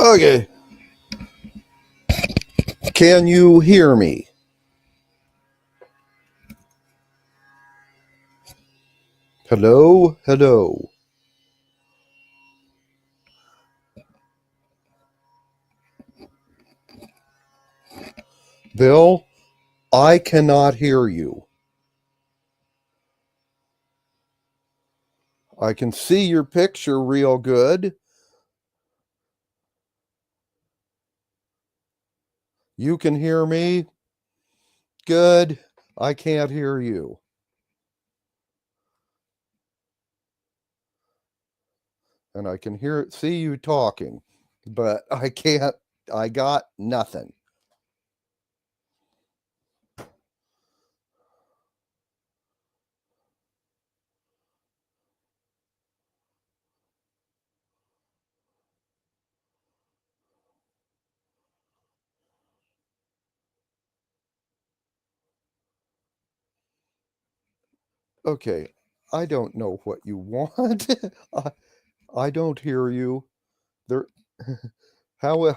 Okay. Can you hear me? Hello? Hello? Bill, I cannot hear you. I can see your picture real good. You can hear me? Good. I can't hear you. And I can see you talking, but I got nothing. Okay, I don't know what you want. I don't hear you. There, how?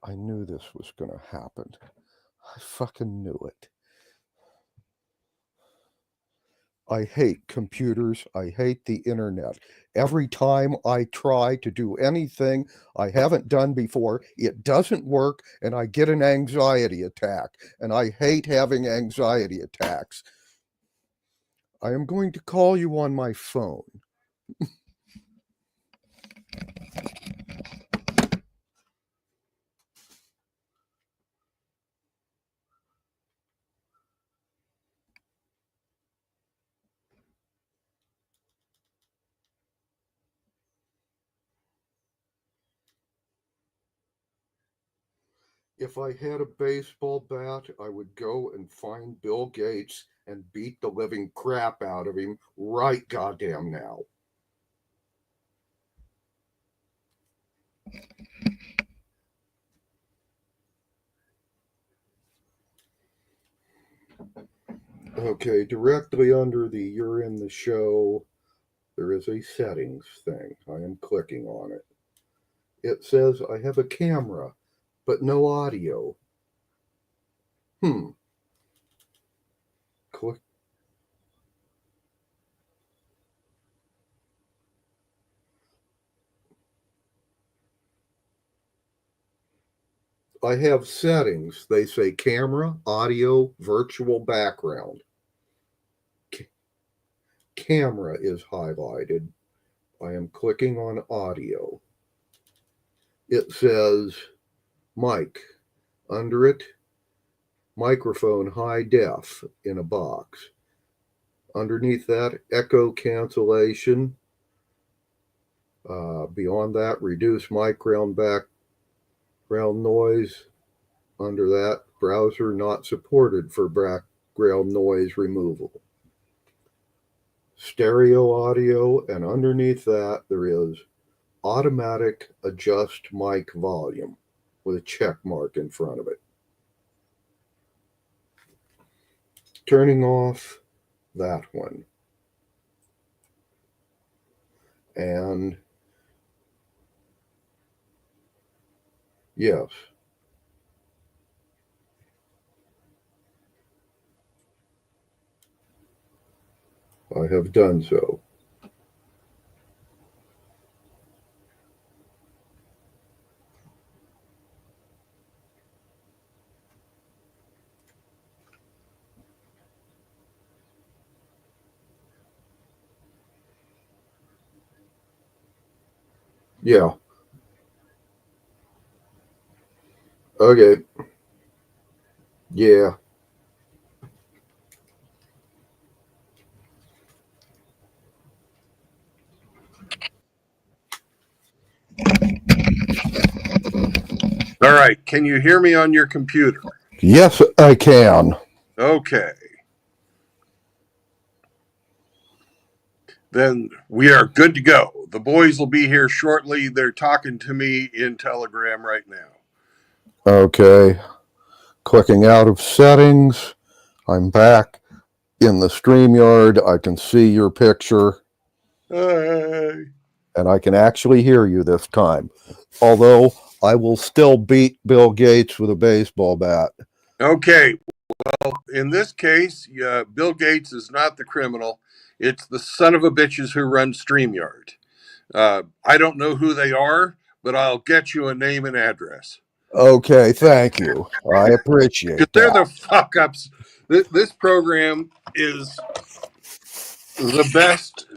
I knew this was going to happen. I fucking knew it. I hate computers. I hate the internet. Every time I try to do anything I haven't done before, it doesn't work and I get an anxiety attack. And I hate having anxiety attacks. I am going to call you on my phone. If I had a baseball bat, I would go and find Bill Gates and beat the living crap out of him right goddamn now. Okay, directly under the "You're in the show," there is a settings thing. I am clicking on it. It says I have a camera, but no audio. Click. I have settings. They say camera, audio, virtual background. Camera is highlighted. I am clicking on audio. It says mic. Under it, microphone high def in a box. Underneath that, echo cancellation. Beyond that, reduce background noise. Under that, browser not supported for background noise removal. Stereo audio, and underneath that, there is automatic adjust mic volume with a check mark in front of it. Turning off that one. And yes. I have done so. Yeah. Okay. Yeah. All right. Can you hear me on your computer? Yes, I can. Okay. Then we are good to go. The boys will be here shortly. They're talking to me in Telegram right now. Okay. Clicking out of settings. I'm back in the StreamYard. I can see your picture. Hey. and I can actually hear you this time. Although I will still beat Bill Gates with a baseball bat. Okay. Well, in this case, Bill Gates is not the criminal. It's the son of a bitches who run StreamYard. I don't know who they are, but I'll get you a name and address. Okay, thank you. I appreciate Because they're that. the fuck ups. This program is the best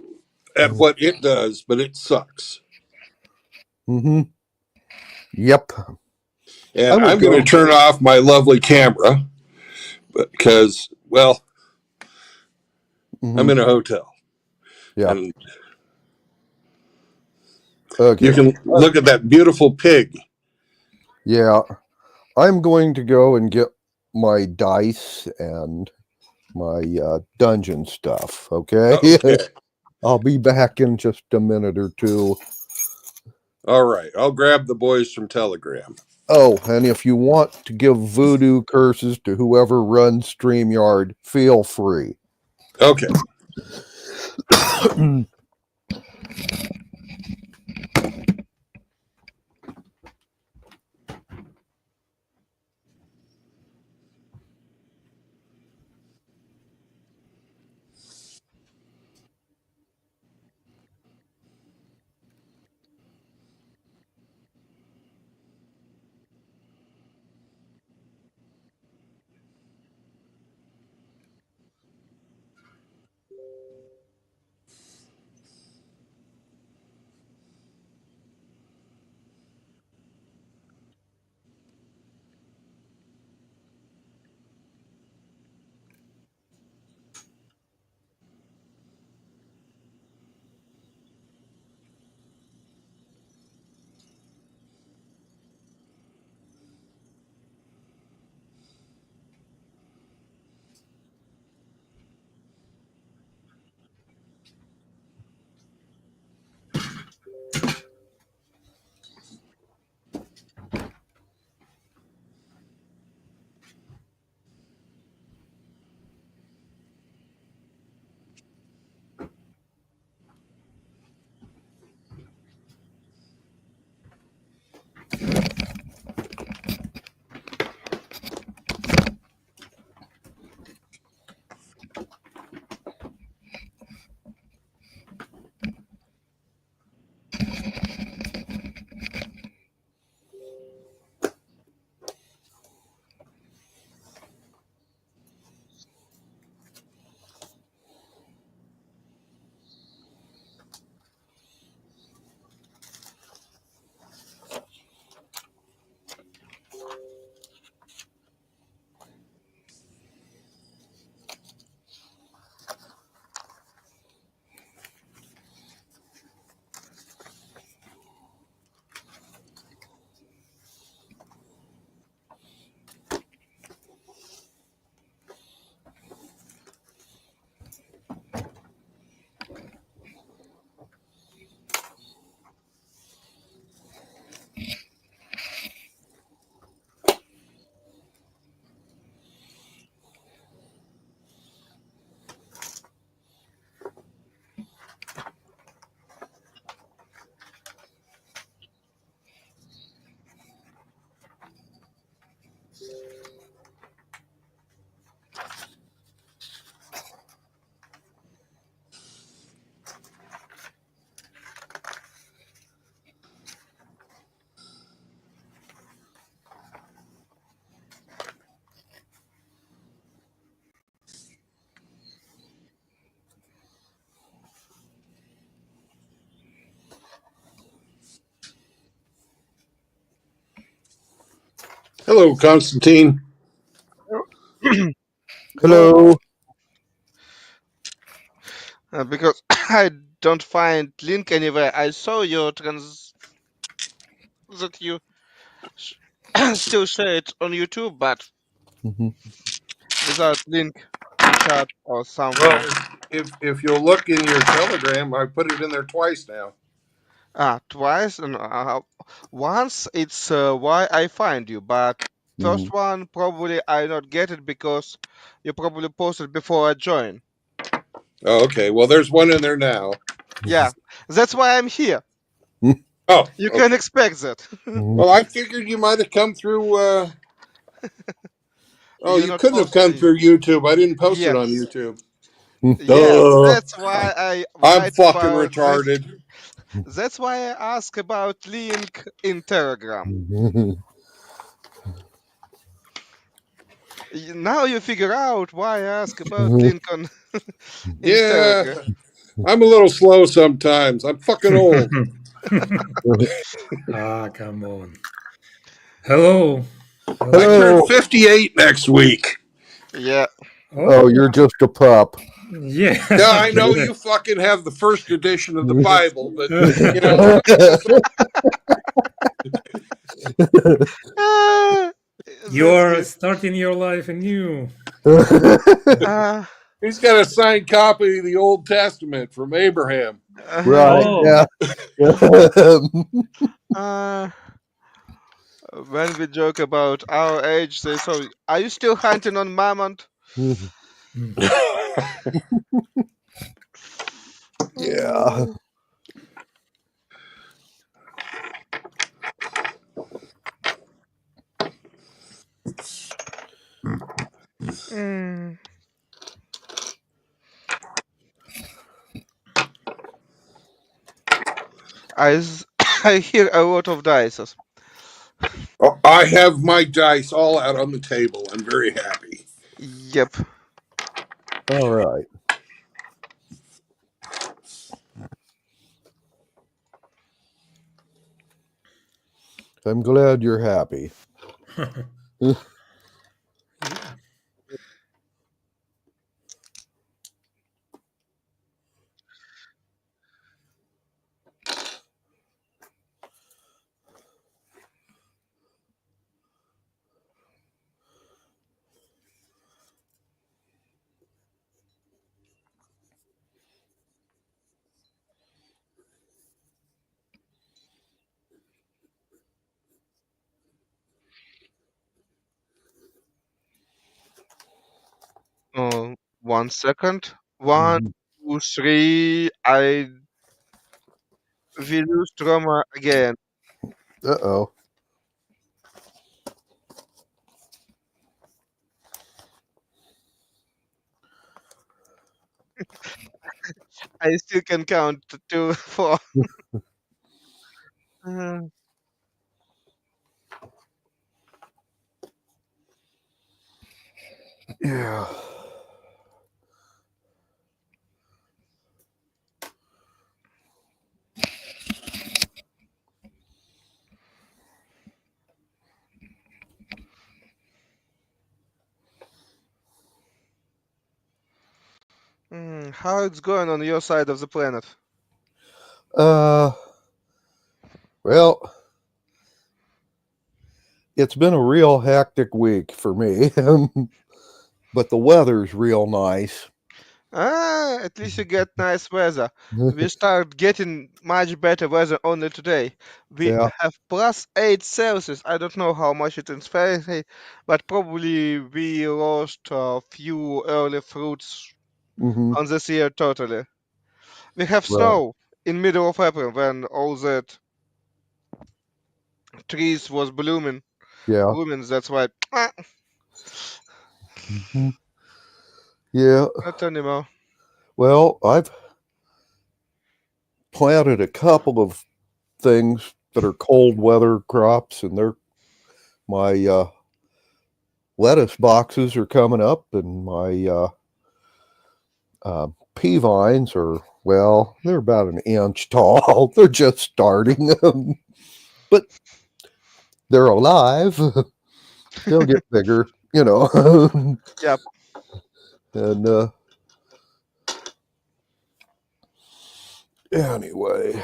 at what it does, but it sucks. Mm-hmm. Yep. And I'm going to turn off my lovely camera because, well, I'm in a hotel. Yeah. And Okay. you can look at that beautiful pig. Yeah. I'm going to go and get my dice and my dungeon stuff. Okay. Okay. I'll be back in just a minute or two. All right. I'll grab the boys from Telegram. Oh, and if you want to give voodoo curses to whoever runs StreamYard, feel free. Okay. Hello, Constantine. Hello. Because I don't find link anywhere. I saw your that you still share it on YouTube, but without link in chat or somewhere. Well, if you'll look in your Telegram, I put it in there twice now. Twice and once it's why I find you, but first one probably I not get it because you probably posted before I join. Oh, okay. Well, there's one in there now. Yeah, that's why I'm here. Oh, You okay. can expect that. Well, I figured you might have come through. Oh, You're you not couldn't have come posting. through YouTube. I didn't post it Yeah, on YouTube. yeah. Duh. That's why I I'm write fucking about. retarded. That's why I ask about link in Telegram. Now you figure out why I ask about link on in Yeah, Telegram. I'm a little slow sometimes. I'm fucking old. Ah, come on. Hello. I turn Hello. 58 next week. Yeah. Oh, you're just a pup. yeah. Yeah, I know you fucking have the first edition of the Bible, but you know, Ah, that's You're me. starting your life anew. Uh, he's got a signed copy of the Old Testament from Abraham. Right. Oh, Yeah. uh, when we joke about our age, they say, "Are you still hunting on mammoth?" Yeah. Mm. I hear a lot of dices. I have my dice all out on the table. I'm very happy. Yep. All right. I'm glad you're happy. Uh, 1 second. One, 2, 3. I will lose trauma again. Uh-oh. I still can count 2, 4. Uh, Yeah. how it's going on your side of the planet? Uh, well, it's been a real hectic week for me, but the weather's real nice. At least you get nice weather. We start getting much better weather only today. We Yeah. have +8 Celsius. I don't know how much it is Fahrenheit, but probably we lost a few early fruits Mm-hmm. on this year totally. We have Right. snow in middle of April when all that trees was blooming. Yeah. That's why Mm-hmm. Yeah. not anymore. Well, I've planted a couple of things that are cold weather crops, and my lettuce boxes are coming up, and my pea vines are, well, they're about an inch tall. They're just starting, but they're alive. They'll get bigger, you know. Yep. And anyway,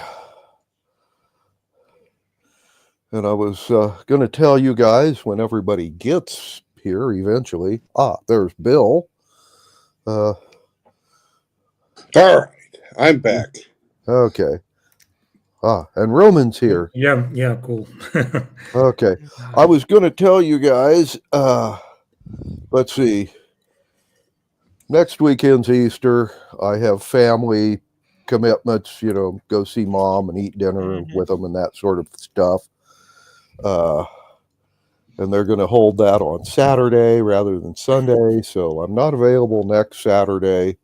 and I was going to tell you guys when everybody gets here eventually. There's Bill. All right, I'm back. Okay. And Roman's here. yeah, cool. Okay. I was going to tell you guys, let's see. Next weekend's Easter. I have family commitments, go see mom and eat dinner Mhm. with them and that sort of stuff. And they're going to hold that on Saturday rather than Sunday. So I'm not available next Saturday.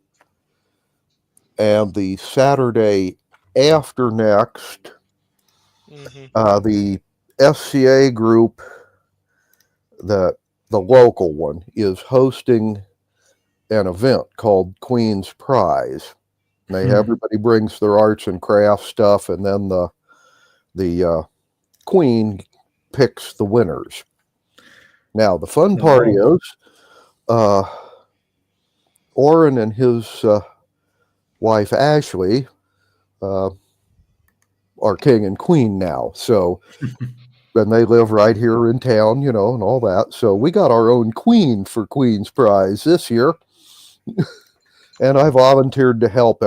And the Saturday after next, Mhm. the SCA group, the local one, is hosting an event called Queen's Prize. Everybody brings their arts and crafts stuff, and then the queen picks the winners. Now, the fun part is Orrin and his wife, Ashley, are king and queen now. So, and they live right here in town, and all that. So we got our own queen for Queen's Prize this year. And I volunteered to help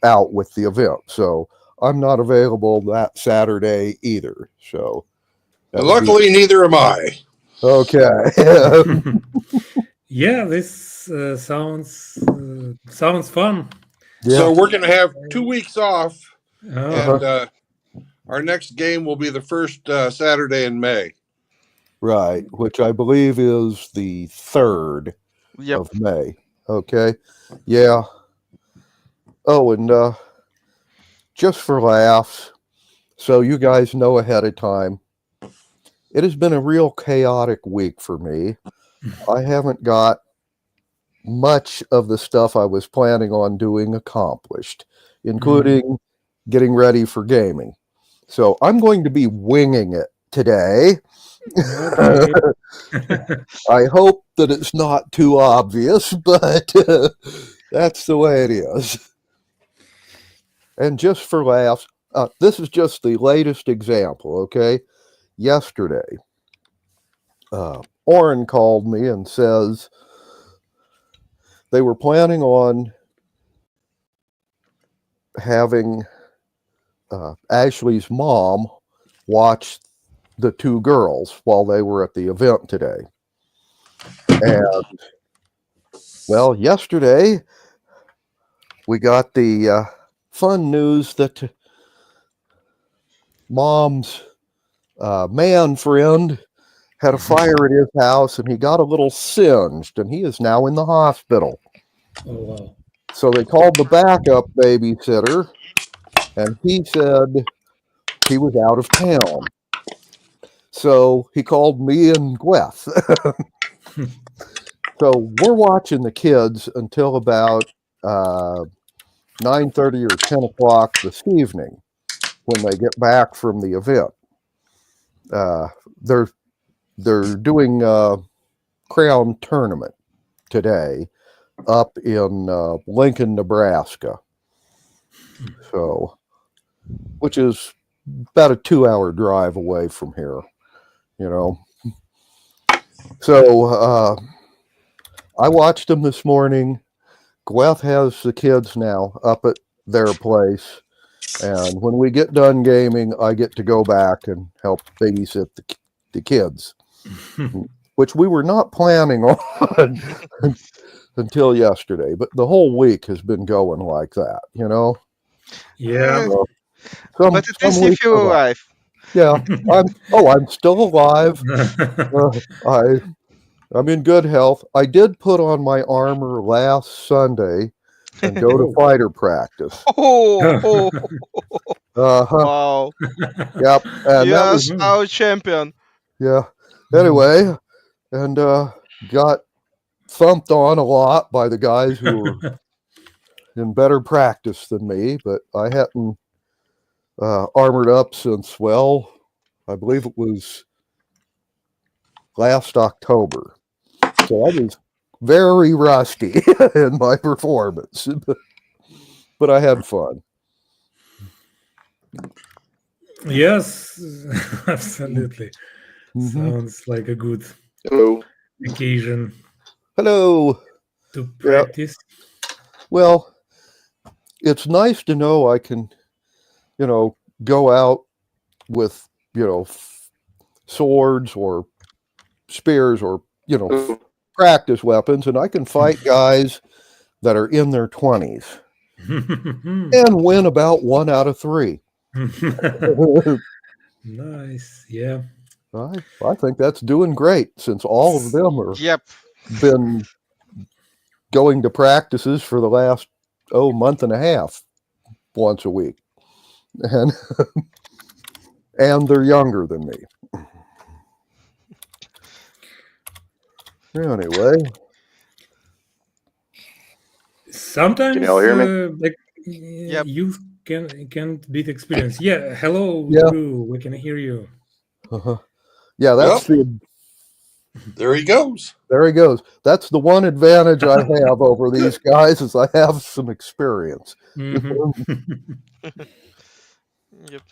out with the event. So I'm not available that Saturday either. So And luckily, neither am I. Okay. Yeah, this sounds fun. So we're going to have 2 weeks off, Oh, and our next game will be the first Saturday in May. Right, which I believe is the 3rd Yep. of May. Okay. Yeah. Oh, and just for laughs, so you guys know ahead of time, it has been a real chaotic week for me. I haven't got much of the stuff I was planning on doing accomplished, including getting ready for gaming. So I'm going to be winging it today. okay. I hope that it's not too obvious, but that's the way it is. And just for laughs, this is just the latest example, okay? Yesterday, Orrin called me and says they were planning on having Ashley's mom watch the 2 girls while they were at the event today. And, well, yesterday we got the fun news that mom's man friend had a fire at his house and he got a little singed and he is now in the hospital. Oh, wow. So they called the backup babysitter and he said he was out of town. So he called me and Gweth. So we're watching the kids until about 9:30 or 10 o'clock this evening when they get back from the event. They're doing a crown tournament today up in Lincoln, Nebraska. So, which is about a 2-hour drive away from here, So I watched them this morning. Gweth has the kids now up at their place. And when we get done gaming, I get to go back and help babysit the kids, which we were not planning on until yesterday. But the whole week has been going like that, Yeah. But at least if you're alive. Yeah, I'm still alive. I'm in good health. I did put on my armor last Sunday and go to fighter practice. Oh, Uh-huh. wow. Yep. And that was, Yes, our champion. yeah. Anyway, and got thumped on a lot by the guys who were in better practice than me, but I hadn't armored up since, well, I believe it was last October. So I was very rusty in my performance, but I had fun. Yes, absolutely. Mhm. Sounds like a good Hello. occasion Hello. to practice. Well, it's nice to know I can, go out with, swords or spears or, practice weapons, and I can fight guys that are in their 20s. and win about 1 out of 3. Nice. Yeah. I think that's doing great since all of them are Yep. been going to practices for the last month and a half once a week. And and they're younger than me. Anyway, Sometimes Can y'all hear me? like Yep. youth can't beat experience. Yeah. Hello, Yeah. Drew. We can hear you. yeah, that's There he goes. there he goes. That's the one advantage I have over these guys is I have some experience. Mhm. Yep.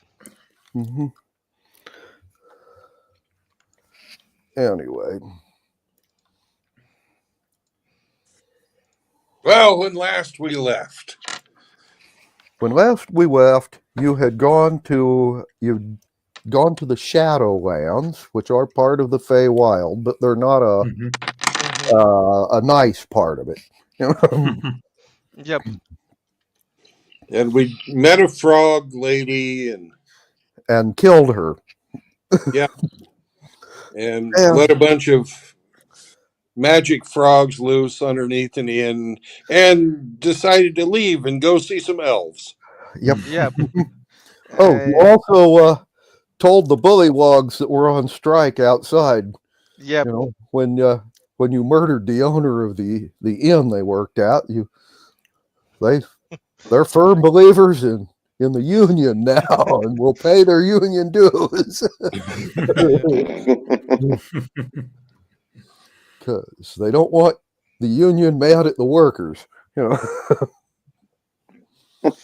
Mhm. Anyway, Well, when last we left, when last we left, you'd gone to the Shadowlands, which are part of the Feywild, but they're not Mhm. Mhm. a nice part of it. Yep. and we met a frog lady, And killed her. and Yeah. let a bunch of magic frogs loose underneath an inn, and decided to leave and go see some elves. Yep. Yep. Oh, you also told the bullywogs that were on strike outside. Yep. You know, when you murdered the owner of the inn they worked at, they're firm believers in the union now and will pay their union dues because they don't want the union mad at the workers. You know. Yep.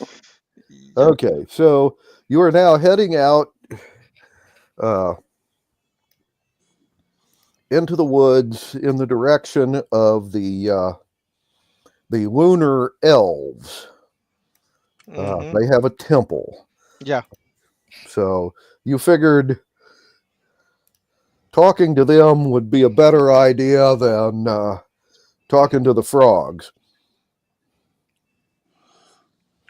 Okay, so you are now heading out into the woods in the direction of the lunar elves. Mhm. They have a temple. Yeah. So you figured talking to them would be a better idea than talking to the frogs.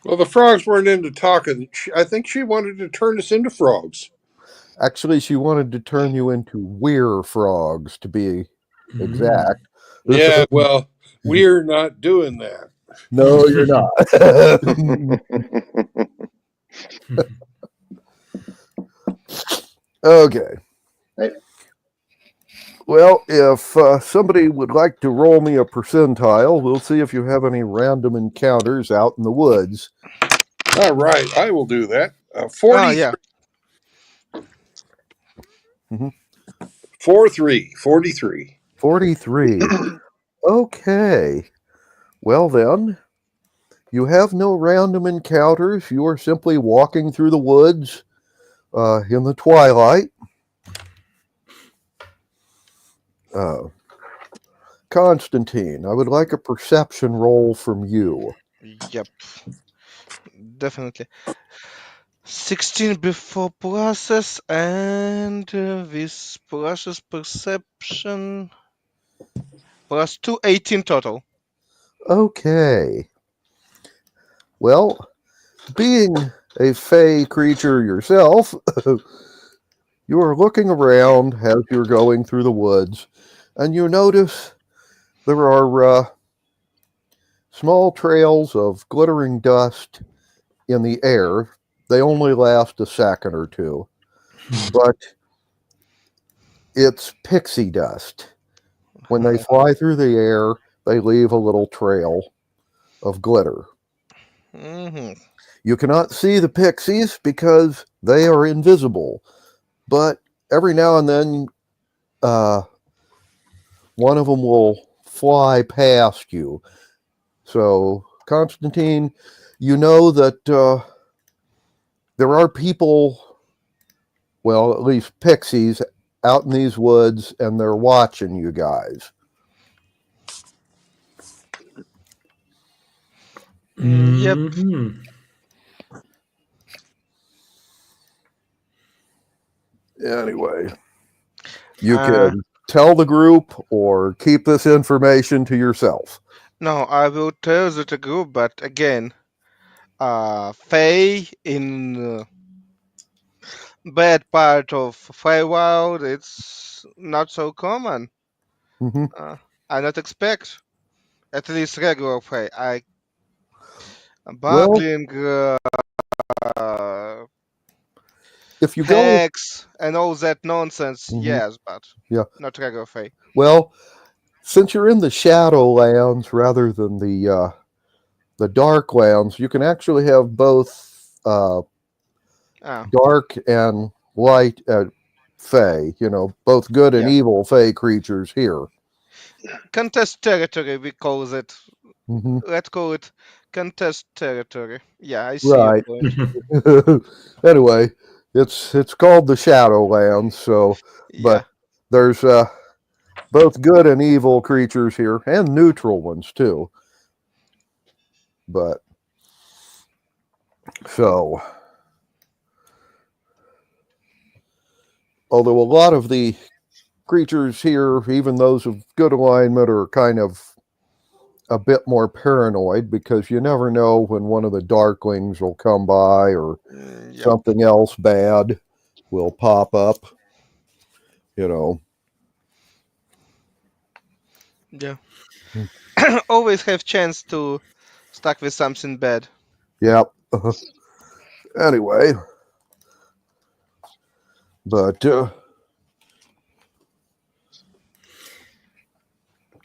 Well, the frogs weren't into talking. I think she wanted to turn us into frogs. Actually, she wanted to turn you into weir frogs, to be exact. Yeah, well, we're not doing that. No, you're not. Okay. Hey. Well, if somebody would like to roll me a percentile, we'll see if you have any random encounters out in the woods. All right, I will do that. Oh 43. yeah. 43. 43. Okay. Well, then, you have no random encounters. You are simply walking through the woods in the twilight. Constantine, I would like a perception roll from you. Yep. Definitely. 16 before process and with process perception plus 2, 18 total. Okay. Well, being a fey creature yourself, you are looking around as you're going through the woods, and you notice there are small trails of glittering dust in the air. They only last a second or two, but it's pixie dust. When they fly through the air, they leave a little trail of glitter. Mm-hmm. You cannot see the pixies because they are invisible, but every now and then one of them will fly past you. So, Constantine, you know that there are people, well, at least pixies, out in these woods, and they're watching you guys. Yep. Mhm. Anyway, you can tell the group or keep this information to yourself. No, I will tell the group, but again, Fae in bad part of Feywild, it's not so common. hmm I not expect at least regular Fae. Well, Bugling, if you go, hex, and all that nonsense, Mhm. yes, but Yeah. not regular Fae. well, since you're in the Shadowlands rather than the Darklands, you can actually have both Ah, dark and light Fae. Both good and Yeah. evil Fae creatures here. contest territory, we call that. hmm Let's call it contest territory. Yeah, I see your Right. point. Anyway, it's called the Shadowlands. So, Yeah. but there's both good and evil creatures here, and neutral ones too. But so, although a lot of the creatures here, even those of good alignment, are kind of a bit more paranoid because you never know when one of the darklings will come by or Yep. something else bad will pop up. Yeah. Always have chance to stuck with something bad. Yep. Anyway, but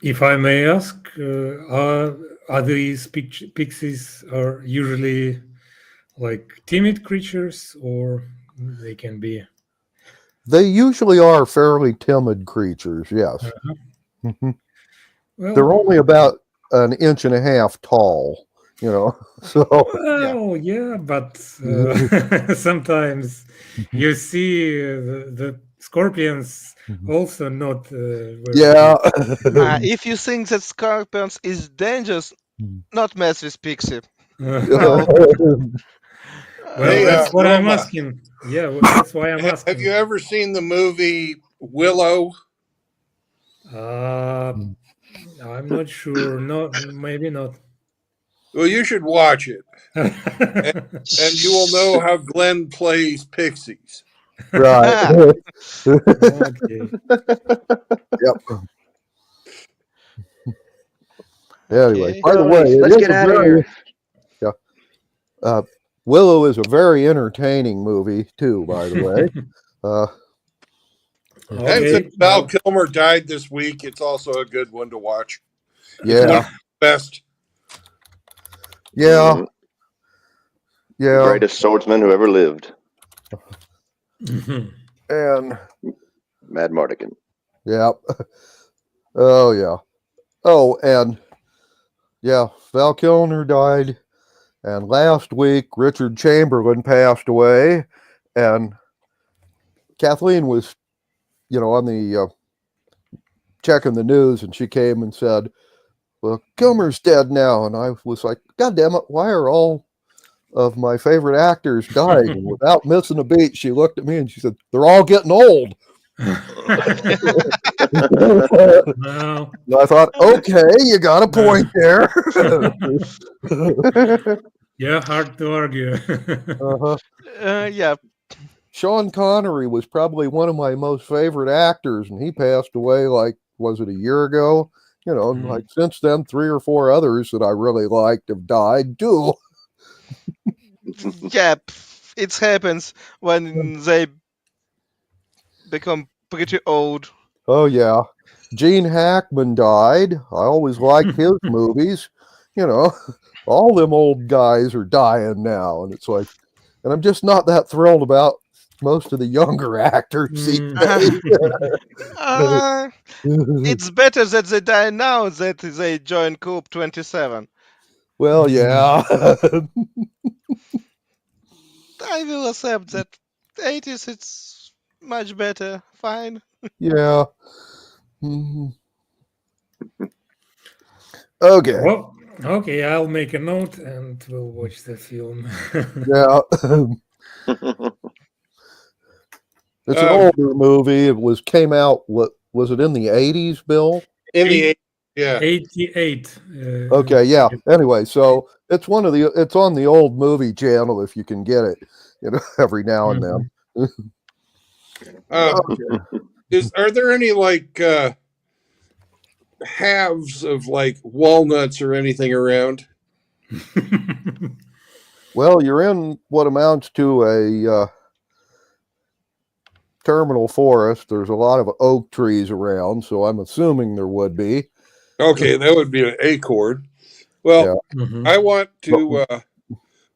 If I may ask, are these pixies are usually like timid creatures, or they can be? they usually are fairly timid creatures. Yes. Mhm. Well, They're only about an inch and a half tall. So well, yeah, but sometimes you see the scorpions also not very yeah. If you think that scorpions is dangerous, not mess with pixie. well, Hey, that's what I'm Roma, asking. Yeah, that's why I'm asking. have you ever seen the movie Willow? I'm not sure. No, maybe not. Well, you should watch it, and you will know how Glenn plays pixies. Right. Okay. Yep. Anyway, Okay. by the All way, right, it let's is get a out of very here. Willow is a very entertaining movie too. By the way, And Okay. since Val Kilmer died this week, it's also a good one to watch. yeah, Best. yeah, Mhm. The yeah, greatest swordsman who ever lived, and Mad Mardigan. yeah, oh yeah, oh and yeah, Val Kilmer died, and last week Richard Chamberlain passed away, and Kathleen was, on the checking the news, and she came and said, "Well, Kilmer's dead now," and I was like, "God damn it! Why are all of my favorite actors dying?" And without missing a beat, she looked at me and she said, "They're all getting old." Well, And I thought, okay, you got a point there. yeah, hard to argue. uh-huh. Yeah. Sean Connery was probably one of my most favorite actors, and he passed away, like, was it a year ago? And like since then, 3 or 4 others that I really liked have died too. Yeah. It happens when they become pretty old. Oh yeah, Gene Hackman died. I always liked his movies. All them old guys are dying now, and it's like, and I'm just not that thrilled about most of the younger actors these days. It's better that they die now that they join Group 27. Well, yeah. I will accept that. 80s, it's much better. Fine. Yeah. Mhm. Okay. Well, okay, I'll make a note and we'll watch the film. Yeah. It's an older movie. It came out, what was it, in the 80s, Bill? In the Yeah. 88. Okay, yeah. Anyway, so it's it's on the old movie channel if you can get it, every now and then. Are there any like halves of like walnuts or anything around? Well, you're in what amounts to a terminal forest. There's a lot of oak trees around, so I'm assuming there would be. Okay, that would be an acorn. Well, Mhm. I want to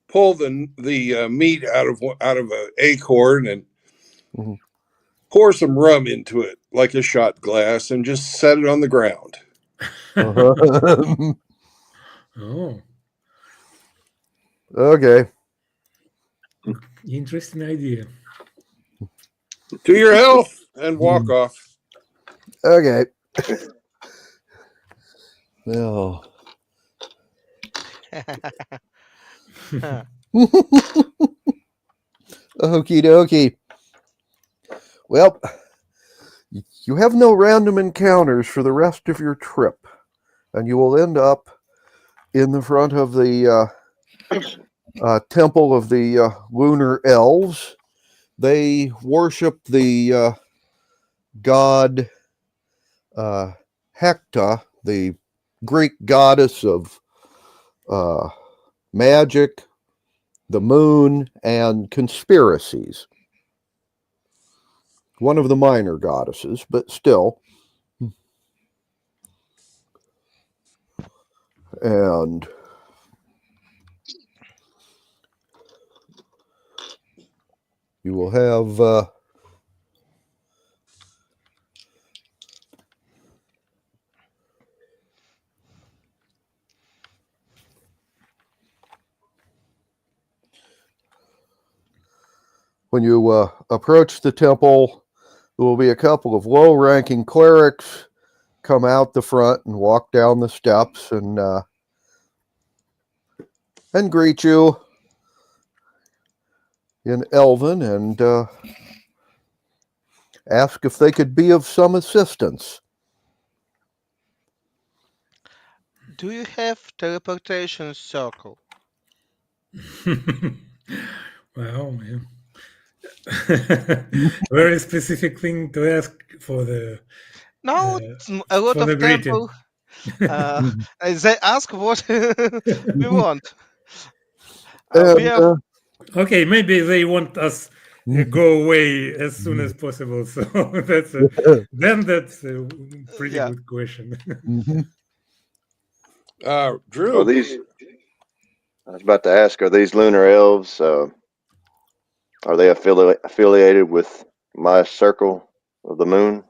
pull the meat out of an acorn and Mhm. pour some rum into it like a shot glass and just set it on the ground. Uh-huh. Oh, Okay. interesting idea. To your health and walk off. Okay. Oh. Okie dokie. Well, you have no random encounters for the rest of your trip, and you will end up in the front of the temple of the lunar elves. They worship the god Hecta, the Greek goddess of magic, the moon, and conspiracies. One of the minor goddesses, but still. And you will have when you approach the temple, there will be a couple of low-ranking clerics come out the front and walk down the steps and greet you in Elven and ask if they could be of some assistance. Do you have teleportation circle? Wow, man. Very specific thing to ask for the No, a lot for the of greeting. temple. They ask what we want. We And have Okay, maybe they want us go away as soon as possible. So that's that's a pretty yeah. good question. Are Drew, these? I was about to ask. Are these lunar elves? Are they affiliated with my circle of the moon?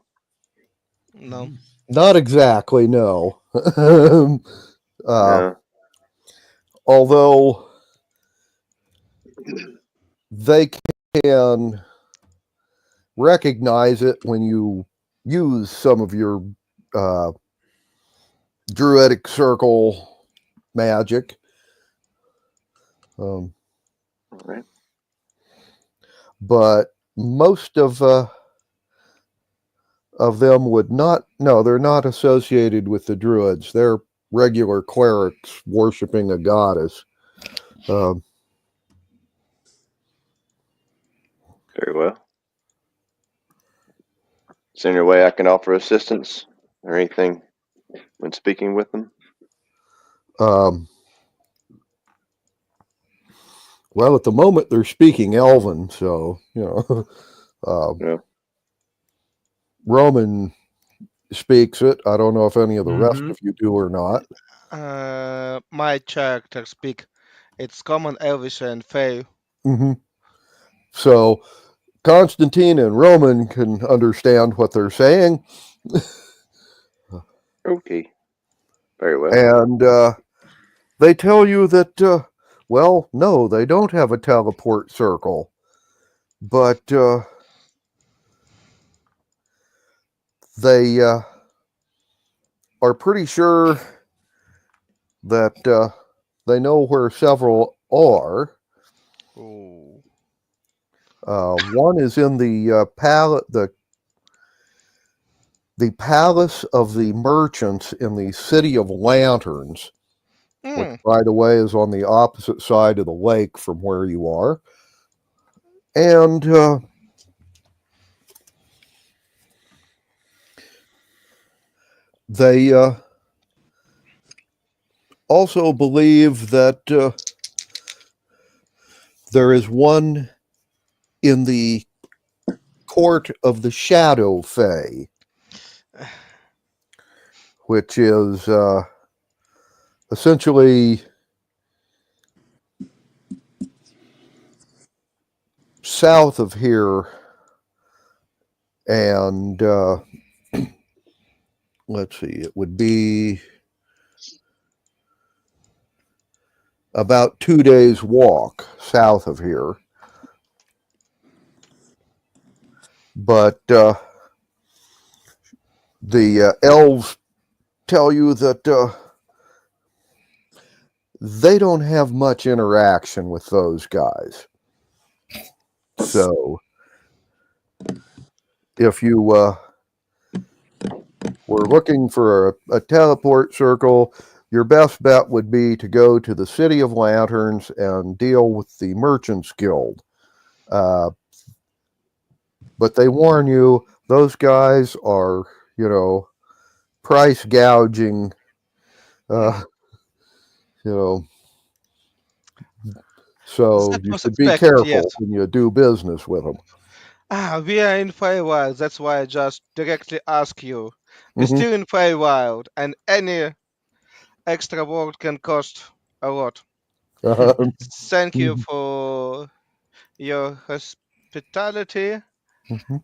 No. not exactly, no. No. Although they can recognize it when you use some of your druidic circle magic. All right. But most of them would not. No, they're not associated with the druids. They're regular clerics worshiping a goddess. Very well. Is there any way I can offer assistance or anything when speaking with them? Well, at the moment they're speaking Elven, so Yeah. Roman speaks it. I don't know if any of the rest Mhm. of you do or not. My character speak. It's common Elvish and Fey. Mm-hmm. So Constantine and Roman can understand what they're saying, Okay. Very well. and they tell you that, well, no, they don't have a teleport circle, but they are pretty sure that they know where several are. Oh. One is in the the Palace of the Merchants in the City of Lanterns, which, by the way, is on the opposite side of the lake from where you are. And they also believe that there is one in the Court of the Shadow Fae, which is essentially south of here, and let's see, it would be about 2 days walk south of here. But the elves tell you that they don't have much interaction with those guys. So if you were looking for a teleport circle, your best bet would be to go to the City of Lanterns and deal with the Merchants Guild. But they warn you, those guys are, price gouging, so That you was should be expected, careful yes. when you do business with them. We are in Feywild. That's why I just directly ask you. We're Mhm. still in Feywild, and any extra word can cost a lot. Thank you Mhm. for your hospitality. Mhm.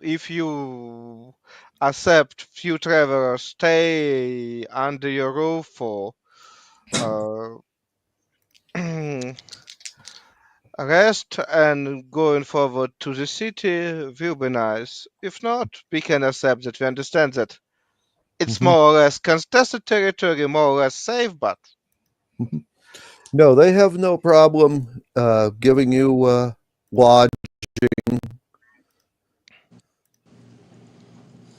If you accept few travelers stay under your roof for uh, rest and going forward to the city will be nice. If not, we can accept that. We understand that it's Mhm. more or less contested territory, more or less safe, but No, they have no problem giving you lodging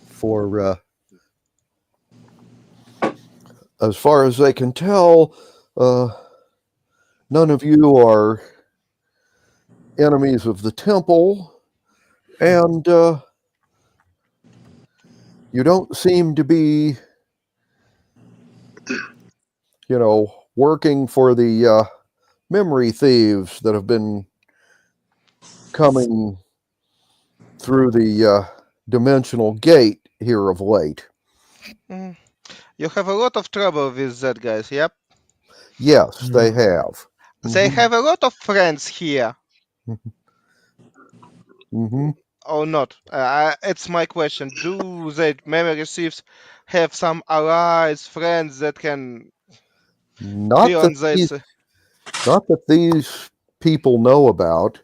for, as far as they can tell, none of you are enemies of the temple, and you don't seem to be, working for the memory thieves that have been coming through the dimensional gate here of late. mm, you have a lot of trouble with that, guys. Yep. Yes, they have. They Mhm. have a lot of friends here, Mm-hmm. or not? It's my question. Do they memory thieves have some allies, friends that can be Not on that this? these people know about.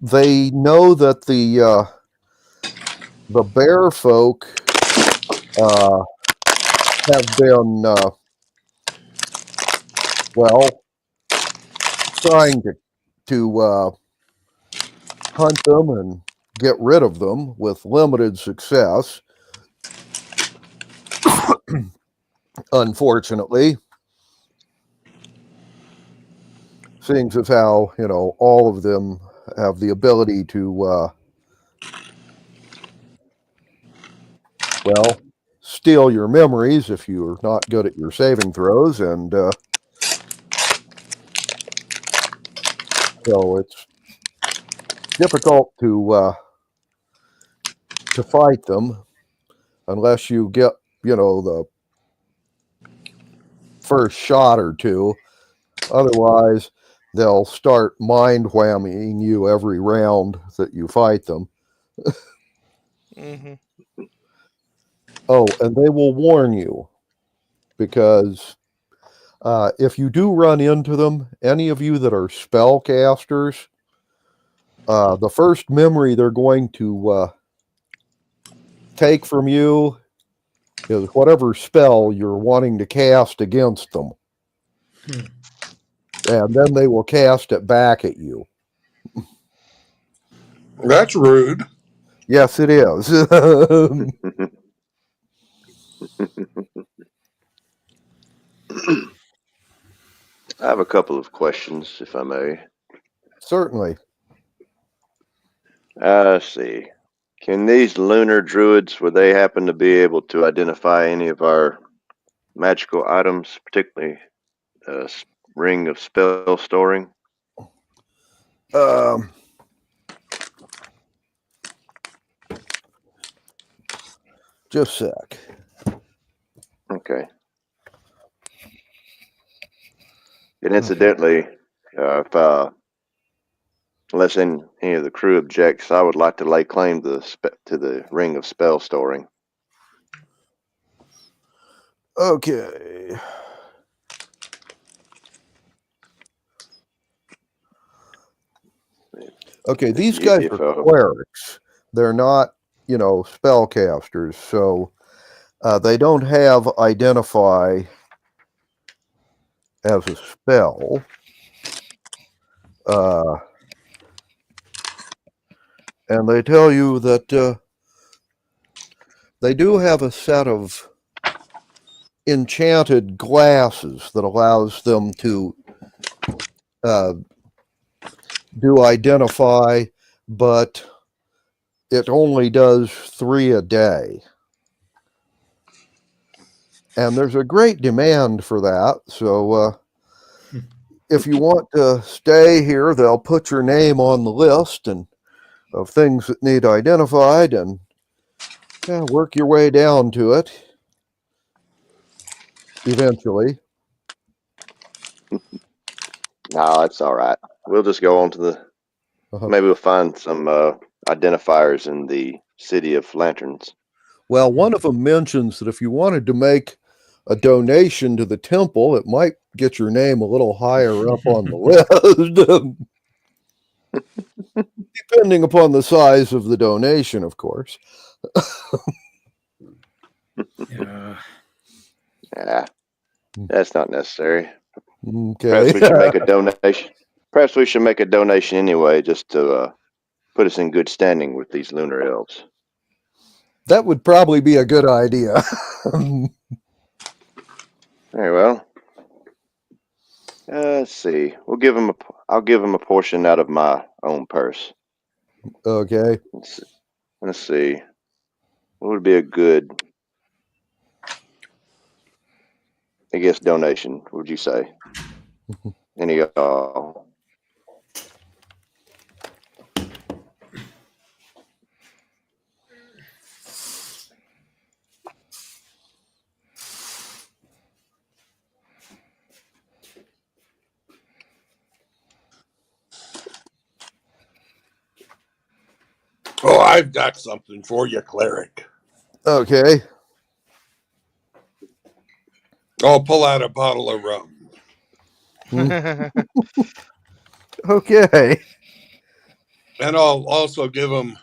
They know that the bear folk have been trying to hunt them and get rid of them with limited success. Unfortunately, seeing as how all of them have the ability to steal your memories if you're not good at your saving throws, and so it's difficult to fight them unless you get the first shot or two. Otherwise, they'll start mind whamming you every round that you fight them. Hmm. Oh, and they will warn you, because if you do run into them, any of you that are spellcasters, the first memory they're going to take from you is whatever spell you're wanting to cast against them. And then they will cast it back at you. That's rude. Yes, it is. I have a couple of questions, if I may. Certainly. Let's see. Can these lunar druids, would they happen to be able to identify any of our magical items, particularly ring of spell storing? Um, just a sec. Okay. And incidentally, if unless any of the crew objects, I would like to lay claim to the ring of spell storing. Okay. Okay, these guys If, are clerics. They're not, spellcasters. So they don't have identify as a spell. And they tell you that they do have a set of enchanted glasses that allows them to do identify, but it only does 3 a day. And there's a great demand for that. So if you want to stay here, they'll put your name on the list and of things that need identified, and work your way down to it eventually. No, that's all right. We'll just go on to the. Maybe we'll find some identifiers in the City of Lanterns. Well, one of them mentions that if you wanted to make a donation to the temple, it might get your name a little higher up on the list. Depending upon the size of the donation, of course. Yeah. That's not necessary. Okay. Perhaps we should make a donation. Perhaps we should make a donation anyway, just to put us in good standing with these lunar elves. That would probably be a good idea. Very well. Let's see. I'll give him a portion out of my own purse. Okay. Let's see. What would be a good, I guess, donation? Would you say? Any Oh, I've got something for you, cleric. Okay. I'll pull out a bottle of rum. Okay. And I'll also give him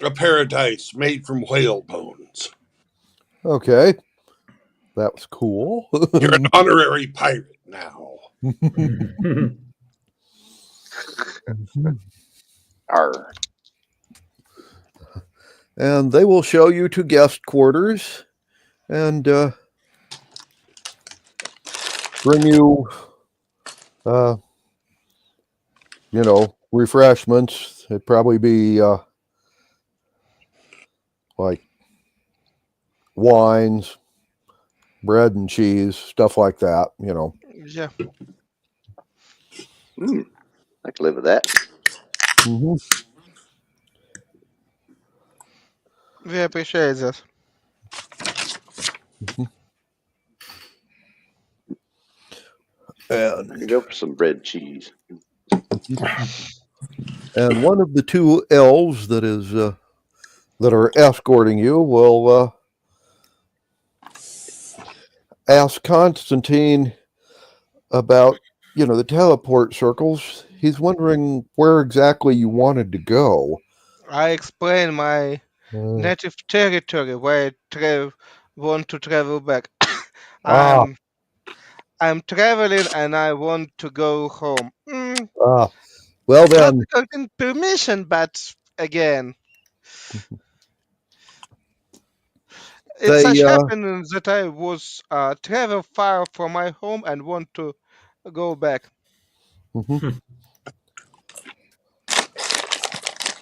a pair of dice made from whale bones. Okay. That was cool. You're an honorary pirate now. Arr. And they will show you to guest quarters and bring you, refreshments. It'd probably be like wines, bread and cheese, stuff like that, Yeah. I can live with that. Mm-hmm. We appreciate that. And I can go for some bread cheese. And one of the 2 elves that is that are escorting you will ask Constantine about, the teleport circles. He's wondering where exactly you wanted to go. I explain my native territory where I want to travel back. I'm traveling and I want to go home. Well then, Not getting permission, but again, It They such happened that I was travel far from my home and want to go back. mhm.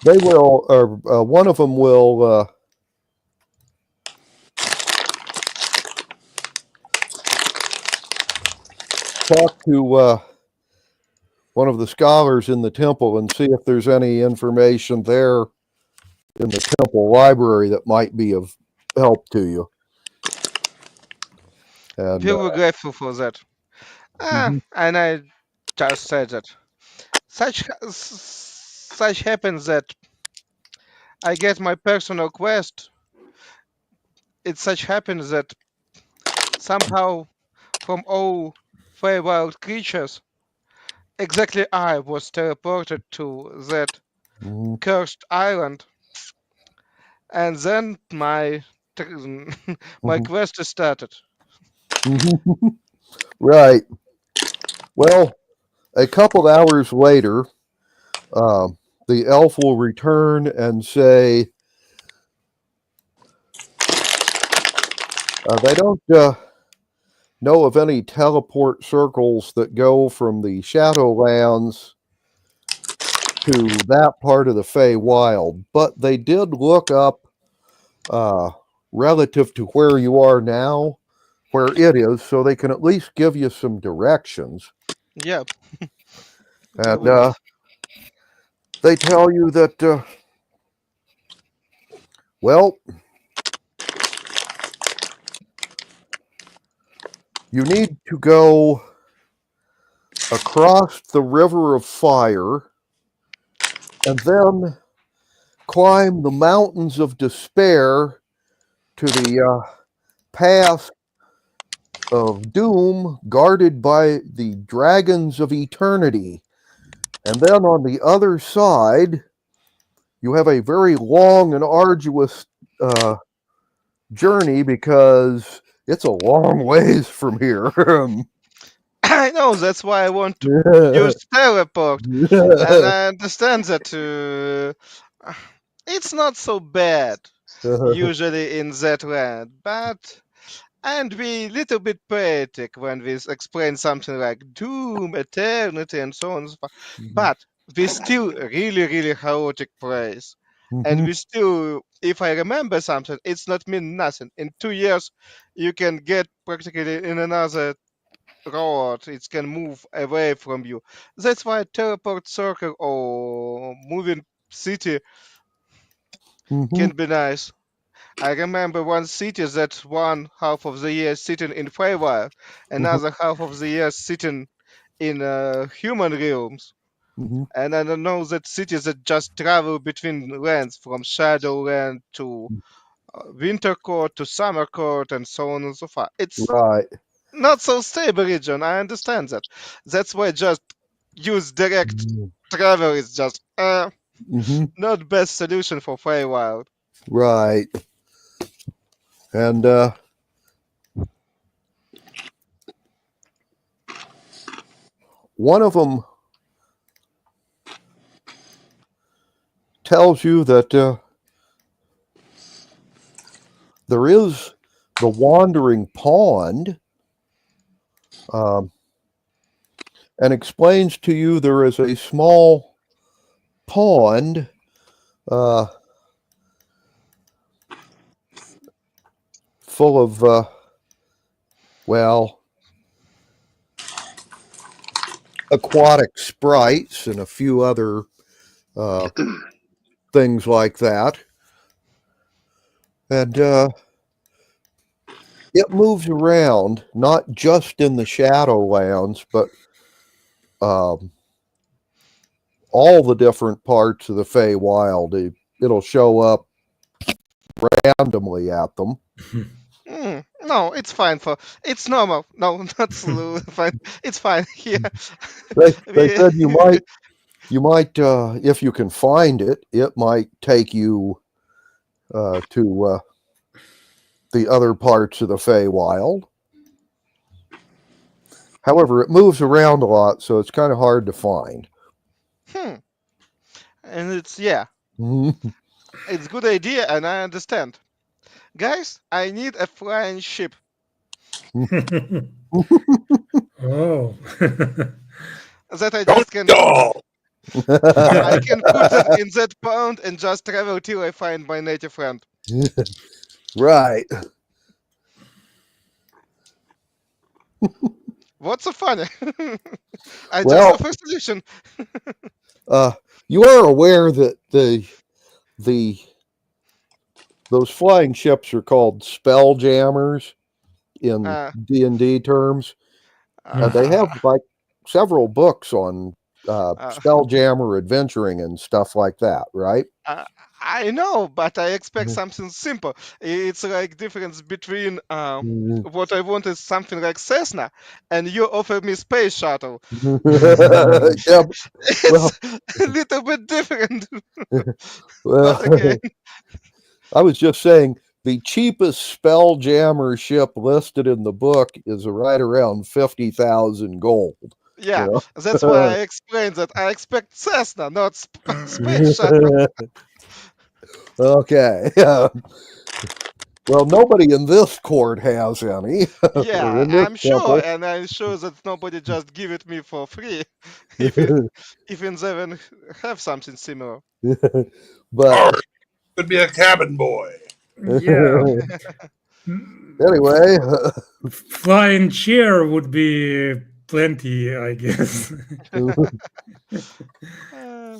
They will, or one of them will talk to one of the scholars in the temple and see if there's any information there in the temple library that might be of help to you. And We were grateful for that. mhm, And I just said that such happens that I get my personal quest. It such happens that somehow from all Feywild creatures, exactly I was teleported to that mhm, cursed island, and then my my mhm, quest is started. mhm. Right. Well, a couple hours later, um, the elf will return and say, they don't know of any teleport circles that go from the Shadowlands to that part of the Feywild, but they did look up uh, relative to where you are now, where it is, so they can at least give you some directions. Yeah, good And enough. they tell you that, well, you need to go across the River of Fire and then climb the Mountains of Despair to the path of doom guarded by the dragons of eternity. And then on the other side, you have a very long and arduous journey because it's a long ways from here. I know that's why I want to use teleport, and I understand that it's not so bad usually in that land, but and we little bit poetic when we explain something like doom, eternity, and so on and so forth. But we still really chaotic place. And we still, if I remember something, it's not mean nothing. In 2 years, you can get practically in another road. It can move away from you. That's why teleport circle or moving city Mhm, can be nice. I remember one city that one half of the year sitting in Feywild, mhm, another half of the year sitting in human realms. mhm, And I don't know that cities that just travel between lands from Shadowland to Wintercourt to Summercourt and so on and so forth. It's right. not so stable region. I understand that. That's why just use direct travel is just Mhm, not best solution for Feywild. right. And one of them tells you that there is the Wandering Pond, um, and explains to you there is a small pond uh, full of, well, aquatic sprites and a few other uh, things like that. And it moves around, not just in the Shadowlands, but um, all the different parts of the Feywild. It'll show up randomly at them. No, it's fine for it's normal. No, not fine. It's fine here. They we, said you might if you can find it, it might take you to the other parts of the Feywild. However, it moves around a lot, so it's kind of hard to find. hmm. And it's yeah. Mhm. It's a good idea, and I understand. Guys, I need a flying ship. Oh. That I Don't just can. y'all. I can put that in that pond and just travel till I find my native friend. Right. What's so funny? I just Well, offer solution. You are aware that those flying ships are called spell jammers in Uh, D&D terms, and they have uh, like several books on uh, spelljammer adventuring and stuff like that, right? uh, I know, but I expect something simple. It's like difference between what I want is something like Cessna, and you offer me space shuttle. Yeah, well, It's a little bit different, well, but okay. I was just saying the cheapest spelljammer ship listed in the book is right around 50,000 gold. Yeah, You that's why know? I explained that I expect Cessna, not space shuttle. Okay. Yeah. Well, nobody in this court has any, or Yeah, in this I'm sure, temple. and I'm sure that nobody just give it me for free. If it, even they even have something similar. But Or could be a cabin boy. Yeah. anyway, Flying chair would be plenty, I guess. Uh,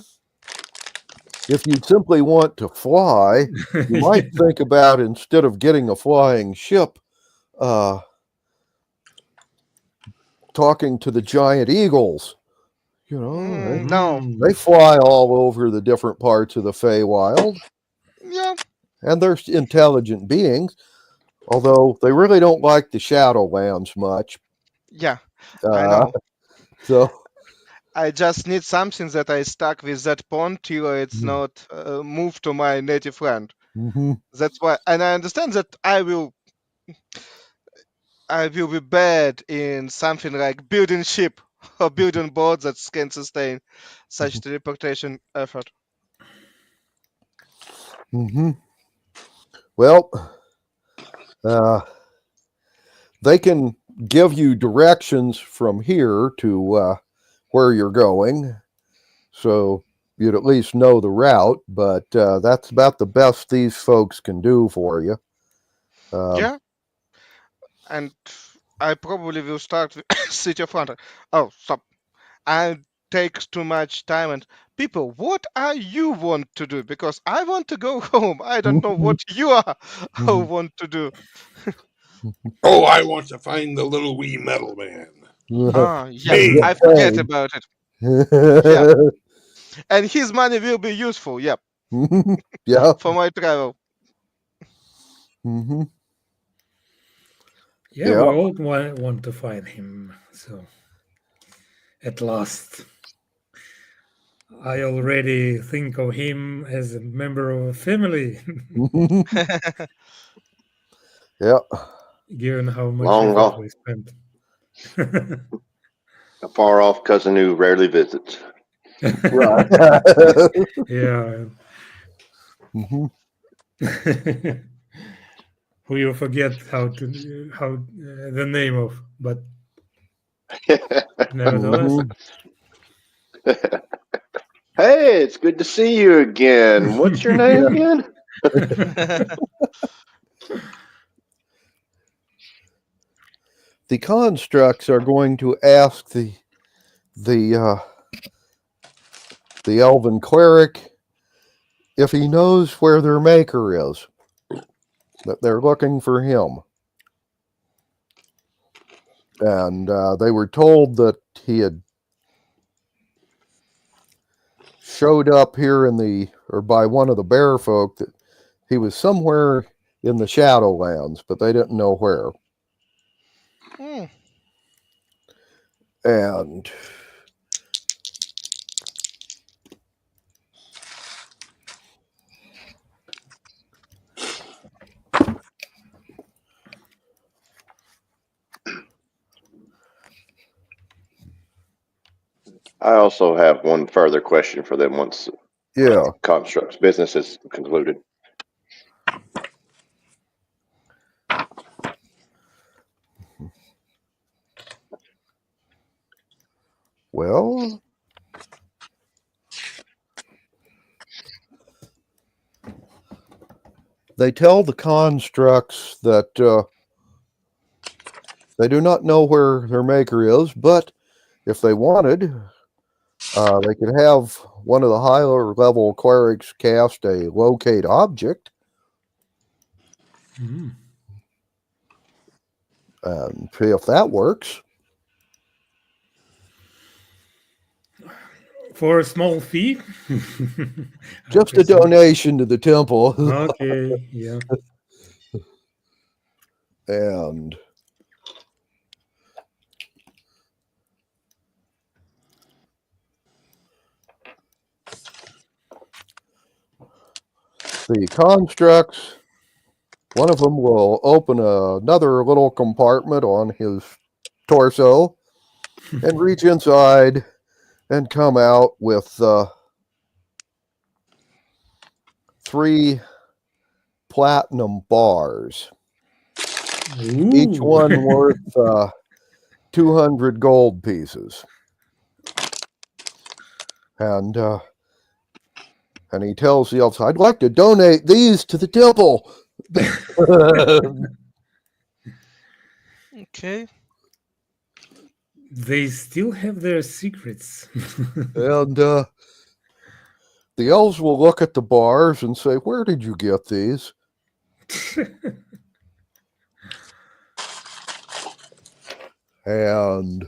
if you simply want to fly, you might think about, instead of getting a flying ship, uh, talking to the giant eagles. You know, no, they fly all over the different parts of the Feywild, yeah, and they're intelligent beings, although they really don't like the Shadowlands much. yeah, I Uh, know. so, I just need something that I stuck with that pond till it's not moved to my native land. mhm. That's why, and I understand that I will be bad in something like building ship or building boat that can sustain such teleportation effort. Well, uh, they can give you directions from here to where you're going, so you'd at least know the route. But that's about the best these folks can do for you. Yeah, and I probably will start with City of London. Oh, stop. I takes too much time and people, what are you want to do? Because I want to go home. I don't know what you are want to do. Oh, I want to find the little wee metal man. Ah, yeah, Hey, I forget about it. Yeah, and his money will be useful. Yeah, Yeah. for my travel. Hmm. Yeah, Yeah. we all want to find him. So, at last, I already think of him as a member of a family, Yeah. given how much Long effort off, we spent. a far off cousin who rarely visits. Right. Yeah. Mhm. Who you forget how the name of, but nevertheless. Mhm. Hey, it's good to see you again. What's your name again? The constructs are going to ask the the elven cleric if he knows where their maker is. That they're looking for him, and they were told that he had showed up here or by one of the bear folk, that he was somewhere in the Shadowlands, but they didn't know where. Hmm. And I also have one further question for them once Yeah. constructs. Business is concluded. Well, they tell the constructs that they do not know where their maker is, but if they wanted, they could have one of the higher level clerics cast a locate object Mm. and see if that works. For a small fee? Just a donation to the temple. Okay, yeah. And the constructs, one of them will open another little compartment on his torso and reach inside and come out with 3 platinum bars, each Ooh. one worth 200 gold pieces. And he tells the elves, "I'd like to donate these to the temple." Okay. They still have their secrets. And the elves will look at the bars and say, "Where did you get these?" And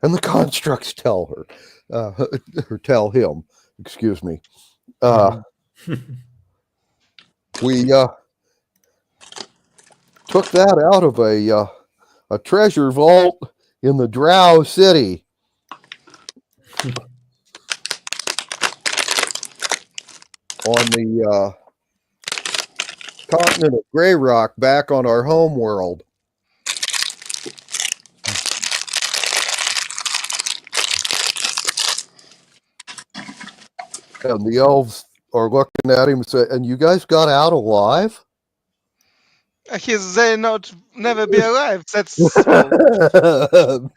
and the constructs tell her, or tell him, excuse me, we took that out of a treasure vault in the Drow City. On the continent of Grey Rock, back on our home world. And the elves are looking at him and say, "And you guys got out alive?" They not never be alive. That's so.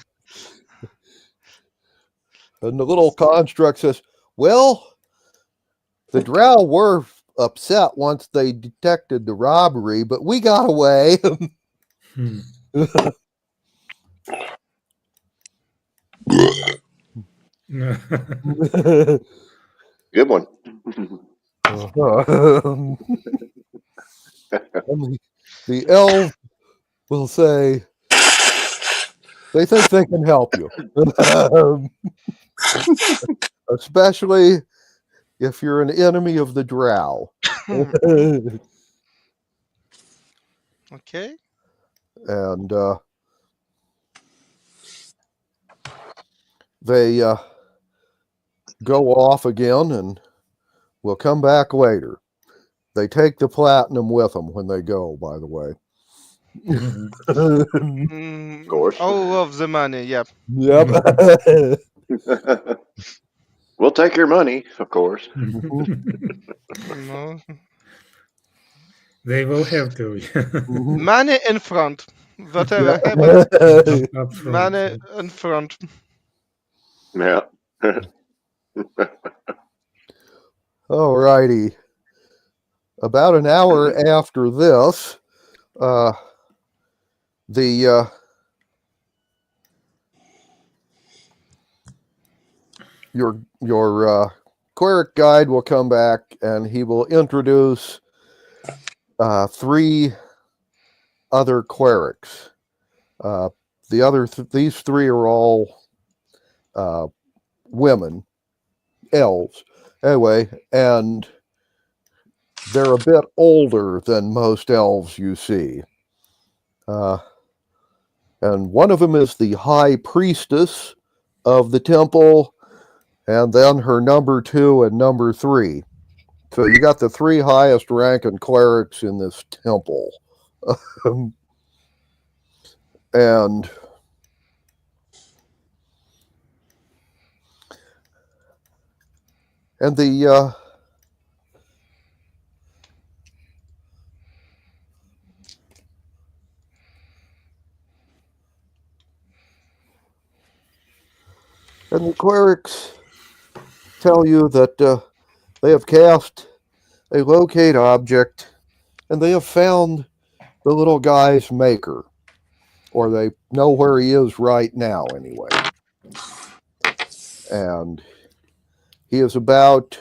And the little construct says, "Well, the Drow were upset once they detected the robbery, but we got away." Hmm. Good one. And the elves will say they think they can help you. Especially if you're an enemy of the Drow. Okay. And they go off again and will come back later. They take the platinum with them when they go, by the way. Of course. All of the money, yeah. Yep. We'll take your money, of course. No. They will have to. Money in front. Whatever Yeah. happens, Up front. money in front. Yeah. All righty. About an hour after this, the your cleric guide will come back and he will introduce 3 other clerics. These 3 are all women, elves. Anyway, and they're a bit older than most elves you see. And one of them is the high priestess of the temple, and then her number 2 and number 3. So you got the 3 highest ranking clerics in this temple. And And the clerics tell you that they have cast a locate object, and they have found the little guy's maker, or they know where he is right now anyway. And he is about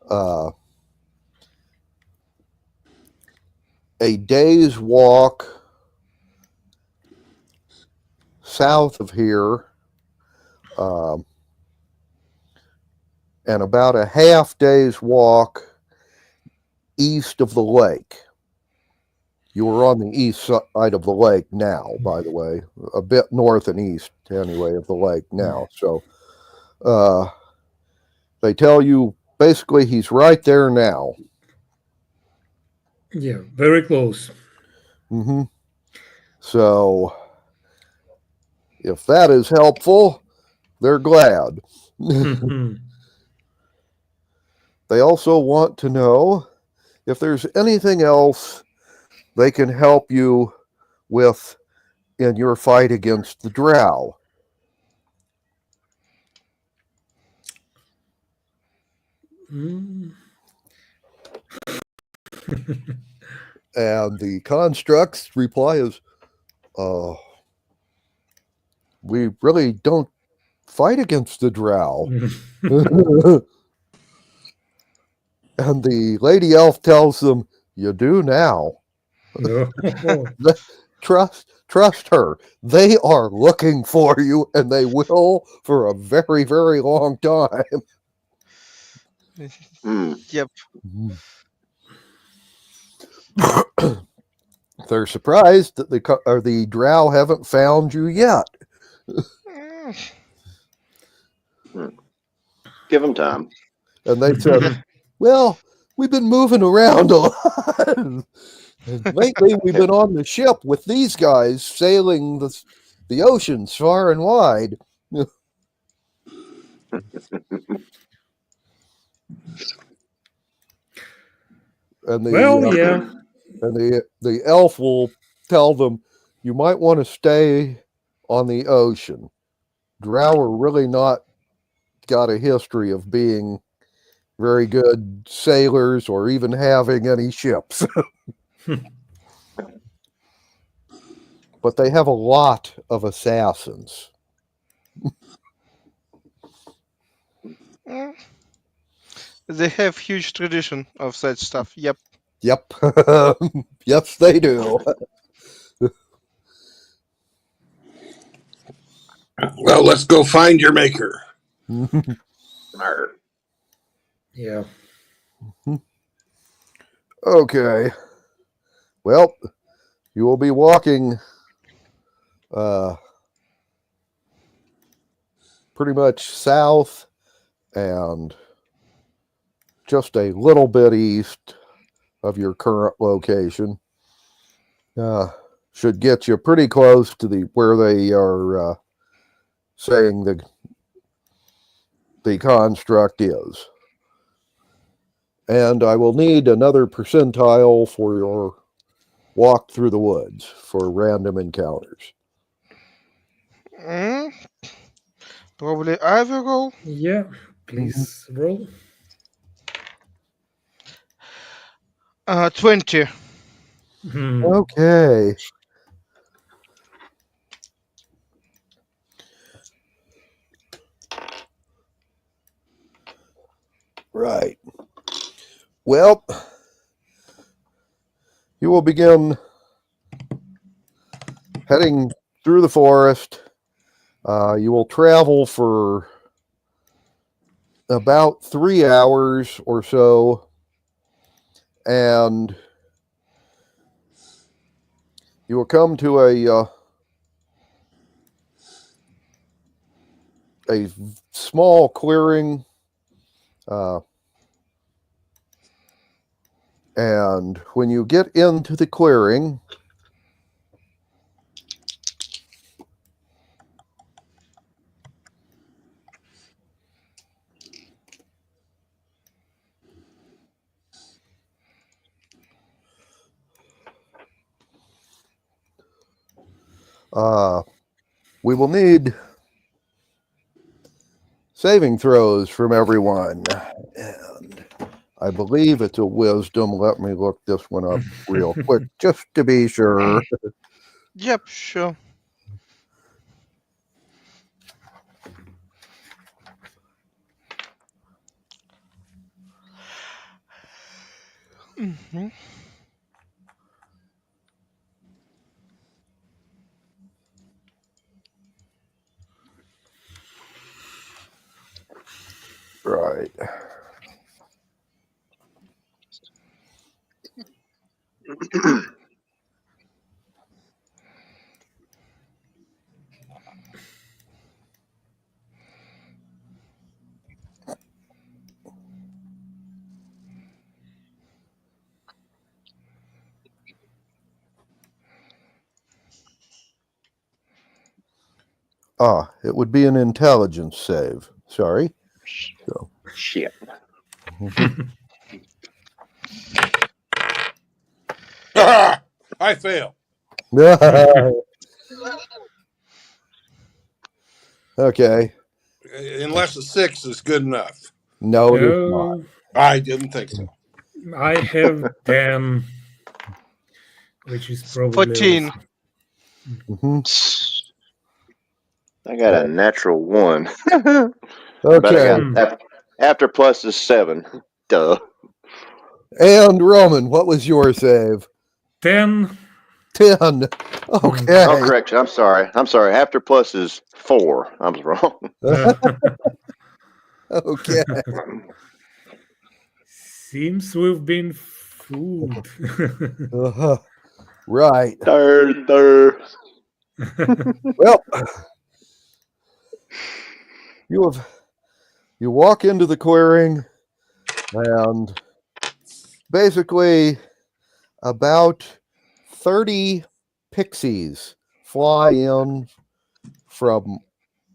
a day's walk south of here, and about a half day's walk east of the lake. You are on the east side of the lake now, by the way, a bit north and east anyway of the lake now. So they tell you basically he's right there now. Yeah, very close. Mm-hmm. So if that is helpful, they're glad. They also want to know if there's anything else they can help you with in your fight against the drow. And the construct's reply is, we really don't fight against the drow. And the lady elf tells them, you do now. Trust her. They are looking for you, and they will for a very, very long time. Yep. They're surprised that the drow haven't found you yet. Give them time. And they said, well, we've been moving around a lot. And lately, we've been on the ship with these guys sailing the oceans far and wide. And the elf will tell them, you might want to stay on the ocean. Drow are really not got a history of being very good sailors or even having any ships. But they have a lot of assassins. They have huge tradition of such stuff. Yep. Yep. Yes, they do. Well, let's go find your maker. Yeah. Okay. Well, you will be walking pretty much south and just a little bit east of your current location. Should get you pretty close to where they are saying the construct is. And I will need another percentile for your walk through the woods for random encounters. Probably I will roll. Yeah, please roll. 20. Okay. Right. Well, you will begin heading through the forest. You will travel for about 3 hours or so, and you will come to a small clearing, and when you get into the clearing, We will need saving throws from everyone. And I believe it's a wisdom. Let me look this one up real quick just to be sure. Yep, sure. Mhm. Right. It would be an intelligence save. Sorry. So. Shit. I fail. Okay. Unless a 6 is good enough. No, it is not. No, I didn't think so. I have 10, which is probably 14. also- Mhm. I got a natural 1. But I Okay. got after plus is 7. Duh. And Roman, what was your save? 10. 10. Oh, Okay. correction. I'm sorry. After plus is 4. I was wrong. Okay. Seems we've been fooled. Uh-huh. Right. Third. Well, you walk into the clearing, and basically about 30 pixies fly in from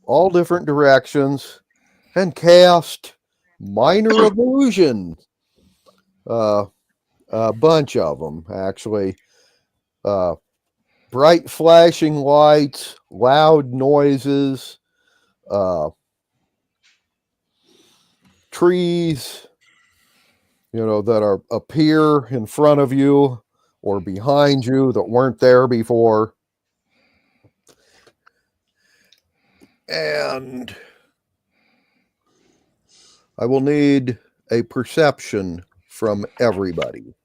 all different directions and cast minor illusion. A bunch of them, actually. Bright flashing lights, loud noises, trees, that appear in front of you or behind you that weren't there before. And I will need a perception from everybody.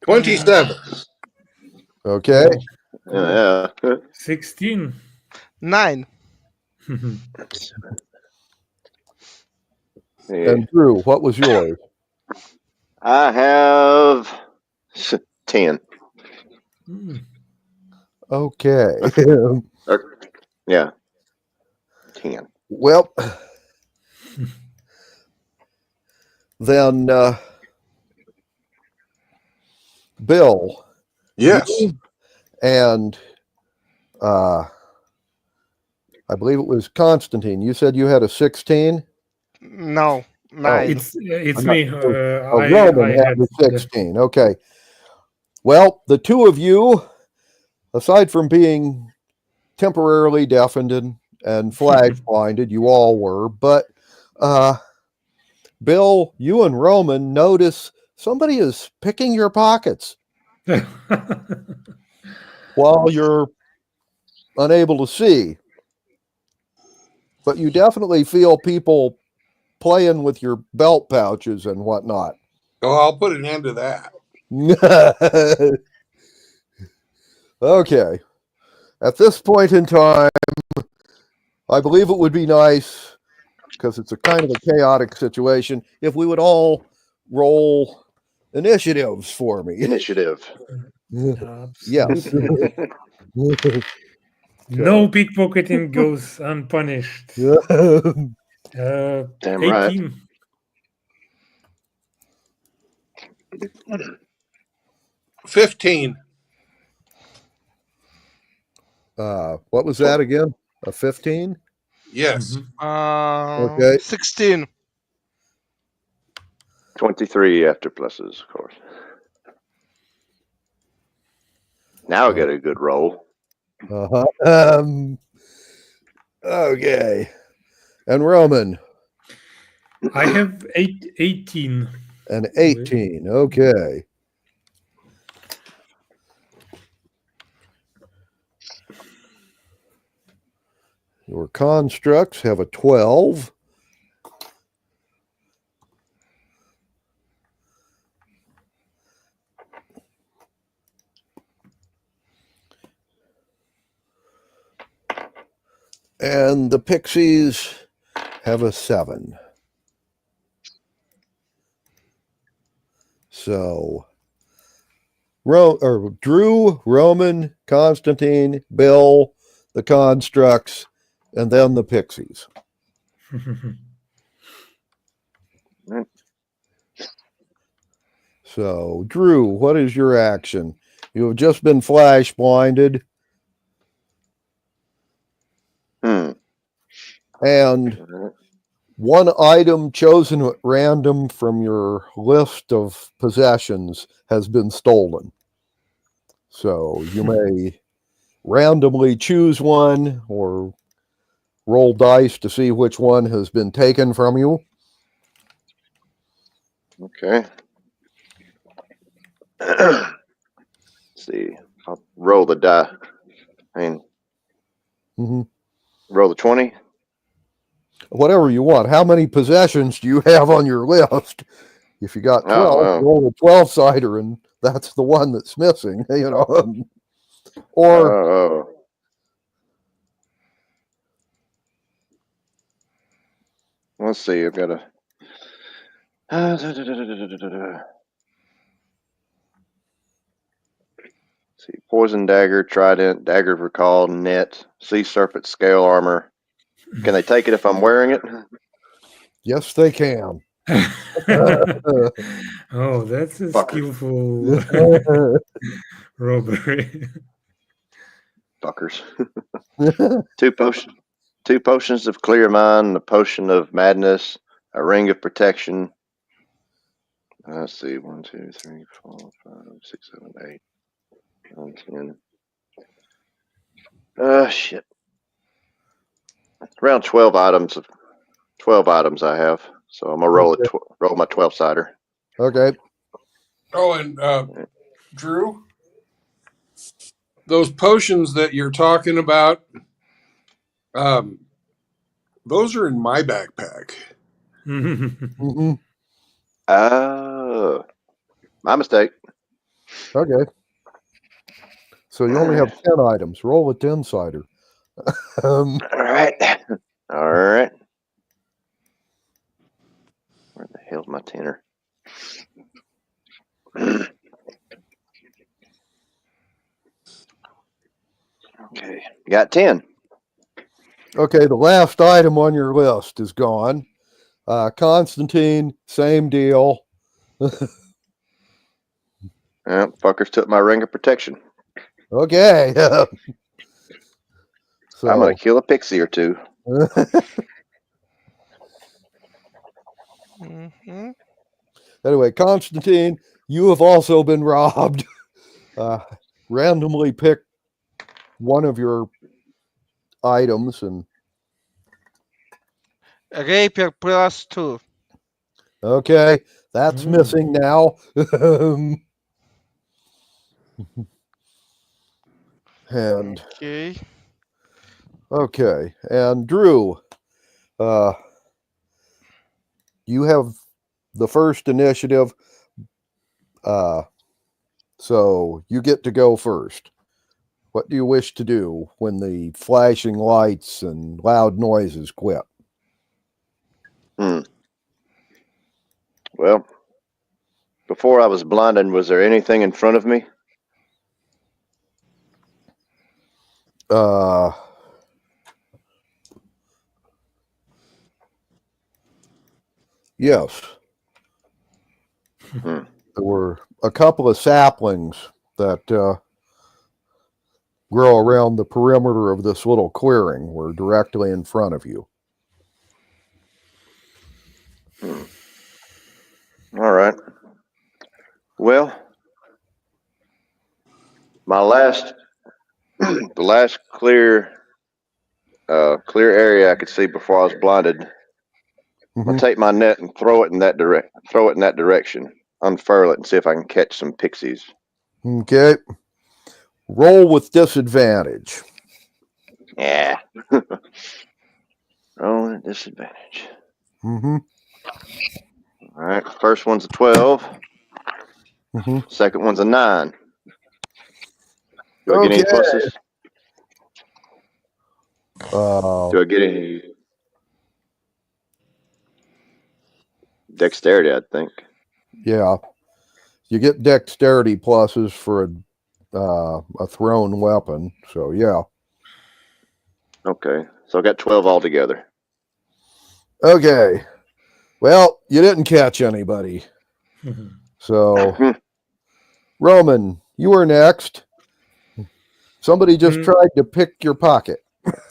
$27. Okay. Yeah. 16. 9. And Drew, what was yours? I have 10. Okay. Yeah. 10. Well, then, Bill. Yes. You and I believe it was Constantine. You said you had a 16? No, 9. It's I'm me. not sure. I Roman had had the 16. Okay. Well, the two of you, aside from being temporarily deafened and flash blinded, you all were, but Bill, you and Roman notice somebody is picking your pockets while you're unable to see. But you definitely feel people playing with your belt pouches and whatnot. Oh, I'll put an end to that. Okay. At this point in time, I believe it would be nice, because it's a kind of a chaotic situation, if we would all roll initiatives for me. Initiative. Yes. No pickpocketing goes unpunished. Damn right. 18. $15. What was that again? A 15? Yes. Mhm. Okay. 16. 23 after pluses, of course. Now I get a good roll. Uh-huh. Okay. And Roman, I have 18. an 18. Okay. Your constructs have a 12. And the pixies have a 7. So, Drew, Roman, Constantine, Bill, the constructs, and then the pixies. So, Drew, what is your action? You have just been flash blinded, and one item chosen at random from your list of possessions has been stolen. So, you may randomly choose one or roll dice to see which one has been taken from you. Okay. Let's see. I'll roll the die. I mean, Mm-hmm. roll the 20. Whatever you want. How many possessions do you have on your list? If you got 12, Oh, wow. roll a 12-sider, and that's the one that's missing, you know. Or Oh. Let's see. I've got a. See, poison dagger, trident, dagger of recall, net, sea serpent, scale armor. Can they take it if I'm wearing it? yes, they can. Oh, that's a Fuckers. skillful robbery. Fuckers. Two potions of clear mind, a potion of madness, a ring of protection. Let's see, 1, 2, 3, 4, 5, 6, 7, 8, 9, 10. Shit. Around 12 items. 12 items I have. So I'm gonna roll it. Roll my 12-sider. Okay. Oh, and Drew, those potions that you're talking about, those are in my backpack. Mm-hmm. Oh, my mistake. Okay. So you only have 10 items. Roll a 10-sider. All right. All right. Where the hell's my tenner? Okay, got 10. Okay, the last item on your list is gone. Constantine, same deal. Fuckers took my ring of protection. Okay. So I'm gonna kill a pixie or two. Mm-hmm. Anyway, Constantine, you have also been robbed. Randomly pick one of your items and Rapier +2. okay, that's missing now. And Okay. and Drew, you have the first initiative, so you get to go first. What do you wish to do when the flashing lights and loud noises quit? Well, before I was blinded, was there anything in front of me? Yes. There were a couple of saplings that grow around the perimeter of this little clearing. We're directly in front of you. All right. Well, my last, the last clear area I could see before I was blinded. I'm gonna Mhm. take my net and throw it in that direction. Unfurl it and see if I can catch some pixies. Okay. Roll with disadvantage. Yeah. Rolling at disadvantage. Mm-hmm. All right. First one's a 12. Mm-hmm. Second one's a 9. Do I get any Okay. pluses? Uh, Do I get any dexterity? I think. yeah. You get dexterity pluses for a thrown weapon. So yeah. Okay. So I got 12 altogether. Okay. Well, you didn't catch anybody. So Roman, you are next. Somebody just Mm. tried to pick your pocket.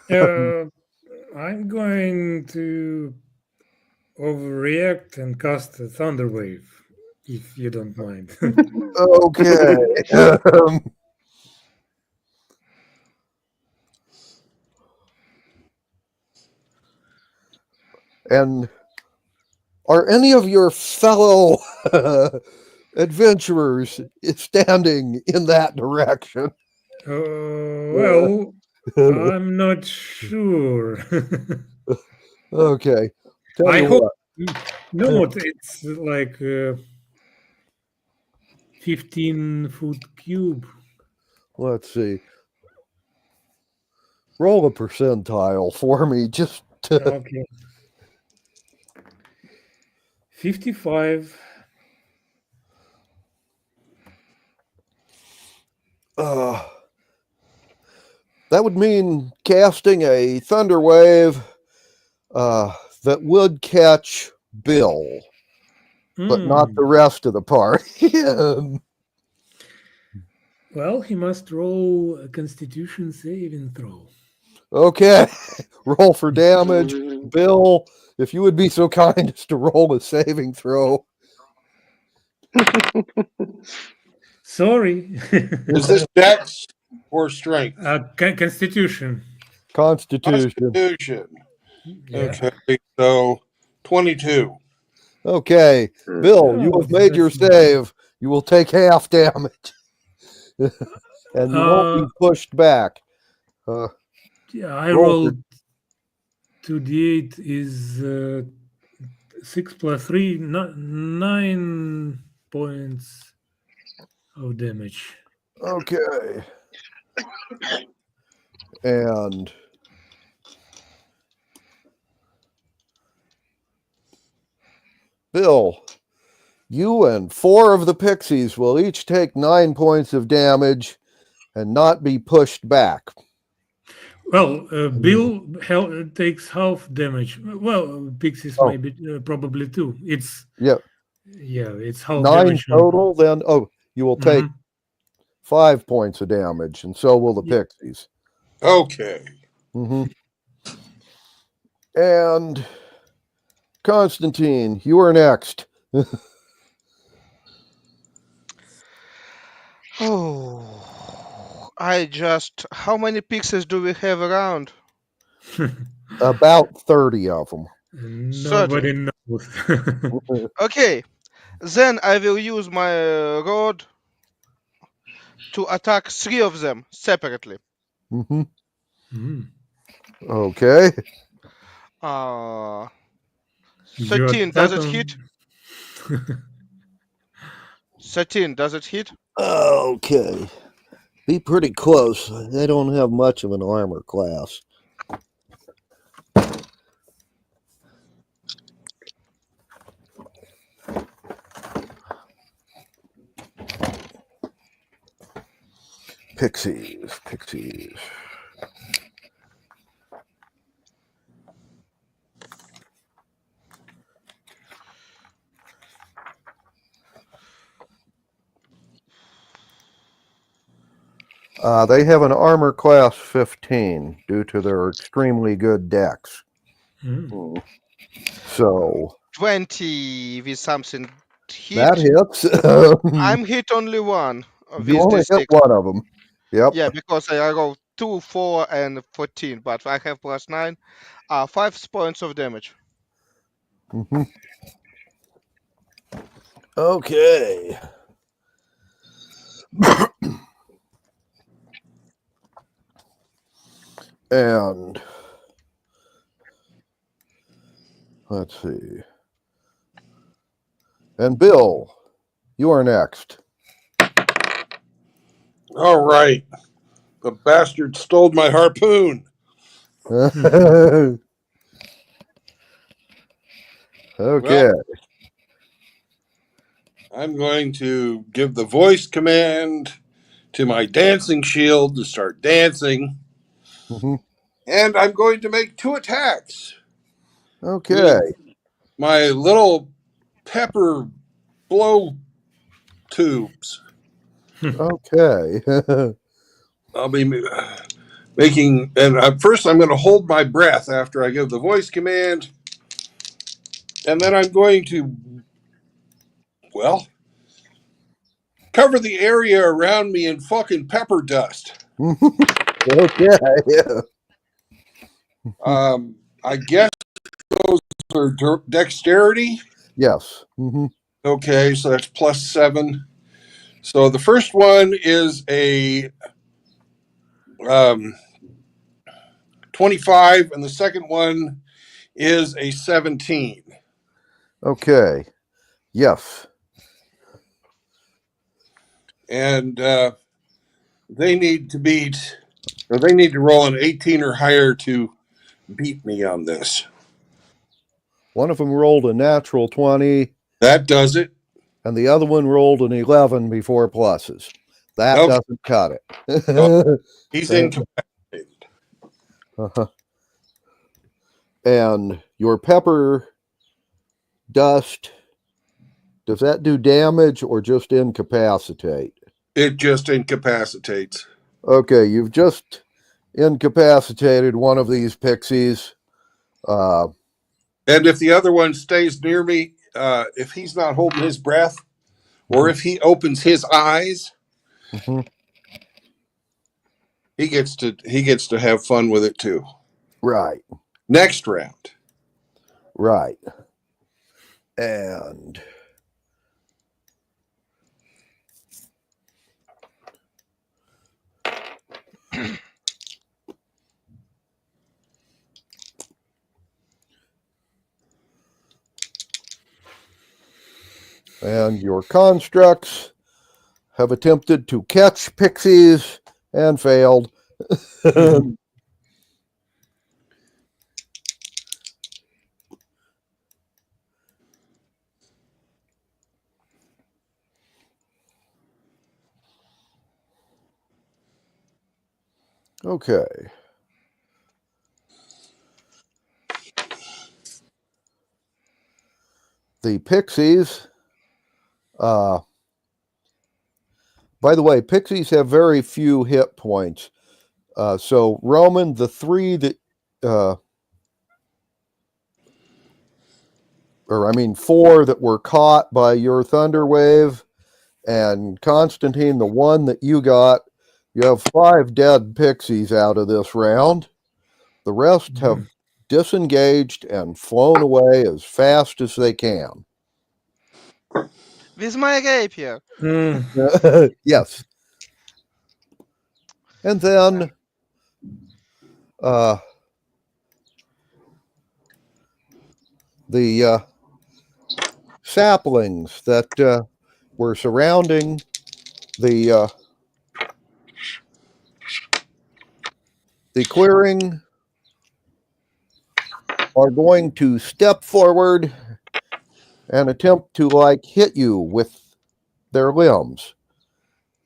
I'm going to overreact and cast a thunder wave, if you don't mind. Okay. And are any of your fellow adventurers standing in that direction? Well, I'm not sure. Okay. Tell I you hope what. not. It's like 15-foot cube. Let's see. Roll a percentile for me. Just to, Okay. 55. that would mean casting a thunder wave that would catch Bill, but not the rest of the party. Well, he must roll a Constitution saving throw. Okay. Roll for damage. Bill, if you would be so kind as to roll a saving throw. Sorry. Is this dex or strength? Constitution. Constitution. Constitution. Yeah. Okay, so 22. Okay. Bill, you have made your That's- save. You will take half damage. And you won't be pushed back. Yeah, I Roll rolled 2d8 is 6 plus 3, 9 points of damage. Okay. And Bill, you and 4 of the pixies will each take 9 points of damage and not be pushed back. Well, Bill takes half damage. Well, pixies Oh. maybe probably 2. It's Yeah. it's half 9 damage. total, then you will take 5 points of damage, and so will the Yeah. pixies. Okay. Mm-hmm. And Constantine, you are next. Oh, how many pixies do we have around? About 30 of them. Nobody knows. Okay, then I will use my rod to attack 3 of them separately. Mm-hmm. Mm. Okay. 13, does it Attack hit? 13, does it hit? Okay. Be pretty close. They don't have much of an armor class. Pixies. They have an armor class 15 due to their extremely good decks. Mm. So 20 with something hit. that hits. I'm hit only one You with only this hit six. one of them. Yep. Yeah, because I rolled 2, 4, and 14, but I have +9. 5 points of damage. Mhm. Okay. And let's see. And Bill, you are next. All right. The bastard stole my harpoon. Okay. Well, I'm going to give the voice command to my dancing shield to start dancing. Mhm. And I'm going to make 2 attacks Okay. with my little pepper blow tubes. Okay. I'll be making, and first I'm going to hold my breath after I give the voice command. And then I'm going to, well, cover the area around me in fucking pepper dust. Okay. I guess those are dexterity. Yes. Mhm. Okay, so that's +7. So the first one is a 25, and the second one is a 17. Okay. Yes. And they need to roll an 18 or higher to beat me on this. One of them rolled a natural 20, That does it. and the other one rolled an 11 before pluses. That Okay. doesn't cut it. He's incapacitated. Uh-huh. And your pepper dust, does that do damage or just incapacitate? It just incapacitates. Okay, you've just incapacitated one of these pixies. And if the other one stays near me, if he's not holding his breath, or if he opens his eyes, Mhm. he gets to have fun with it too. Right, Next round. right. And your constructs have attempted to catch pixies and failed. Okay. The pixies, by the way, pixies have very few hit points. So Roman, the 3 that, or I mean 4 that were caught by your thunder wave, and Constantine, the 1 that you got, you have 5 dead pixies out of this round. The rest have disengaged and flown away as fast as they can. With my rapier. Mm. Yes. And then the saplings that were surrounding the clearing are going to step forward and attempt to hit you with their limbs.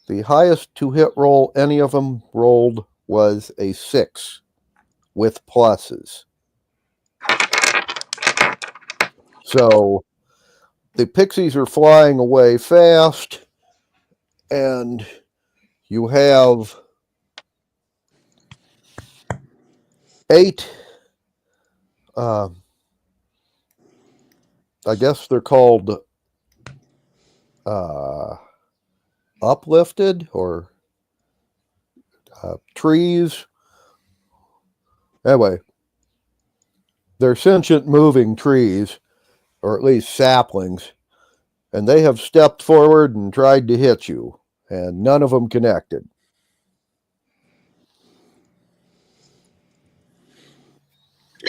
The highest to hit roll any of them rolled was a 6 with pluses. So the pixies are flying away fast, and you have 8. I guess they're called uplifted or trees. Anyway, they're sentient moving trees, or at least saplings, and they have stepped forward and tried to hit you, and none of them connected.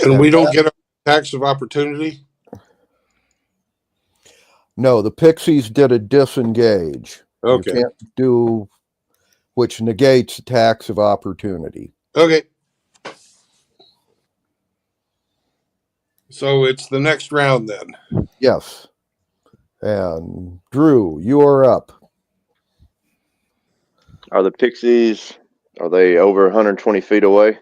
And we don't get a tax of opportunity? No, the pixies did a disengage. Okay. You can't do, which negates tax of opportunity. Okay. So it's the next round then. Yes. And Drew, you are up. Are the pixies, are they over 120 feet away?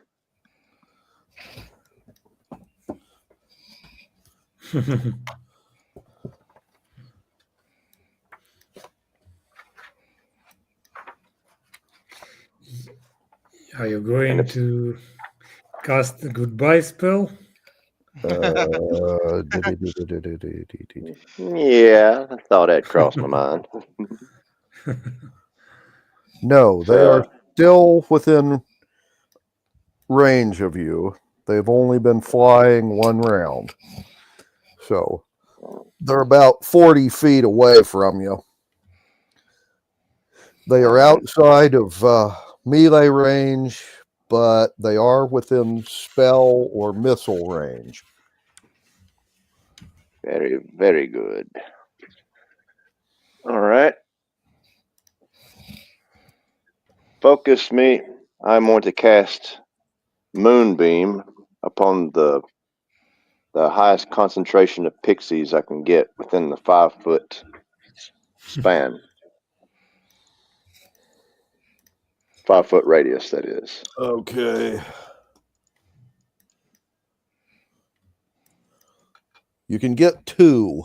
Are you going to cast the goodbye spell? Yeah, I thought that crossed my mind. No, they are still within range of you. They've only been flying one round. So they're about 40 feet away from you. They are outside of melee range, but they are within spell or missile range. Very, very good. All right. Focus me. I'm going to cast Moonbeam upon the highest concentration of pixies I can get within the 5-foot span. 5-foot radius, that is. Okay. You can get 2.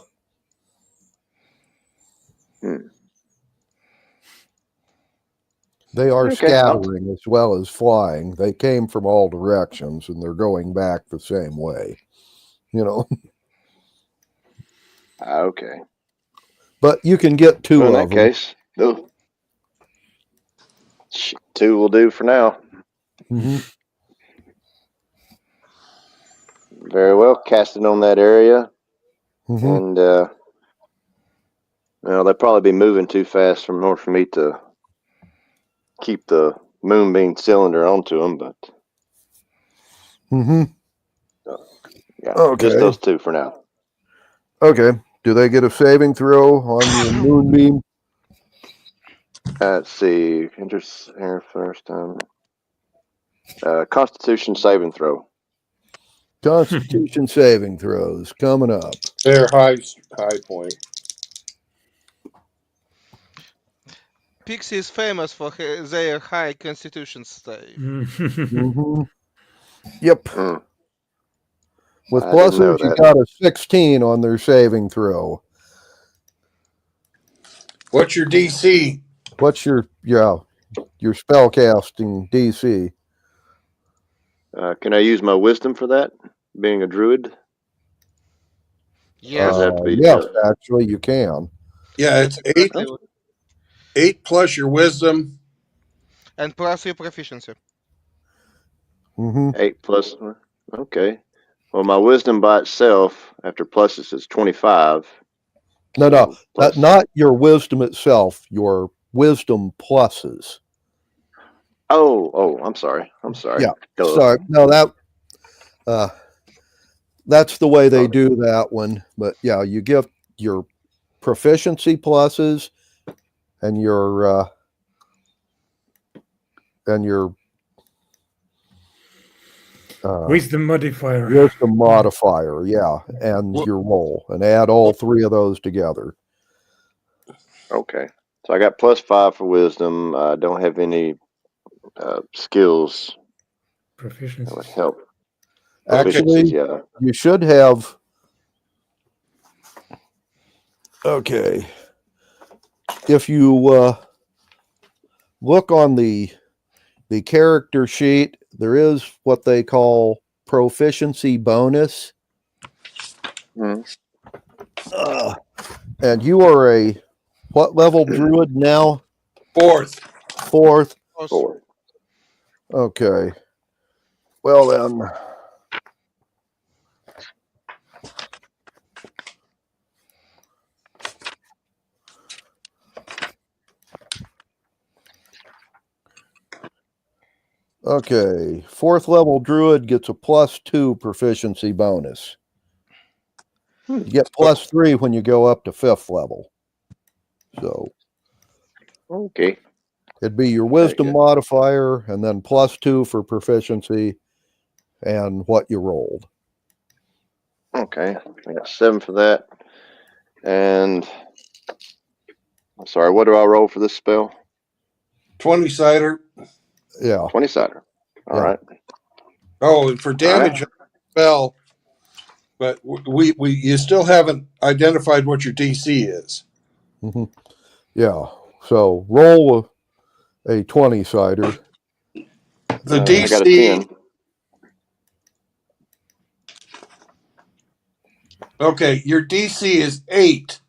They are scattering as well as flying. They came from all directions and they're going back the same way. You know. Okay. But you can get 2 well, in of that them. case, 2 will do for now. Mm-hmm. Very well. Casting on that area. Mm-hmm. And, well, they'll probably be moving too fast for me to keep the Moonbeam cylinder onto them, but Mm-hmm. yeah, Okay. just those 2 for now. Okay. Do they get a saving throw on your Moonbeam? Let's see. Enters air first time. Constitution saving throw. Constitution saving throws coming up. Their high point. Pixie is famous for their high constitution save. Mm-hmm. Yep. Mm. With I didn't know pluses, you that. got a 16 on their saving throw. What's your DC? What's your spell casting DC? Can I use my wisdom for that? Being a druid? Yes. Does it have to be Yes, actually, you can. Yeah, it's 8. 8 plus your wisdom. And plus your proficiency. Mm-hmm. 8 plus. Okay. Well, my wisdom by itself, after pluses, is 25. No, Plus, not your wisdom itself. Your wisdom pluses. Oh, I'm sorry. Yeah. Duh. Sorry. No, that's the way they do that one. But yeah, you give your proficiency pluses and your Wisdom modifier. wisdom modifier, yeah, and your roll, and add all 3 of those together. Okay. So I got +5 for wisdom. I don't have any skills Proficiency. that would help. Actually, Proficiencies, yeah. you should have. Okay. If you look on the character sheet there is what they call proficiency bonus. Mhm. And you are a what level druid now? Fourth. Fourth. Four. Okay. Well then. Okay. Fourth level druid gets a +2 proficiency bonus. You get +3 when you go up to 5th level. So Okay. it'd be your wisdom good. modifier and then +2 for proficiency and what you rolled. Okay. I got 7 for that. And I'm sorry, what do I roll for this spell? 20 cider. Yeah. 20 cider. All Yeah. right. Oh, and for damage spell, but you still haven't identified what your DC is. hmm Yeah. So roll a 20 cider. The I got a DC. 10. Okay, your DC is 8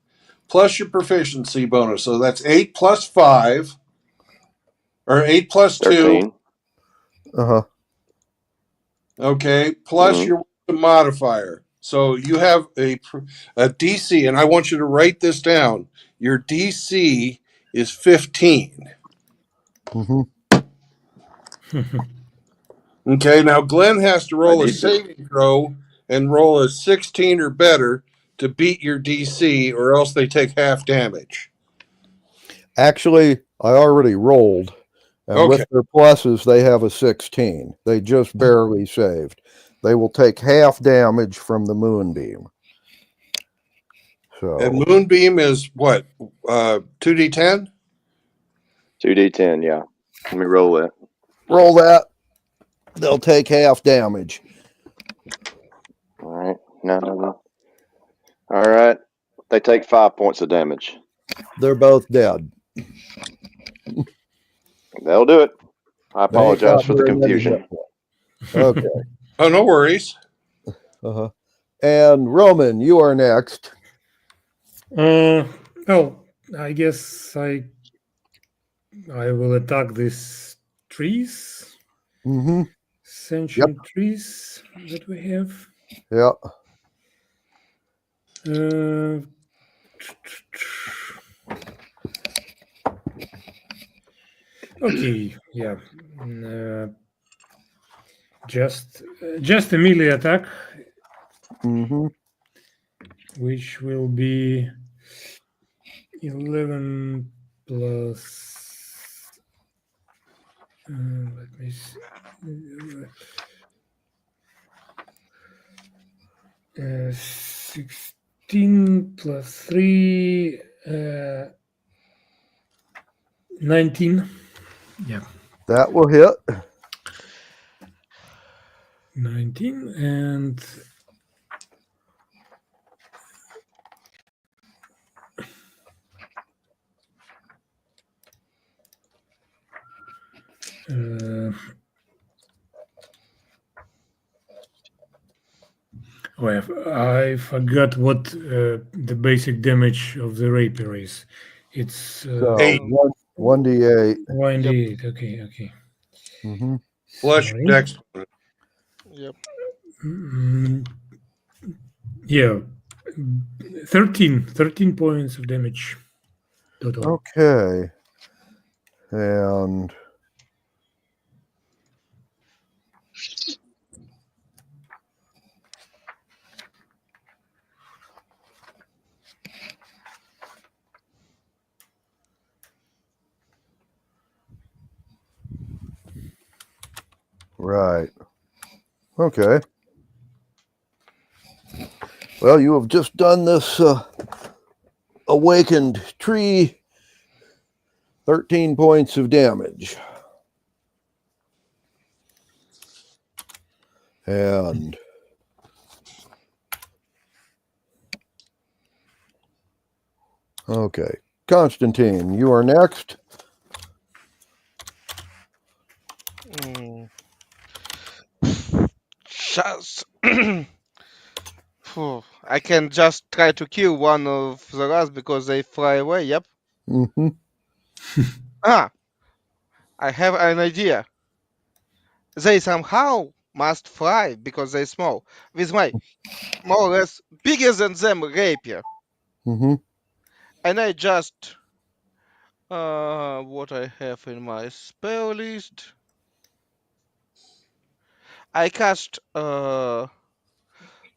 plus your proficiency bonus. So that's 8 plus 5, or 8 plus 2. 13. Uh-huh. Okay, plus your wisdom modifier. So you have a DC, and I want you to write this down. Your DC is 15. hmm Okay, now Glenn has to roll I a need to- saving throw and roll a 16 or better to beat your DC, or else they take half damage. Actually, I already rolled. And Okay. with their pluses, they have a 16. They just barely saved. They will take half damage from the moonbeam. So And Moonbeam is what? 2d10? 2d10, yeah. Let me roll that. roll that. They'll take half damage. All right. No. All right. They take 5 points of damage. They're both dead. That'll do it. I They ain't apologize got for the very many confusion. hit points. Okay. Oh, no worries. Uh-huh. And Roman, you are next. Well, I guess I will attack these trees, Mm-hmm. sentient trees that we have. Yeah. Okay, yeah. Just a melee attack, Mm-hmm. which will be 11 plus. Let me see. 16 plus 3, 19. Yeah, That will hit. 19 and I forgot what the basic damage of the rapier is. It's So 8 1d8. 1d8. Okay. Mm-hmm. plus Sorry. your next one. Yep. Yeah, 13 points of damage total. Okay. And right. Okay. Well, you have just done this awakened tree. 13 points of damage. And okay. Constantine, you are next. just. I can just try to kill one of the rats because they fly away. Yep. Mm-hmm. Ah, I have an idea. They somehow must fly because they're small. With my more or less bigger than them rapier, Mm-hmm. and I just what I have in my spell list. I cast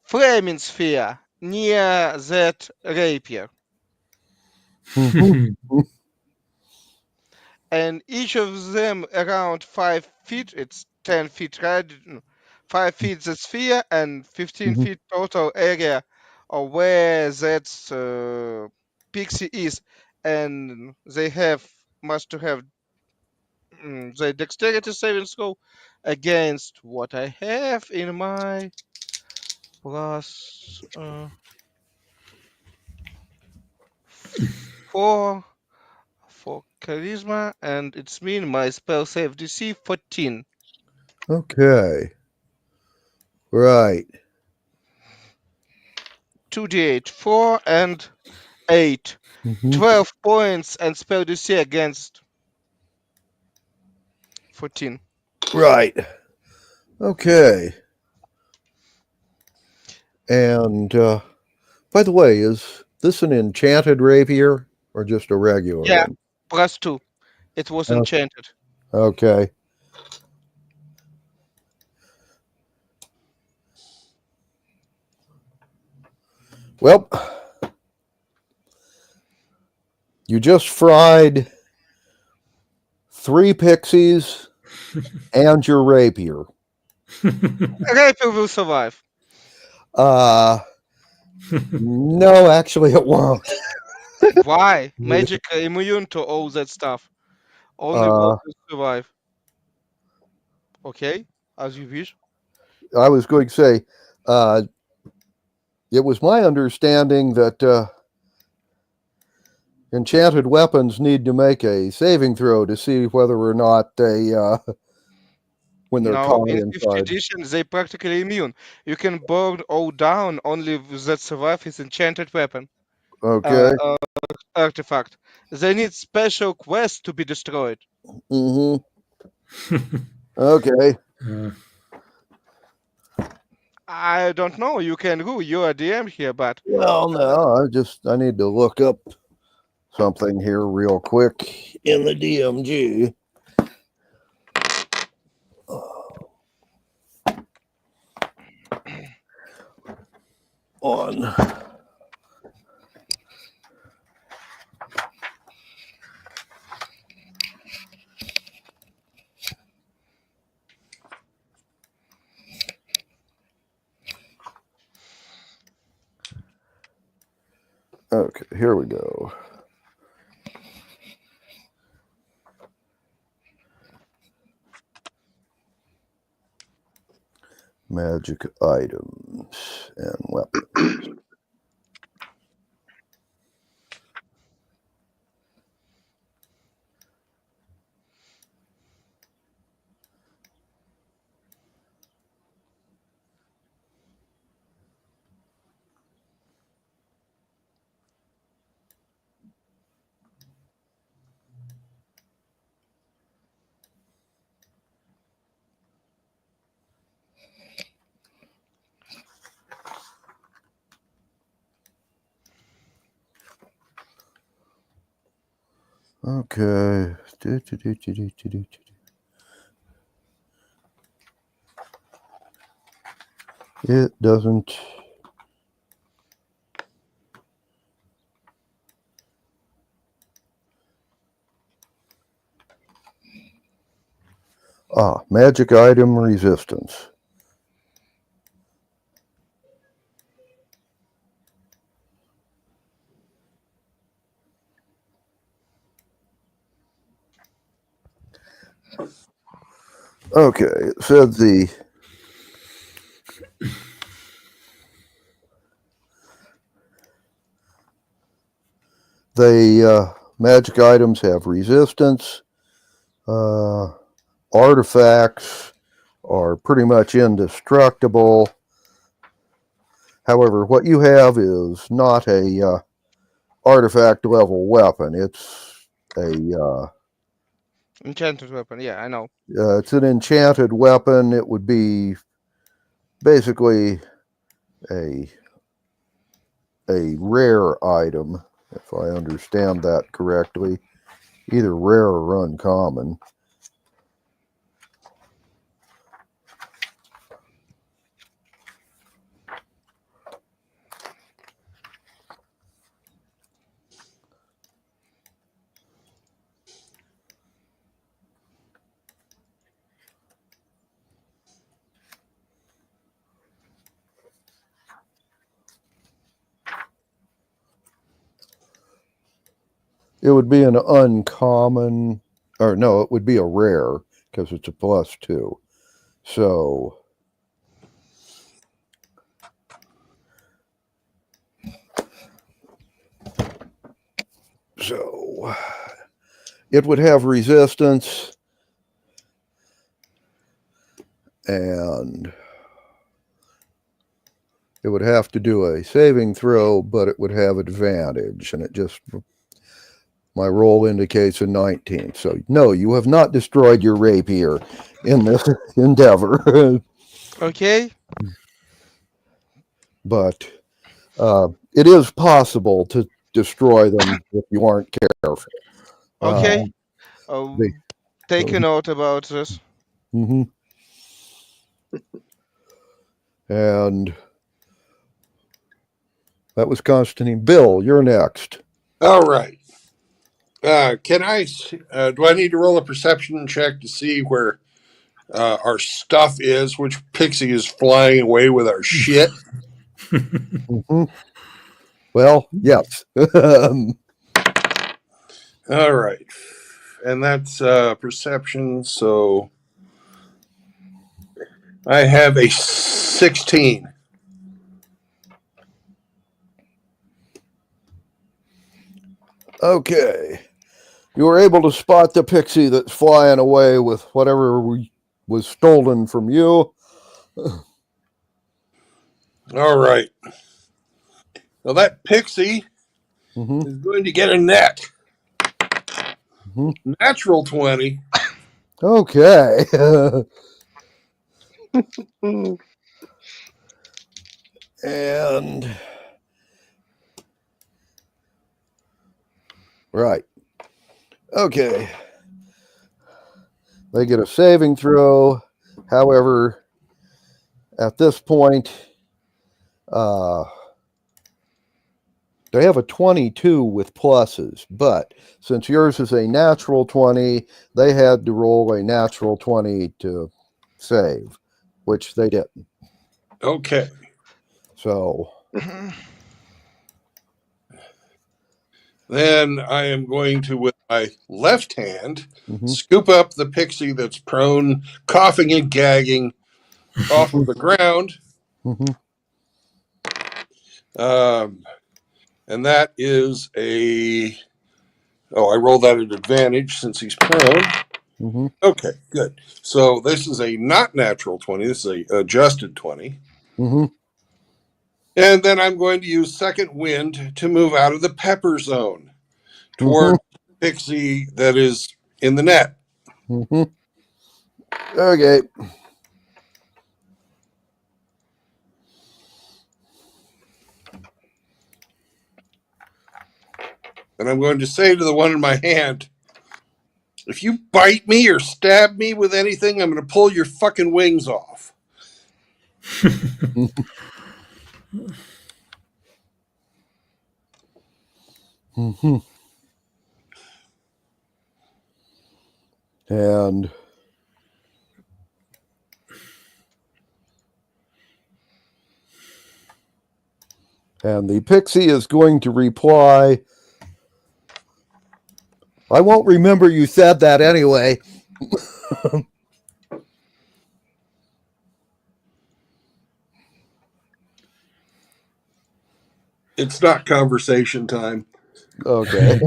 flaming sphere near that rapier, Mm-hmm. and each of them around 5 feet. It's 10 feet radius, 5 feet the sphere, and 15 Mhm. feet total area of where that pixie is, and they must to have the dexterity saving throw against what I have in my plus 4 for charisma, and it's mean my spell save DC 14. Okay. Right. 2d8, 4 and 8. Mm-hmm. 12 points and spell DC against 14. Right. Okay. And by the way, is this an enchanted rapier or just a regular Yeah, one? plus 2. It was Oh. enchanted. Okay. Well, you just fried 3 pixies and your rapier. Rapier will survive. No, actually it won't. Why? Magic immune to all that stuff. Only one will survive. Okay, as you wish. I was going to say, it was my understanding that enchanted weapons need to make a saving throw to see whether or not they, when they're No, caught in 5th inside. edition, they practically immune. You can burn all down, only that survive is enchanted weapon. Okay. Artifact. They need special quest to be destroyed. Mm-hmm. Okay. I don't know. You can go. You're a DM here, but Well, no, I need to look up something here real quick in the DMG. On. Okay, here we go. Magic items and weapons. Okay. It doesn't. Magic item resistance. Okay, it said magic items have resistance, artifacts are pretty much indestructible. However, what you have is not a artifact level weapon. It's a Enchanted weapon. Yeah, I know. it's an enchanted weapon. It would be basically a rare item, if I understand that correctly, either rare or uncommon. It would be an uncommon, or no, it would be a rare because it's a +2. So it would have resistance, and it would have to do a saving throw, but it would have advantage, and it just, my roll indicates a 19. So no, you have not destroyed your rapier in this endeavor. Okay. But it is possible to destroy them if you aren't careful. Okay. the- Take a note about this. Mm-hmm. And that was Constantine. Bill, you're next. All right. Do I need to roll a perception check to see where our stuff is? Which pixie is flying away with our shit? Mm-hmm. Well, yes. All right. And that's perception. So I have a 16. Okay. You were able to spot the pixie that's flying away with whatever was stolen from you. All right. Well, that pixie Mm-hmm. is going to get a net. Mm-hmm. Natural 20. Okay. And right. Okay. They get a saving throw. However, at this point, they have a 22 with pluses, but since yours is a natural 20, they had to roll a natural 20 to save, which they didn't. Okay. So Then I am going to, with my left hand, mhm. scoop up the pixie that's prone, coughing and gagging off of the ground. Mhm. And that is I rolled that at advantage since he's prone. Mhm. Okay, good. So this is a not natural 20. This is a adjusted 20. Mhm. And then I'm going to use second wind to move out of the pepper zone toward pixie that is in the net. Mhm. Okay. And I'm going to say to the one in my hand, if you bite me or stab me with anything, I'm going to pull your fucking wings off. Mhm. And the pixie is going to reply, I won't remember you said that anyway. It's not conversation time. Okay.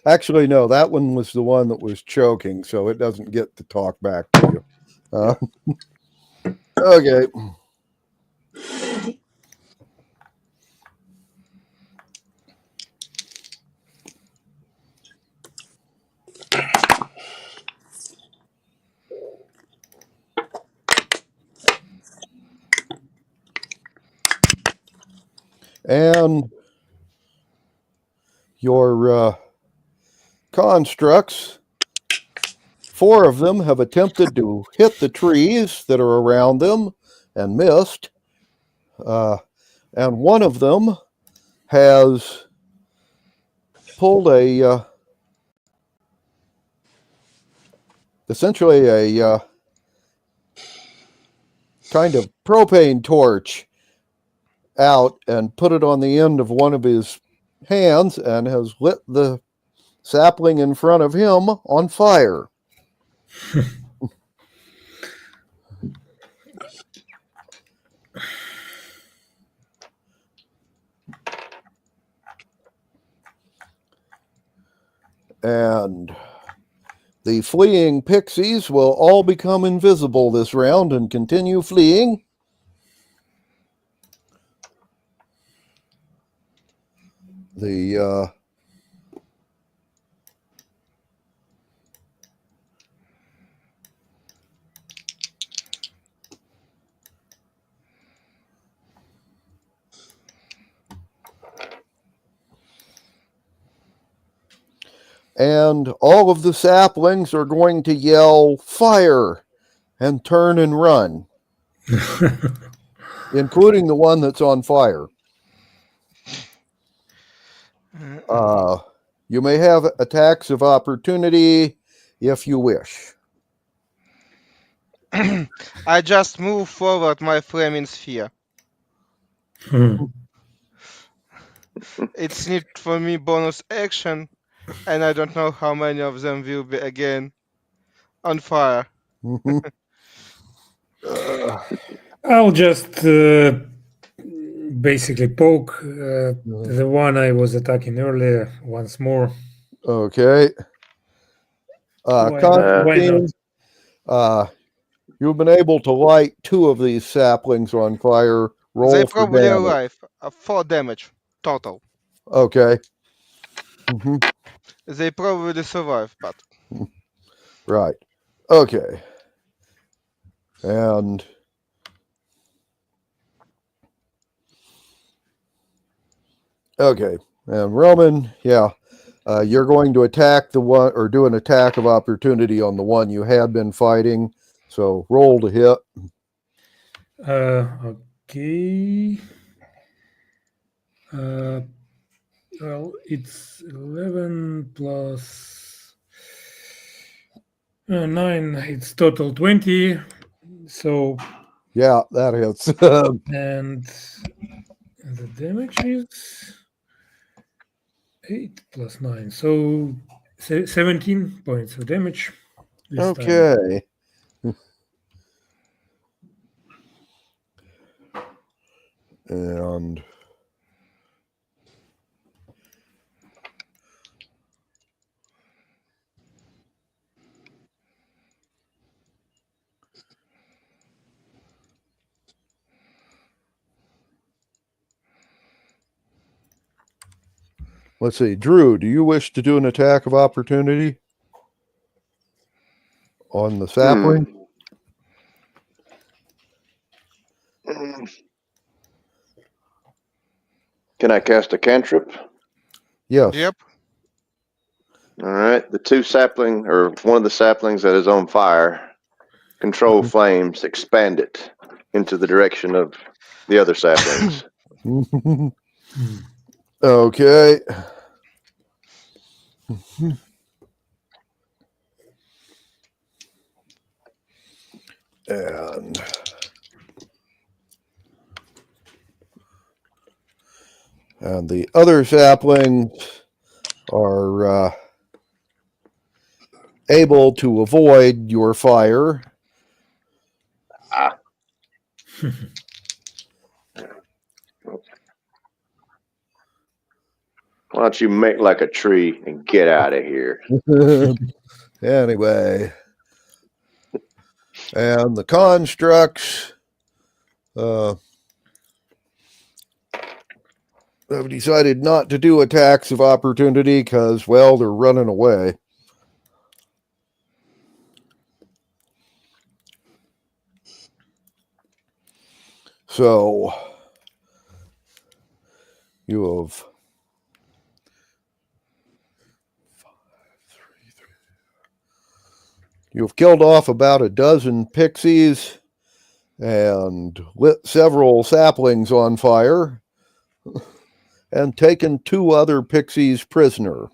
Actually, no, that one was the one that was choking, so it doesn't get to talk back to you. Okay. And your constructs, 4 of them have attempted to hit the trees that are around them and missed. And one of them has pulled essentially a kind of propane torch out and put it on the end of one of his hands and has lit the sapling in front of him on fire. And the fleeing pixies will all become invisible this round and continue fleeing. The and all of the saplings are going to yell fire and turn and run, including the one that's on fire. You may have attacks of opportunity if you wish. I just move forward my flaming sphere. It's need for me bonus action, and I don't know how many of them will be again on fire. Mhm. I'll just basically poke the one I was attacking earlier once more. Okay. Why Constantine, not? you've been able to light 2 of these saplings on fire. Roll They for probably damage. alive. 4 damage total. Okay. Mhm. They probably survive, but Right. Okay. And okay. And Roman, yeah. You're going to attack the one, or do an attack of opportunity on the one you had been fighting. So roll to hit. Okay. Well, it's 11 plus 9. It's total 20. So, Yeah, that hits. and the damage is 8 plus 9. So 17 points of damage. This time. Okay. And let's see, Drew, do you wish to do an attack of opportunity on the sapling? Can I cast a cantrip? Yes. yep. All right. The 2 sapling, or one of the saplings that is on fire, control flames, expand it into the direction of the other saplings. Okay. And the other saplings are able to avoid your fire. Why don't you make like a tree and get out of here? Anyway. And the constructs I've decided not to do attacks of opportunity because, well, they're running away. So you have you've killed off about a dozen pixies and lit several saplings on fire and taken 2 other pixies prisoner.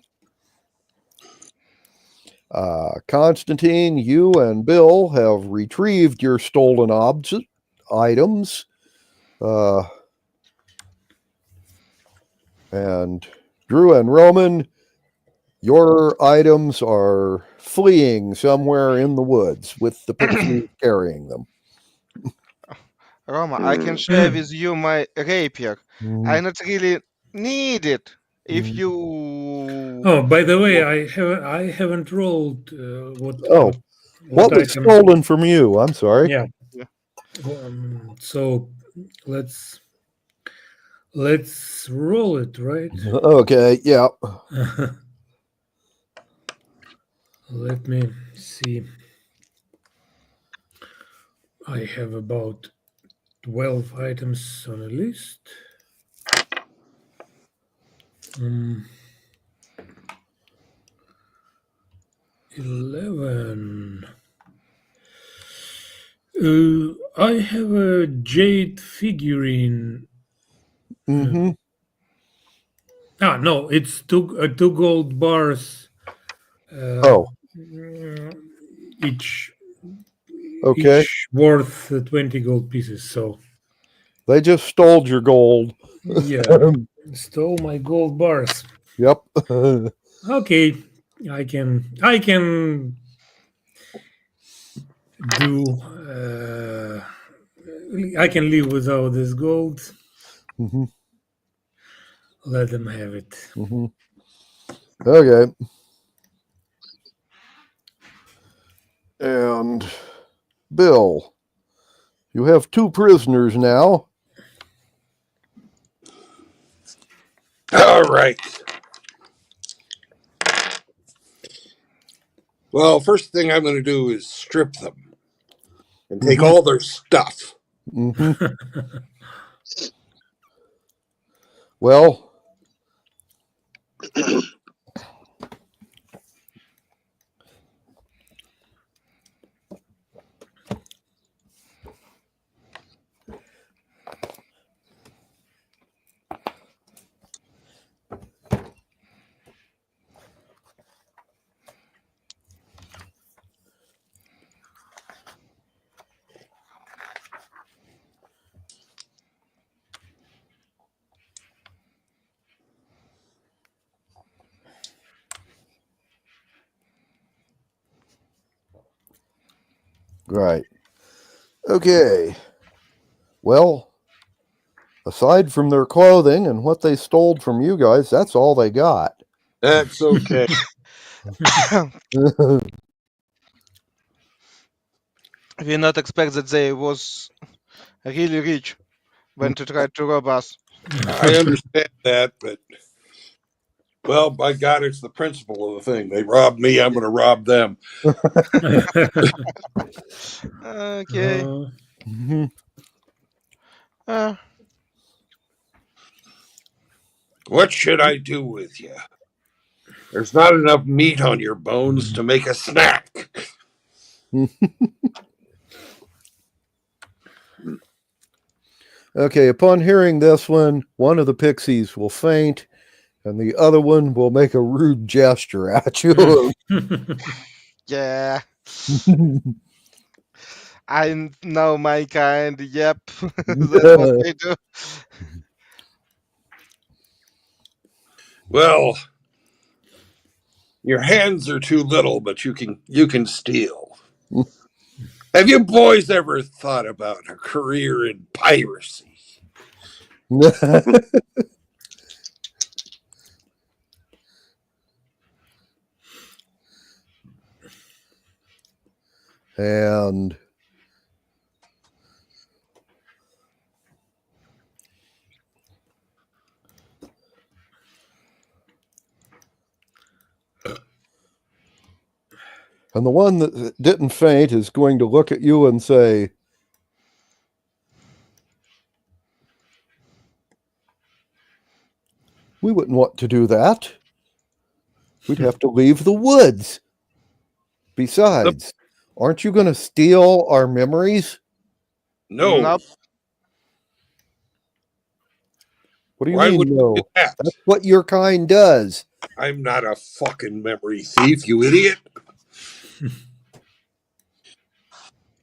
Constantine, you and Bill have retrieved your stolen items. And Drew and Roman, your items are fleeing somewhere in the woods with the pixies carrying them. Roma, I can share with you my rapier. I not really need it. If you Oh, by the way, I haven't rolled what was item. stolen from you? I'm sorry. Yeah. So let's roll it, right? Okay, yeah. Let me see. I have about 12 items on a list. 11. I have a jade figurine. Mm-hmm. No, it's two gold bars. Each Okay. each worth 20 gold pieces. So They just stole your gold. yeah, stole my gold bars. Yep. Okay, I can do. I can live without this gold. Mm-hmm. Let them have it. Mm-hmm. Okay. And Bill, you have 2 prisoners now. All right. Well, first thing I'm going to do is strip them and take all their stuff. Mm-hmm. Well, right. Okay. Well, aside from their clothing and what they stole from you guys, that's all they got. That's okay. we not expect that they was really rich when to try to rob us. I understand that, but well, by God, it's the principle of the thing. They robbed me, I'm going to rob them. Okay. Mm-hmm. What should I do with you? There's not enough meat on your bones to make a snack. Okay, upon hearing this one of the pixies will faint, and the other one will make a rude gesture at you. Yeah. I know my kind. Yep. That's what they do. Well, your hands are too little, but you can steal. Have you boys ever thought about a career in piracy? And And the one that didn't faint is going to look at you and say, we wouldn't want to do that. We'd have to leave the woods. Besides, aren't you going to steal our memories? No. Nope. What do you Why mean, would we no? do that? That's what your kind does. I'm not a fucking memory thief, you idiot.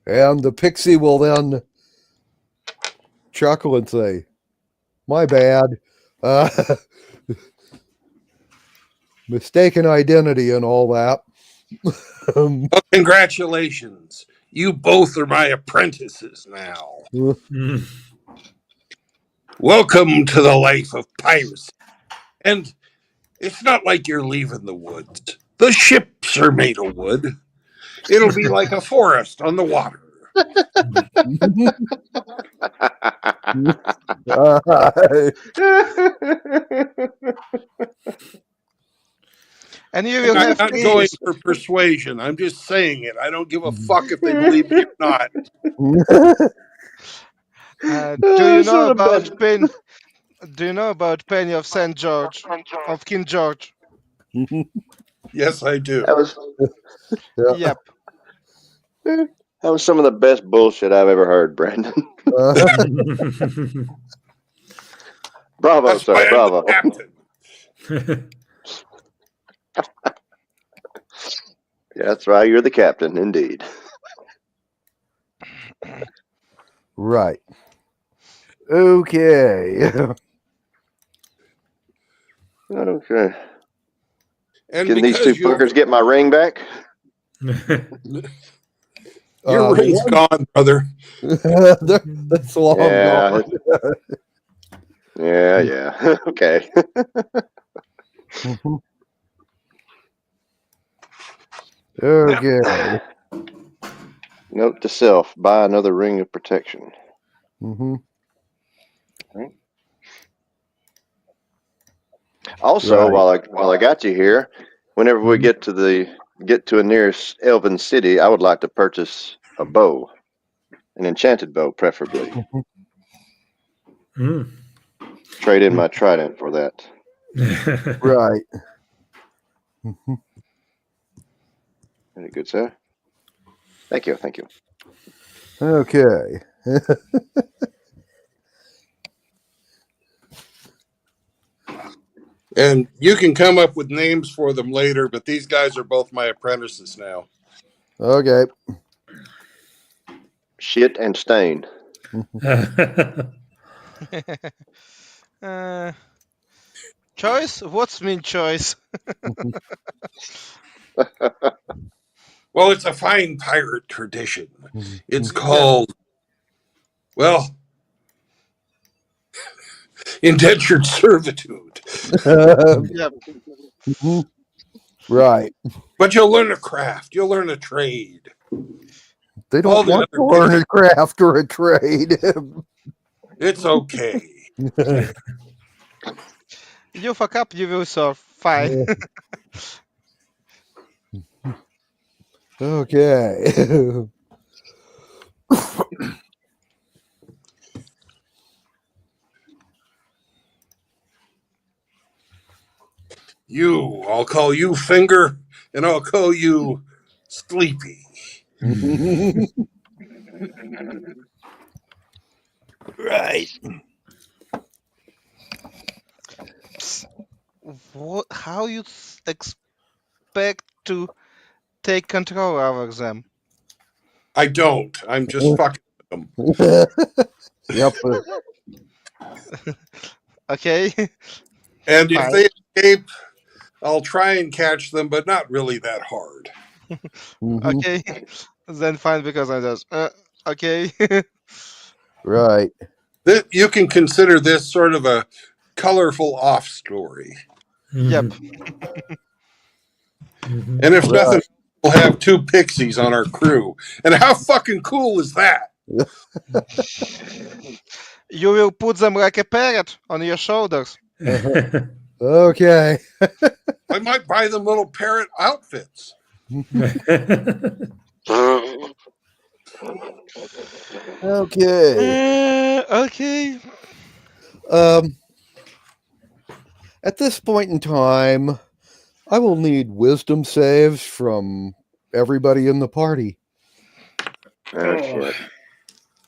And the pixie will then chuckle and say, my bad. Mistaken identity and all that. Well, congratulations. You both are my apprentices now. Mm. Welcome to the life of piracy. And it's not like you're leaving the woods. The ships are made of wood. It'll be like a forest on the water. And you will I'm have not going peace. for persuasion. I'm just saying it. I don't give a fuck if they believe me or not. Do you know about Penny? Do you know about Penny of St. George, of King George? Yes, I do. That was Yep. some of the best bullshit I've ever heard, Brandon. Bravo, That's why sir. I'm Bravo. the captain. Yeah, that's right. You're the captain, indeed. Right. Okay. Okay. And Can these two because you, fuckers get my ring back? your ring's gone, brother. That's long Yeah. gone. Yeah. Okay. Mhm. Okay. Note to self: buy another ring of protection. Mm-hmm. Also, Right. while I got you here, whenever we Mhm. get to a nearest elven city, I would like to purchase a bow, an enchanted bow, preferably. Mm. Trade in my trident for that. Right. Mhm. Very good, sir. Thank you. Okay. And you can come up with names for them later, but these guys are both my apprentices now. Okay. Shit and stain. Choice? What's mean choice? Well, it's a fine pirate tradition. It's Mhm. called, well, indentured servitude. Yep. Mhm. Right. But you'll learn a craft. You'll learn a trade. They All don't the want other to learn a craft or a trade. It's okay. You fuck up, you will surf. Fine. Okay. I'll call you Finger, and I'll call you Sleepy. Right. Psst. What? How you expect to take control over them? I don't. I'm just fucking them. Yep. Okay. And if Fine. they escape, I'll try and catch them, but not really that hard. Mhm. Okay. Then fine, because I just okay. Right. You can consider this sort of a colorful off story. Yep. Mhm. And if Right. nothing, we'll have two pixies on our crew. And how fucking cool is that? You will put them like a parrot on your shoulders. Okay. I might buy them little parrot outfits. Okay. Okay. At this point in time, I will need wisdom saves from everybody in the party. Oh,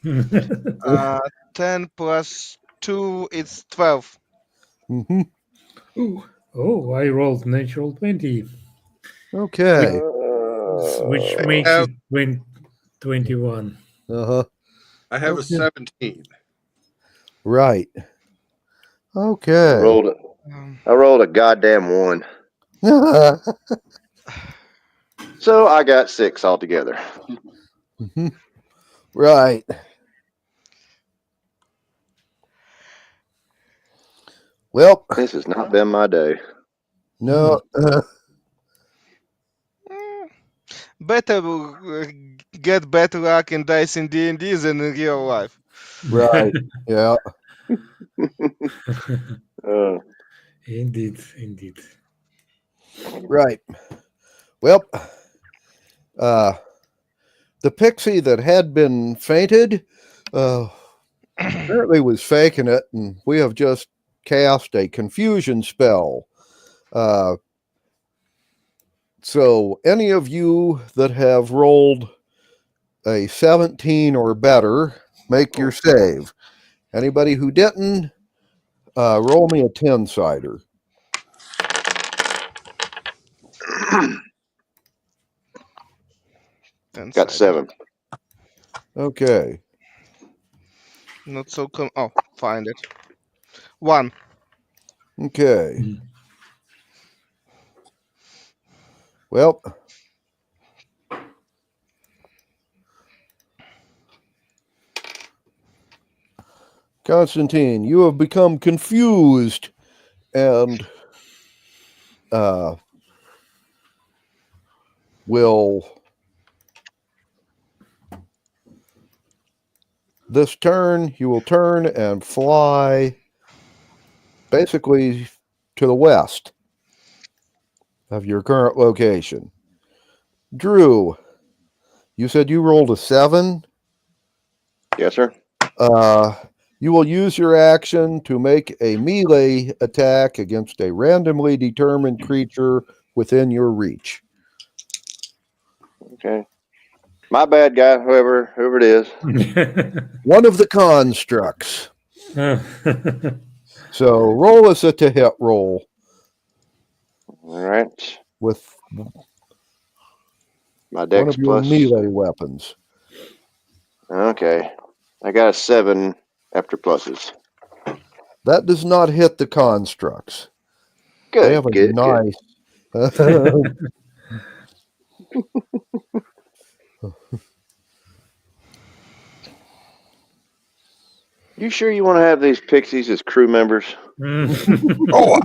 shit. 10 plus 2 is 12. Hmm. Oh, I rolled natural 20, Okay. which Uh, makes have- it 21. Uh-huh. I have a Okay. 17. Right. I Okay. rolled a goddamn 1. So I got 6 altogether. Mhm. Right. Well, This has not been my day. no. Better get better luck in dice in D&D than in real life. Right. Yeah. Uh, Indeed. Right. Well, the pixie that had been fainted apparently was faking it, and we have just cast a confusion spell. So any of you that have rolled a 17 or better, make your save. Anybody who didn't, roll me a 10-sider. got 7. Okay. Not so oh, find it. 1. Okay. Mm. Well, Constantine, you have become confused and will this turn you will turn and fly basically to the west of your current location. Drew, you said you rolled a 7. Yes, sir. You will use your action to make a melee attack against a randomly determined creature within your reach. Okay. My bad, guy. Whoever it is. One of the constructs. So roll us a to hit roll All right. with My one dex of your plus. melee weapons. Okay. I got a 7 after pluses. That does not hit the constructs. They Good. have a Good. nice. You sure you want to have these pixies as crew members? Oh,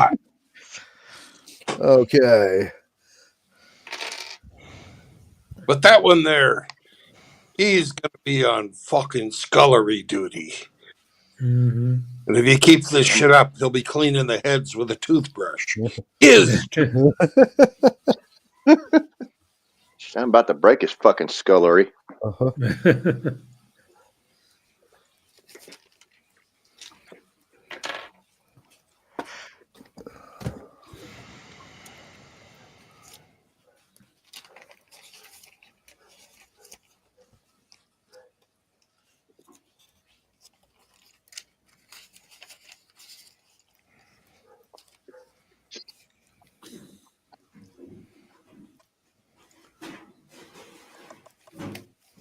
Okay. but that one there, he's going to be on fucking scullery duty. Mhm. And if you keep this shit up, he'll be cleaning the heads with a toothbrush. His I'm about to break his fucking scullery. Uh-huh.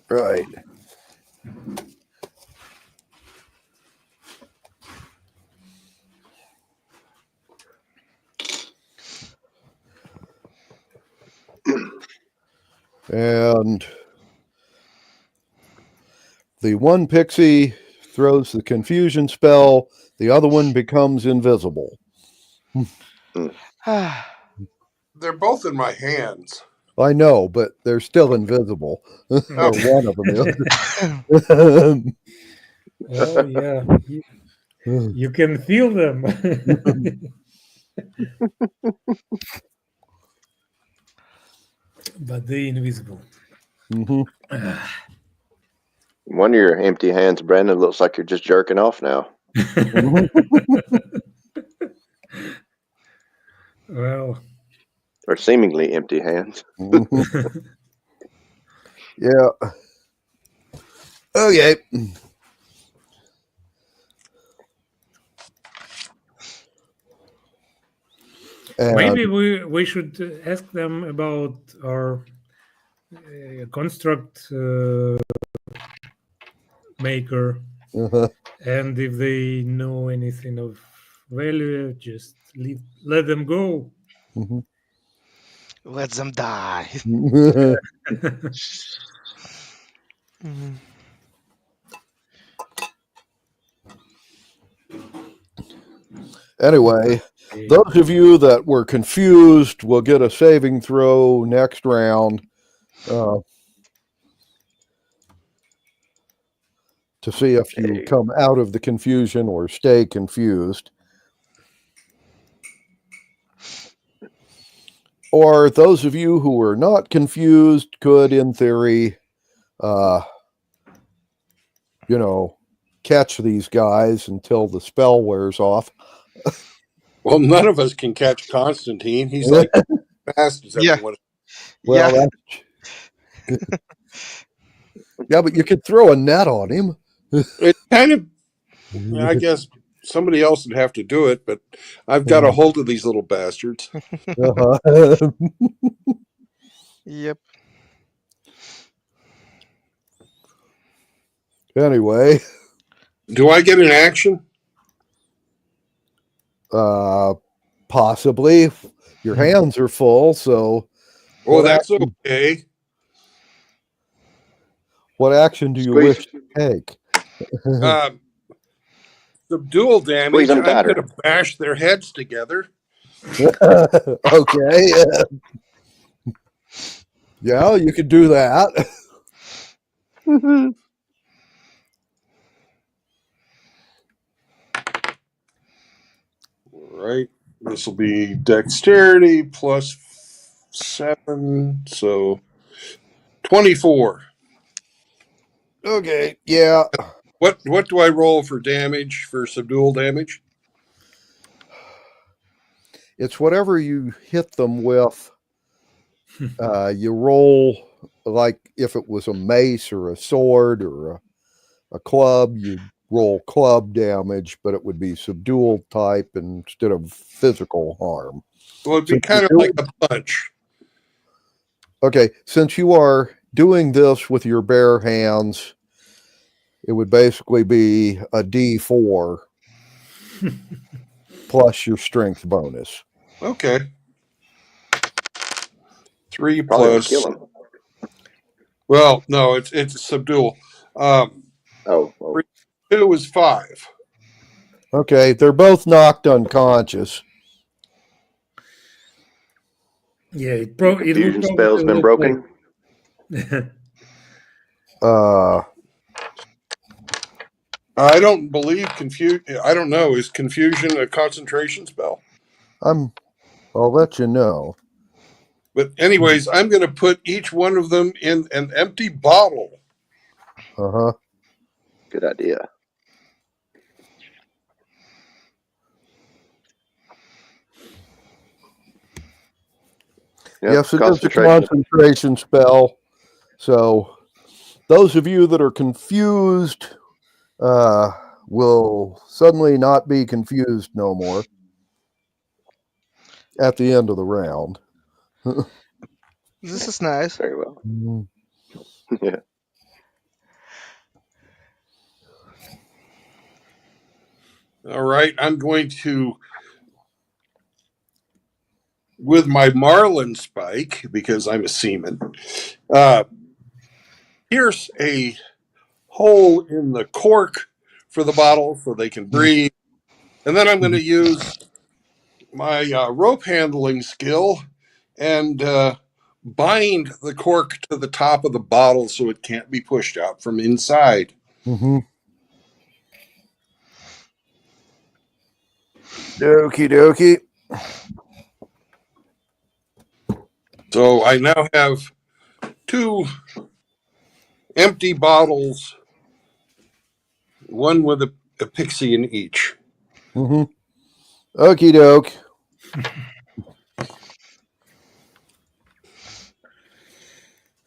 Right. And the one pixie throws the confusion spell, the other one becomes invisible. they're both in my hands. I know, but they're still invisible. Or one of them is. Oh yeah, you can feel them. but they invisible. Mhm. One of your empty hands, Brandon, looks like you're just jerking off now. Well, Or seemingly empty hands. Mhm. Yeah. Okay. And, maybe we should ask them about our construct maker, uh-huh. and if they know anything of value, just let them go. Mhm. Let them die. Mhm. Anyway, Okay. those of you that were confused will get a saving throw next round to see if you Okay. come out of the confusion or stay confused. Or those of you who were not confused could, in theory, catch these guys until the spell wears off. Well, none of us can catch Constantine. He's like fast as Yeah. everyone. Well, Yeah. yeah, but you could throw a net on him. It kind of, I guess somebody else would have to do it, but I've got a hold of these little bastards. Uh-huh. Yep. Anyway, Do I get an action? possibly your hands are full. So, Oh, What that's okay. what action do you Squeeze, wish to take? Subdual squeeze damage. them I'm tighter. going to bash their heads together. Okay. Yeah, you could do that. Right. This will be dexterity plus 7, so 24. Okay. Yeah. What do I roll for damage for subdual damage? It's whatever you hit them with. You roll like if it was a mace or a sword or a club, you'd roll club damage, but it would be subdual type instead of physical harm. Well, it'd be So kind of like a punch. Okay, since you are doing this with your bare hands, it would basically be a D4 plus your strength bonus. Okay. 3 Probably gonna plus. kill him. Well, no, it's subdual. Oh, 2 is 5. Okay, they're both knocked unconscious. Yeah, it confusion would spell's been probably broken. like- I don't believe I don't know. Is confusion a concentration spell? I'll let you know. But anyways, I'm going to put each one of them in an empty bottle. Uh-huh. Good idea. Yep, Yes, it is a concentration. concentration spell. So those of you that are confused will suddenly not be confused no more at the end of the round. This is nice. Very well. Mhm. Yeah. All right, I'm going to, with my marlin spike, because I'm a seaman, pierce a hole in the cork for the bottle so they can breathe. And then I'm going to use my rope handling skill and bind the cork to the top of the bottle so it can't be pushed out from inside. Mm-hmm. Okie dokie. So I now have 2 empty bottles, one with a pixie in each. Mm-hmm. Okie doke.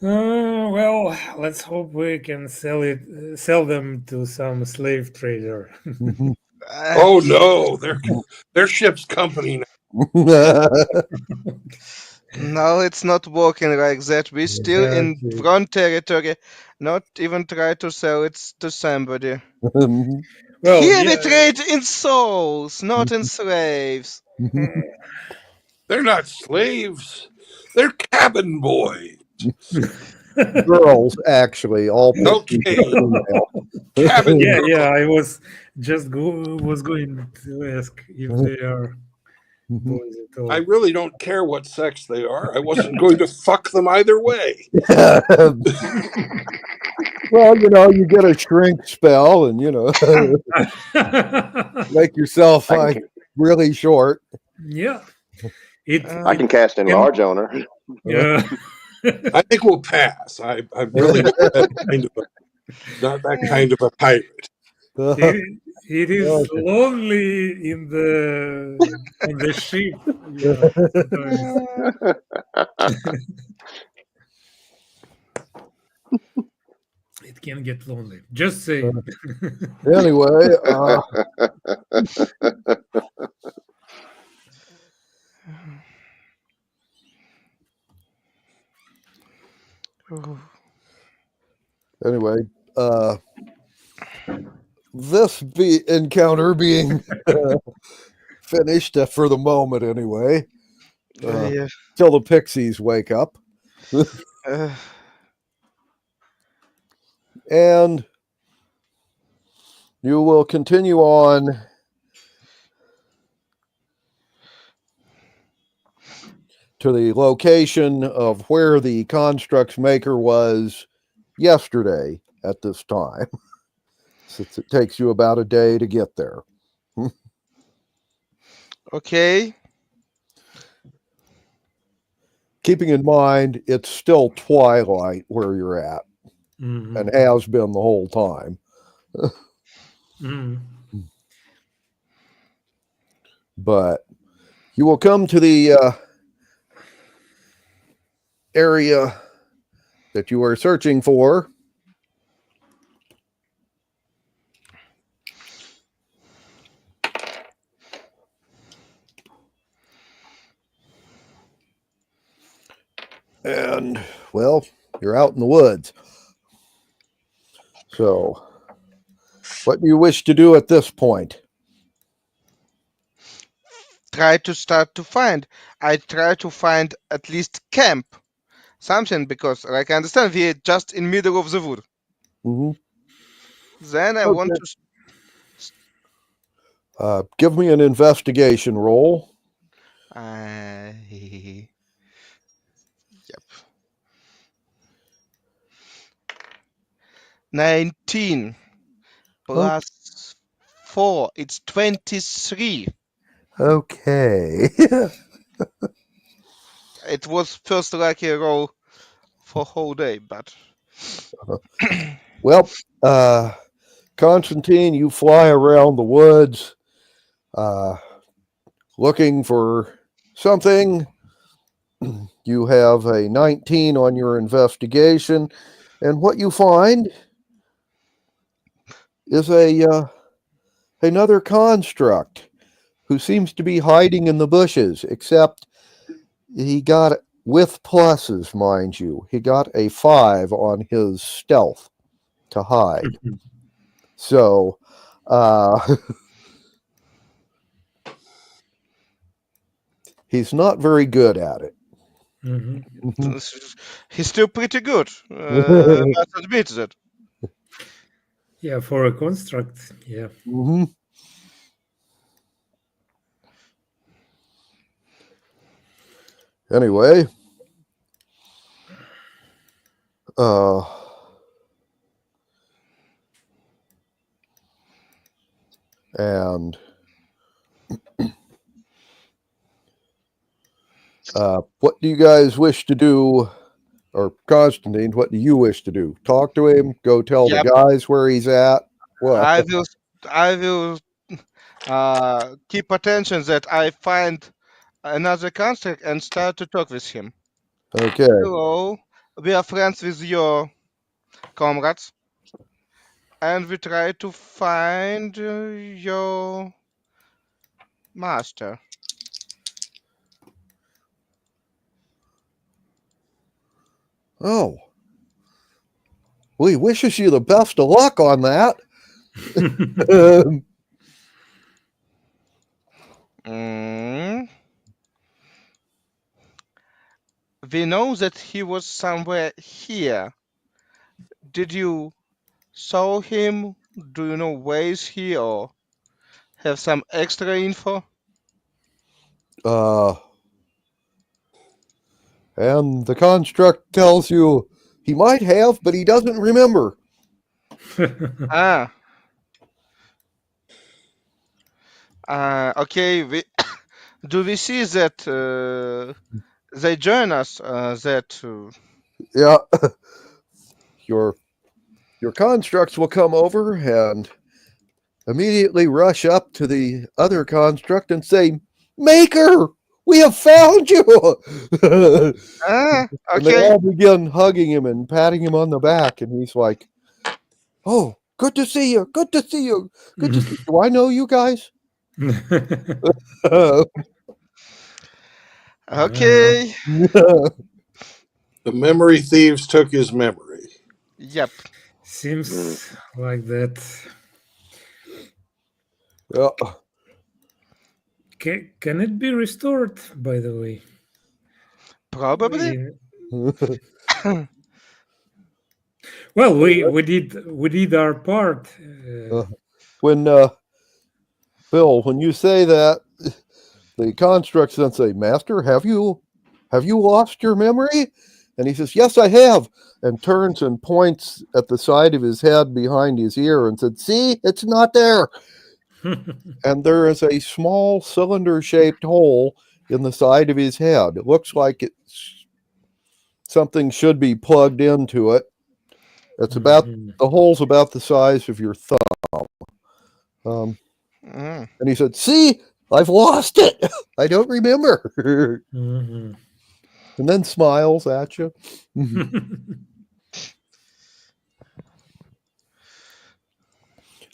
Well, let's hope we can sell them to some slave trader. Mhm. Oh no, their ship's company now. No, it's not working like that. We still in Okay. front territory. Not even try to sell it to somebody. Well, Here we yeah. trade in souls, not in slaves. They're not slaves. They're cabin boys. Girls, actually, all pixies are Okay, female. cabin Yeah, girls. I was just was going to ask if they are Mhm. boys at all. I really don't care what sex they are. I wasn't going to fuck them either way. Well, you get a shrink spell and, make yourself I like can, really short. Yeah, it I Uh, can cast enlarge on her. yeah. I think we'll pass. I'm really not that kind of a pirate. It is lonely on the ship. Yeah, sometimes. It can get lonely. Just saying. Anyway, anyway, uh, this encounter being finished for the moment, anyway, yeah. till the pixies wake up, and you will continue on to the location of where the constructs maker was yesterday at this time, since it takes you about a day to get there. Okay. Keeping in mind it's still twilight where you're at, Mhm. and has been the whole time. Mhm. But you will come to the area that you are searching for. And, well, you're out in the woods. So, what do you wish to do at this point? Try to start to find. I try to find at least camp. Something because like I understand we're just in middle of the wood. Mm-hmm. Then I want to Give me an investigation roll. Yep. $19 plus 4. It's 23. Okay. It was first lucky roll for whole day, but Well, Constantine, you fly around the woods looking for something. You have a 19 on your investigation, and what you find is another construct who seems to be hiding in the bushes, except he got, with pluses, mind you, he got a 5 on his stealth to hide. So, he's not very good at it. Mhm. he's still pretty good. Must admit that. Yeah, for a construct. Yeah. Mm-hmm. Anyway, and What do you guys wish to do? Or Constantine, what do you wish to do? Talk to him? Go tell Yep. the guys where he's at? What? I will keep attention that I find another construct and start to talk with him. Okay. Hello, we are friends with your comrades, and we try to find your master. Oh. Well, he wishes you the best of luck on that. We know that he was somewhere here. Did you saw him? Do you know where is he, or have some extra info? And the construct tells you he might have, but he doesn't remember. Okay. Do we see that they join us? Yeah. Your constructs will come over and immediately rush up to the other construct and say, "Maker, we have found you!" And they Okay. all begin hugging him and patting him on the back, and he's like, "Oh, good to see you. Good to see you. Good to see you. Do I know you guys?" Okay. The memory thieves took his memory. Yep. Seems like that. Yeah. Can it be restored, by the way? Probably. Well, we did our part. When Bill, when you say that, the constructs then say, "Master, have you lost your memory?" And he says, "Yes, I have," and turns and points at the side of his head behind his ear and said, "See, it's not there." And there is a small cylinder-shaped hole in the side of his head. It looks like something should be plugged into it. It's about the hole's about the size of your thumb. And he said, "See, I've lost it. I don't remember." And then smiles at you.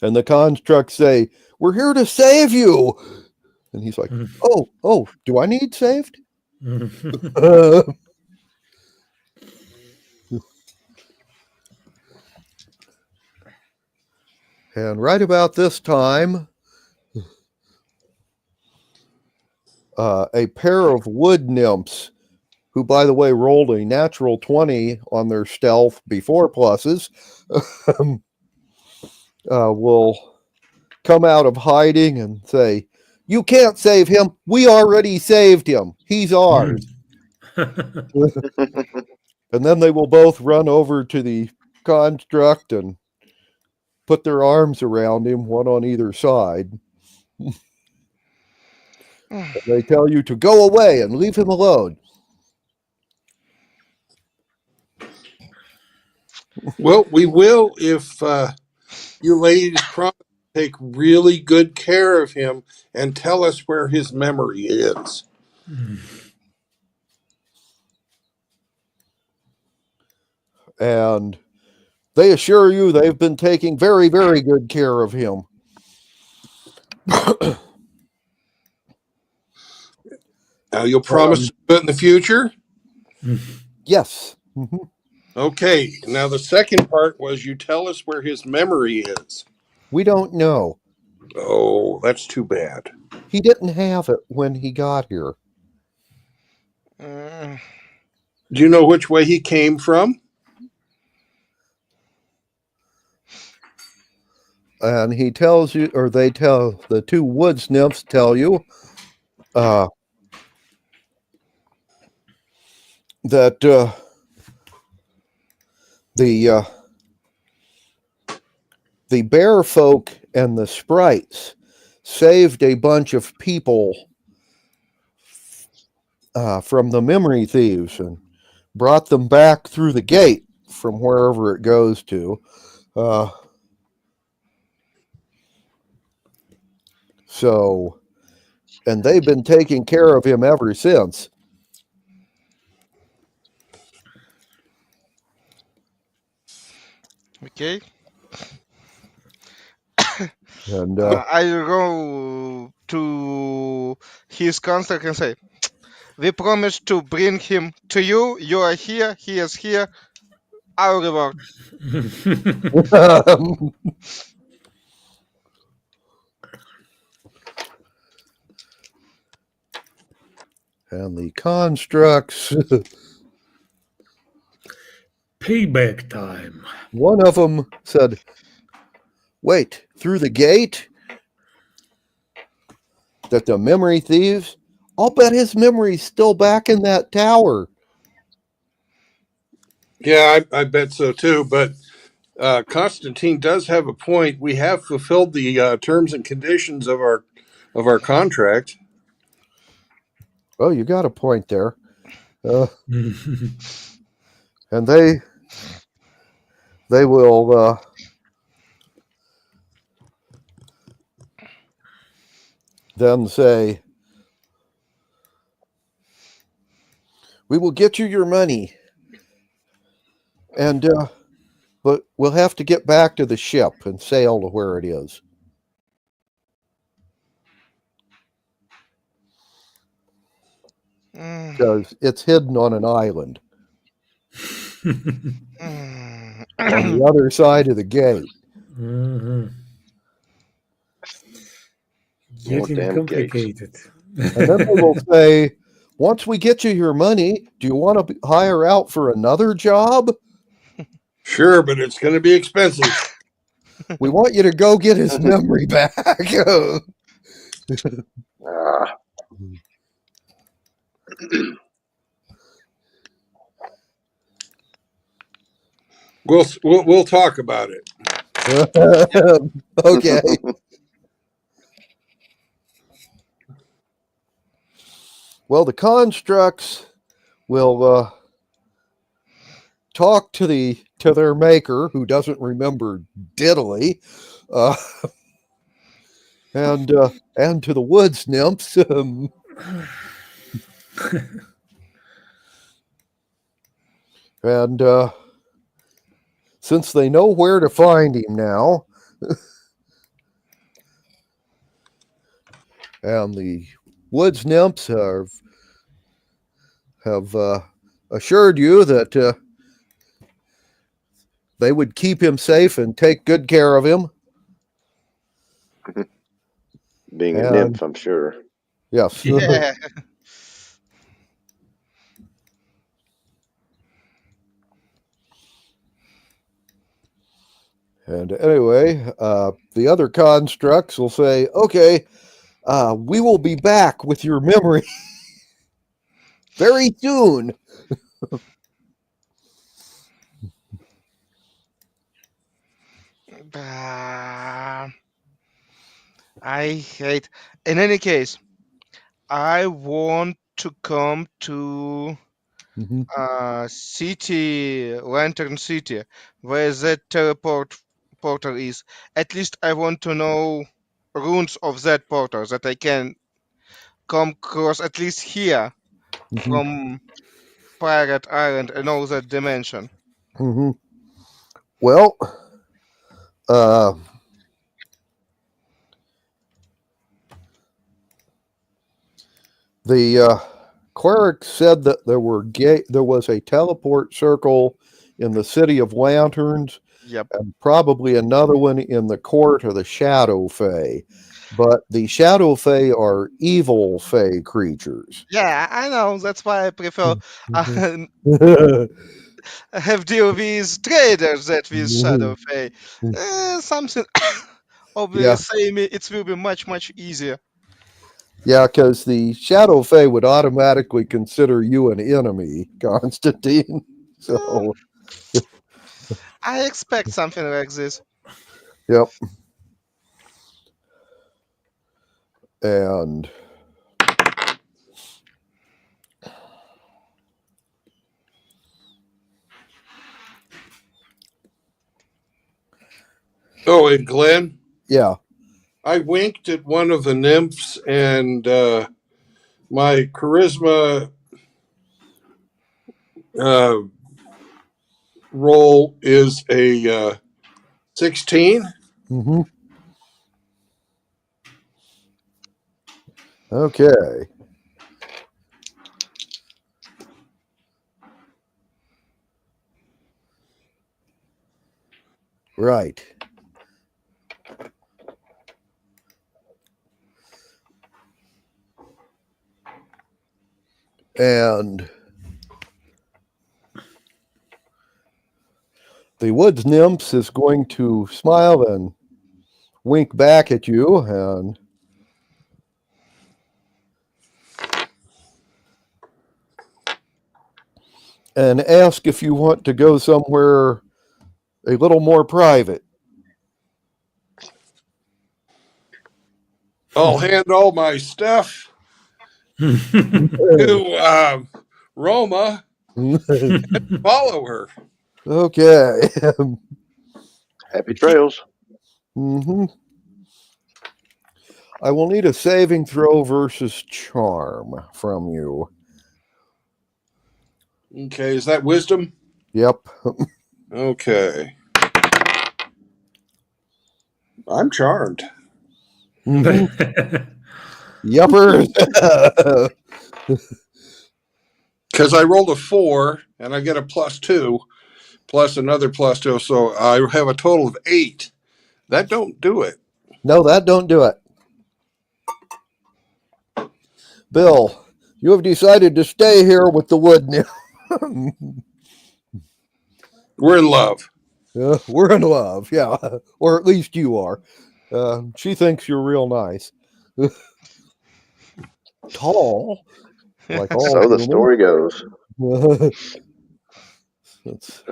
And the constructs say, "We're here to save you." And he's like, "Oh, do I need saved?" And right about this time, a pair of wood nymphs, who, by the way, rolled a natural 20 on their stealth before pluses, will come out of hiding and say, "You can't save him. We already saved him. He's ours." And then they will both run over to the construct and put their arms around him, one on either side. They tell you to go away and leave him alone. Well, we will if you ladies promise to take really good care of him and tell us where his memory is. And they assure you they've been taking very, very good care of him. Now, you'll promise to do it in the future? Yes. Okay. Now, the second part was you tell us where his memory is. We don't know. Oh, that's too bad. He didn't have it when he got here. Do you know which way he came from? And he tells you, or they tell, the two woods nymphs tell you, that the bear folk and the sprites saved a bunch of people from the memory thieves and brought them back through the gate from wherever it goes to. So, and they've been taking care of him ever since. Okay. And I'll go to his construct and say, we promised to bring him to you. You are here. He is here. Our reward. and the constructs, Payback time. one of them said, wait, through the gate? That the memory thieves? I'll bet his memory's still back in that tower. Yeah, I bet so too. But Constantine does have a point. We have fulfilled the terms and conditions of our contract. Oh, you got a point there. And they will then say, we will get you your money. And but we'll have to get back to the ship and sail to where it is. Because it's hidden on an island on the other side of the gate. Getting damn complicated. And then they will say, once we get you your money, do you want to hire out for another job? Sure, but it's going to be expensive. We want you to go get his memory back. Ah, We'll talk about it. Okay. Well, the constructs will talk to their maker, who doesn't remember diddly, and to the woods nymphs. And since they know where to find him now, and the woods nymphs have assured you that they would keep him safe and take good care of him. being a nymph, I'm sure. Yes. Yeah. And anyway, the other constructs will say, okay, we will be back with your memory very soon. I hate. In any case, I want to come to city, Lantern City, where that portal is. At least I want to know runes of that portal that I can come across at least here from Pirate Island and all that dimension. Well, the cleric said that there was a teleport circle in the City of Lanterns. Yep. And probably another one in the court of the Shadow Fae. But the Shadow Fae are evil Fae creatures. Yeah, I know. That's why I prefer have deal with traders that with Shadow Fae. Something obviously it will be much easier. Yeah, because the Shadow Fae would automatically consider you an enemy, Constantine. So I expect something like this. Yep. And Oh, and Glenn, Yeah. I winked at one of the nymphs, and my charisma roll is a 16. Mm-hmm. Okay. Right. And the woods nymphs is going to smile and wink back at you and ask if you want to go somewhere a little more private. I'll hand all my stuff to Roma. Follow her. Okay. Happy trails. Mm-hmm. I will need a saving throw versus charm from you. Okay, is that wisdom? Yep. Okay. I'm charmed. Mhm. Yupper. Because I rolled a 4 and I get a +2 plus another +2. So I have a total of 8. That don't do it. No, that don't do it. Bill, you have decided to stay here with the wood nymph. We're in love. We're in love, yeah. Or at least you are. She thinks you're real nice. Tall, like all So the humans. story goes. It's-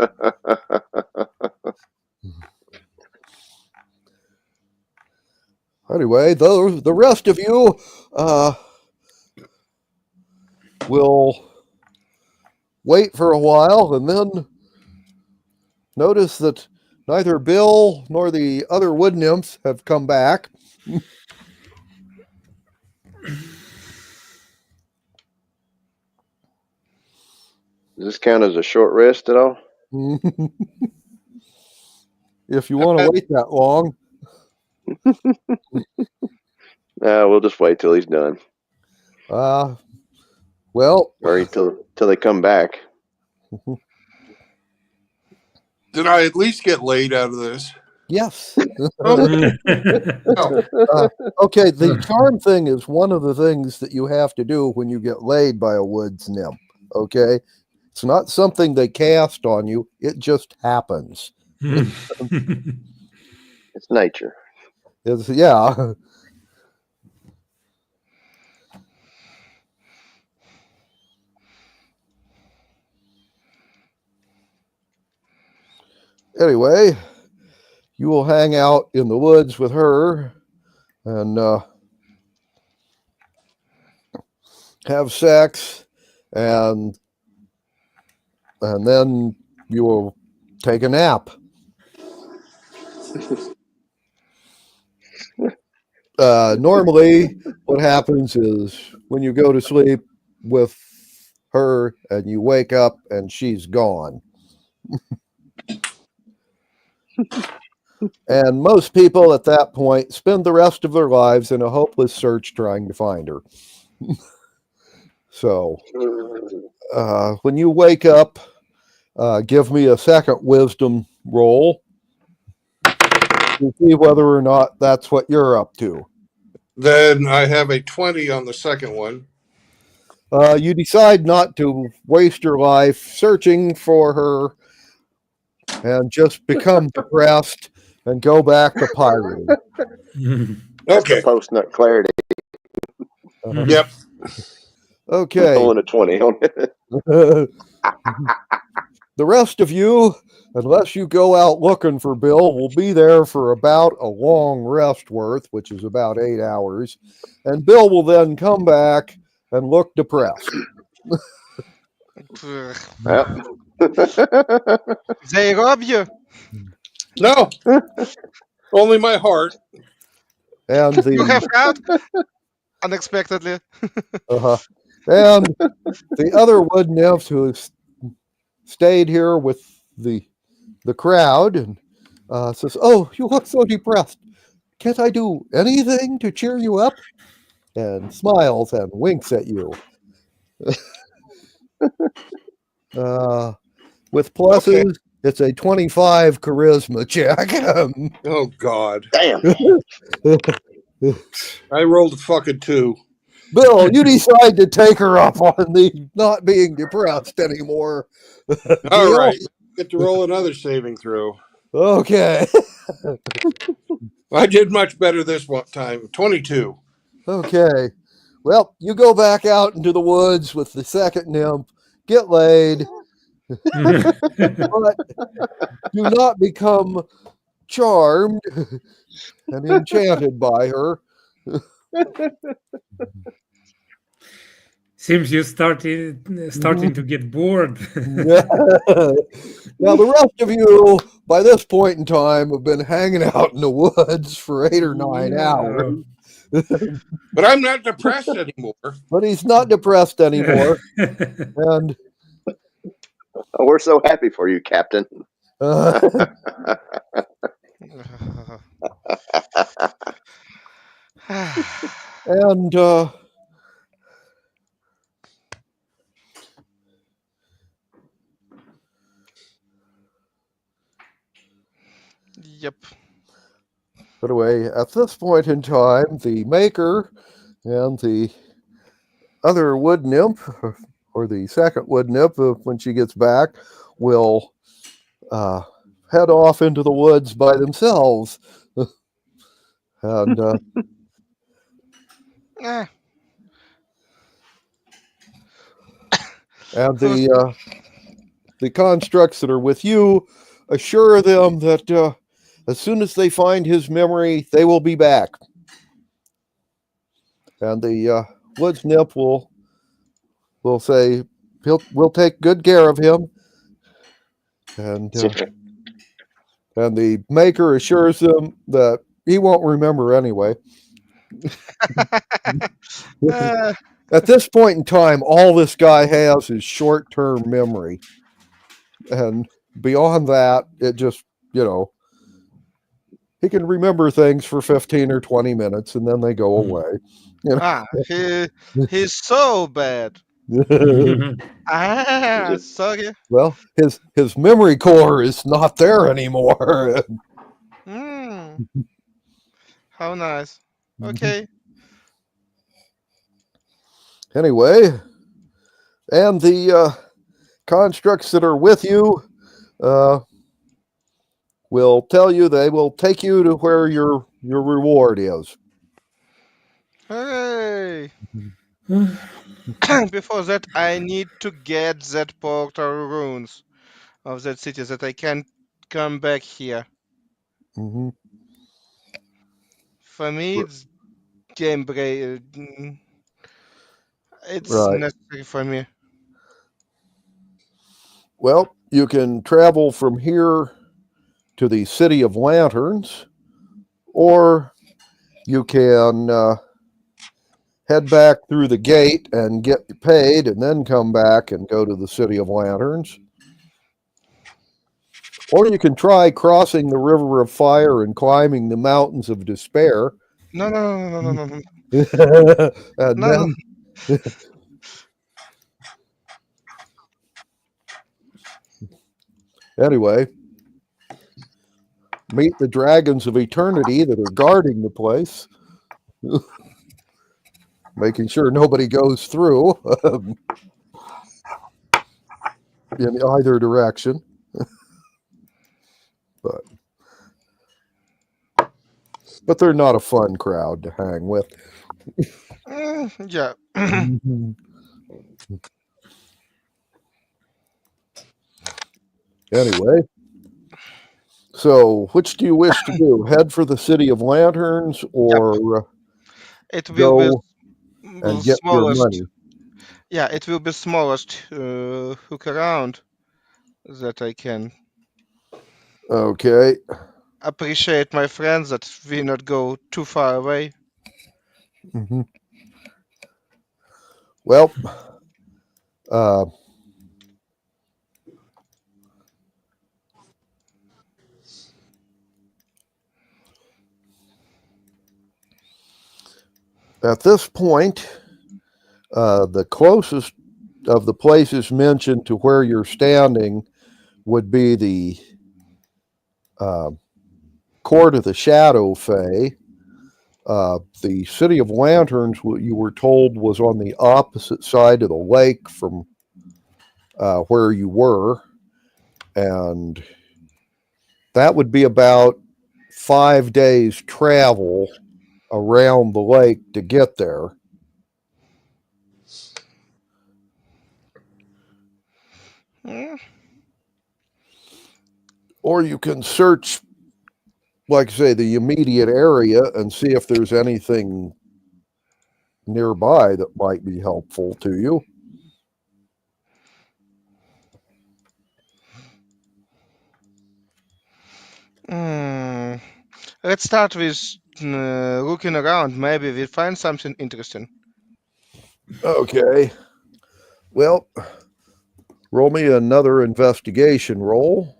anyway, the rest of you will wait for a while and then notice that neither Bill nor the other wood nymphs have come back. Does this count as a short rest at all? If you want to wait that long. We'll just wait till he's done. Well, Or till they come back. Did I at least get laid out of this? yes. Oh, Okay, the charm thing is one of the things that you have to do when you get laid by a woods nymph. Okay, it's not something they cast on you; it just happens. It's nature. It's, yeah. Anyway, you will hang out in the woods with her and have sex, and then you will take a nap. Normally, what happens is when you go to sleep with her and you wake up and she's gone. And most people at that point spend the rest of their lives in a hopeless search trying to find her. So when you wake up, give me a second wisdom roll to see whether or not that's what you're up to. then I have a 20 on the second one. You decide not to waste your life searching for her and just become depressed and go back to pirating. Okay. Post nut clarity. Yep. Okay. Throwing a 20 on it. The rest of you, unless you go out looking for Bill, will be there for about a long rest worth, which is about 8 hours. And Bill will then come back and look depressed. They rob you. No. Only my heart. And You the have heard unexpectedly. and the other wood nymphs who stayed here with the crowd and says, "Oh, you look so depressed. Can't I do anything to cheer you up?" And smiles and winks at you. With pluses, it's a 25 charisma check. Oh God! Damn. I rolled a fucking 2. Bill, you decide to take her up on the not being depressed anymore. All Deal? right, get to roll another saving throw. Okay. I did much better this one time. 22. Okay. Well, you go back out into the woods with the second nymph, get laid, but do not become charmed and enchanted by her. Seems you starting to get bored. Now, the rest of you, by this point in time, have been hanging out in the woods for 8 or 9 hours. But I'm not depressed anymore. But he's not depressed anymore. And Oh, we're so happy for you, Captain. and Yep. by the way, at this point in time, the maker and the other wood nymph, or the second wood nymph, when she gets back, will head off into the woods by themselves. And Eh, and the constructs that are with you assure them that as soon as they find his memory, they will be back. And the woods nymph will say we'll take good care of him. And the maker assures them that he won't remember anyway. eh, At this point in time, all this guy has is short-term memory. And beyond that, it just, he can remember things for 15 or 20 minutes and then they go away. he's so bad. Sorry. Well, his memory core is not there anymore. How nice. Okay. Anyway, and the constructs that are with you will tell you they will take you to where your reward is. Hey. Before that, I need to get that portal runes of that city that I can come back here. Mm-hmm. For me, it's game break. It's Right. necessary for me. Well, you can travel from here to the City of Lanterns, or you can head back through the gate and get paid and then come back and go to the City of Lanterns. Or you can try crossing the River of Fire and climbing the Mountains of Despair. No. And No. then anyway, meet the dragons of eternity that are guarding the place, making sure nobody goes through in either direction. But they're not a fun crowd to hang with. Yeah. Anyway, so which do you wish to do? Head for the City of Lanterns, or It will go be and get your smallest. money? Yeah, it will be smallest hook around that I can. Okay. appreciate my friends that we not go too far away. Hmm. Well, uh, at this point, the closest of the places mentioned to where you're standing would be the Court of the Shadow Fae. The City of Lanterns, what you were told, was on the opposite side of the lake from where you were, and that would be about 5 days travel around the lake to get there. Hmm? Or you can search, like I say, the immediate area and see if there's anything nearby that might be helpful to you. Hmm. Let's start with looking around. Maybe we'll find something interesting. Okay. Well, roll me another investigation roll.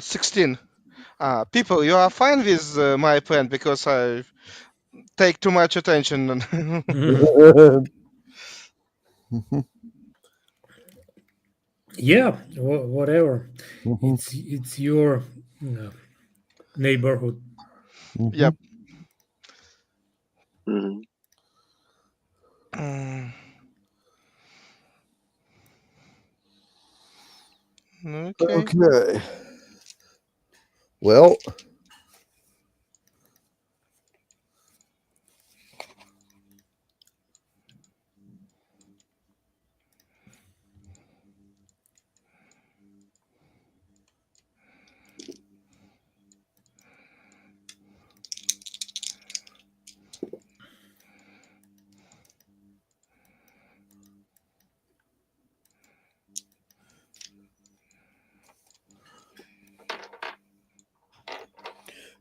16. People, you are fine with my plan because I take too much attention. Yeah, whatever. Mhm. It's your neighborhood. Yep. Mhm. Mm. Okay. Okay. Well,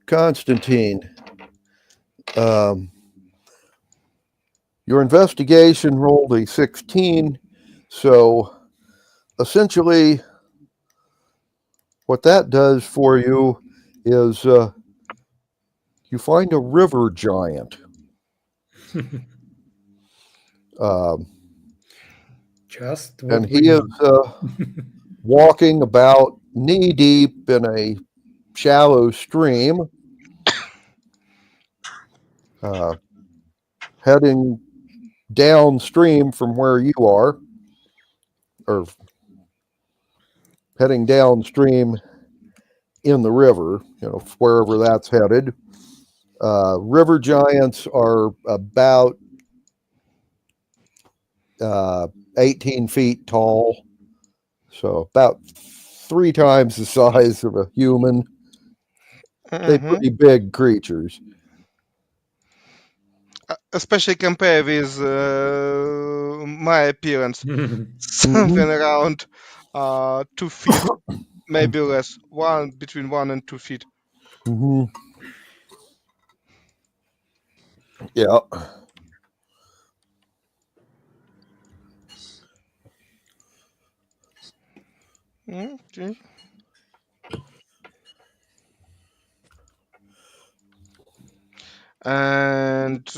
Constantine, your investigation rolled a 16. So essentially, what that does for you is you find a river giant. Um, Just and what we he is need. walking about knee deep in a shallow stream, heading downstream from where you are, or heading downstream in the river, wherever that's headed. River giants are about 18 feet tall, so about 3 times the size of a human. They're Mhm. pretty big creatures. Especially compared with my appearance. Something around 2 feet, maybe less. Between 1 and 2 feet. Mm-hmm. Yeah. Okay. And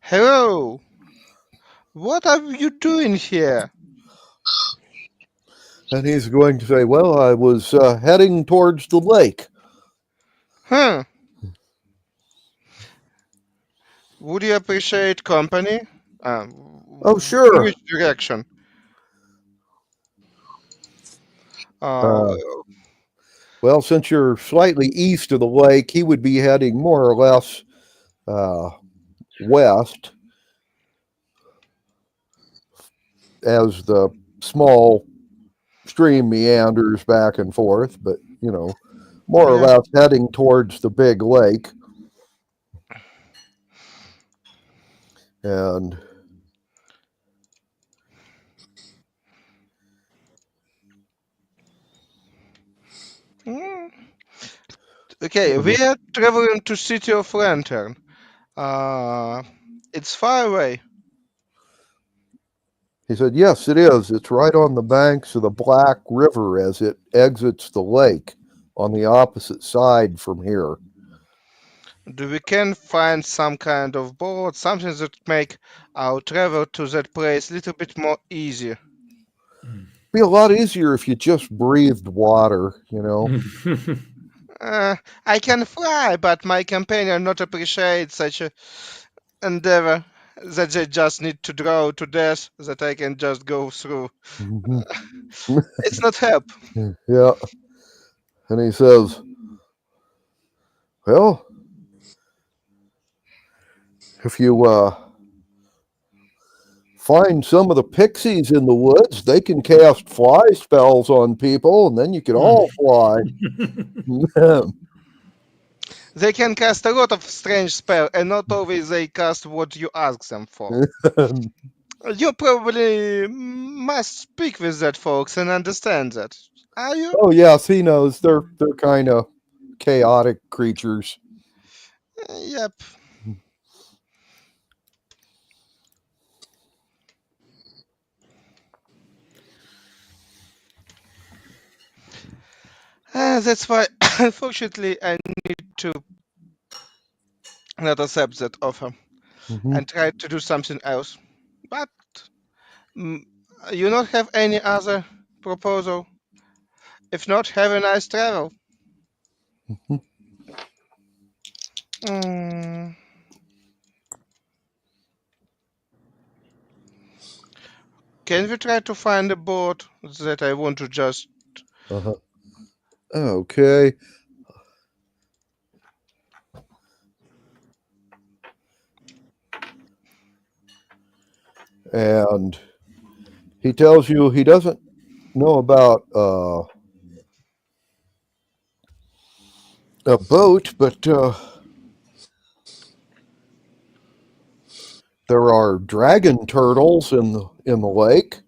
hello, what are you doing here? And he's going to say, well, I was heading towards the lake. Huh? Would you appreciate company? Oh, In sure. which direction? Uh, Uh, well, since you're slightly east of the lake, he would be heading more or less west as the small stream meanders back and forth, but, more or yeah. less heading towards the big lake. And Okay, we are traveling to City of Lantern. It's far away. He said, yes, it is. It's right on the banks of the Black River as it exits the lake on the opposite side from here. Do we can find some kind of boat, something that make our travel to that place a little bit more easier? Be a lot easier if you just breathed water, you know. I can fly, but my companion not appreciate such a endeavor that they just need to drown to death that I can just go through. It's not help. Yeah. And he says, well, if you find some of the pixies in the woods, they can cast fly spells on people, and then you can all fly. They can cast a lot of strange spell, and not always they cast what you ask them for. You probably must speak with that folks and understand that. Are you? Oh yes, he knows. They're kind of chaotic creatures. Yep. That's why, unfortunately, I need to not accept that offer and try to do something else. But you not have any other proposal? If not, have a nice travel. Mm. Can we try to find a boat that I want to just... Okay. And he tells you he doesn't know about a boat, but there are dragon turtles in the lake.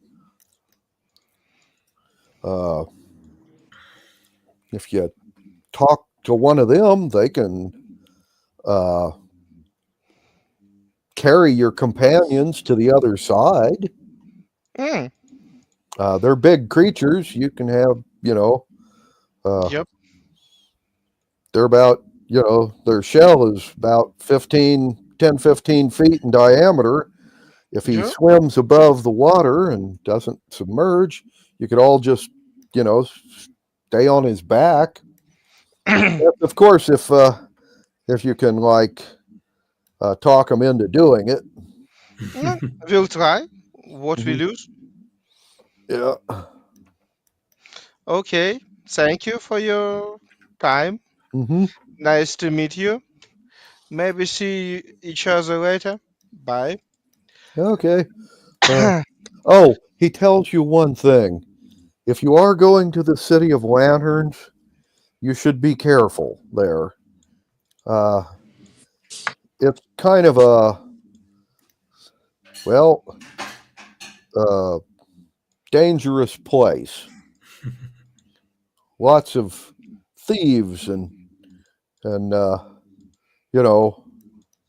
If you talk to one of them, they can carry your companions to the other side. They're big creatures. You can have, Yep. they're about, their shell is about 10, 15 feet in diameter. If he Yeah. swims above the water and doesn't submerge, you could all just, stay on his back. Of course, if you can talk him into doing it. We'll try. What we lose? Yeah. Okay. Thank you for your time. Nice to meet you. Maybe see each other later. Bye. Okay. He tells you one thing. If you are going to the City of Lanterns, you should be careful there. It's kind of a dangerous place. Lots of thieves and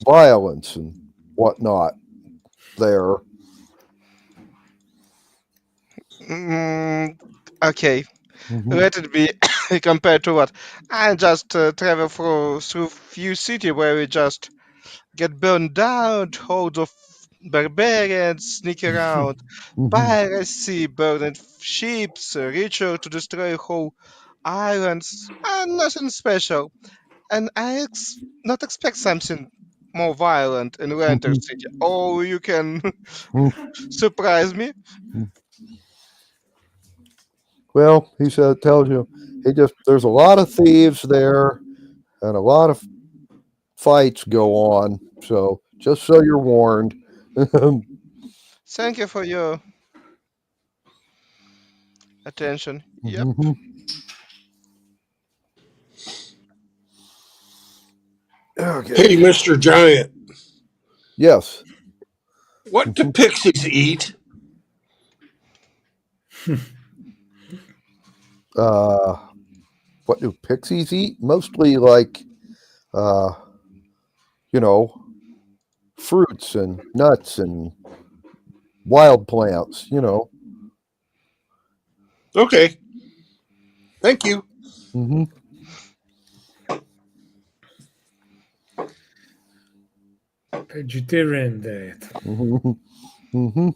violence and whatnot there. Okay. Let it be compared to what? I just travel through few cities where we just get burned down, hordes of barbarians sneak around, piracy, burned ships, ritual to destroy whole islands, and nothing special. And I not expect something more violent in Lantern City. Oh, you can surprise me. Well, he tells you there's a lot of thieves there and a lot of fights go on. So just so you're warned. Thank you for your attention. Yep. Okay. Hey, Mr. Giant, Yes. what do pixies eat? what do pixies eat? Mostly like, you know, fruits and nuts and wild plants, you know. Okay. Thank you. Hmm. Vegetarian diet. Hmm. Hmm.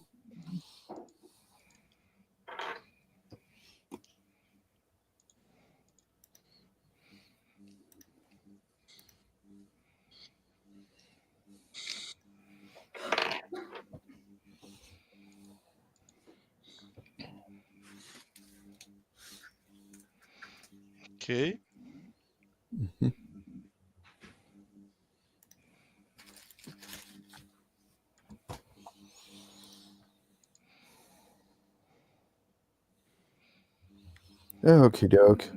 Okay. Okie doke.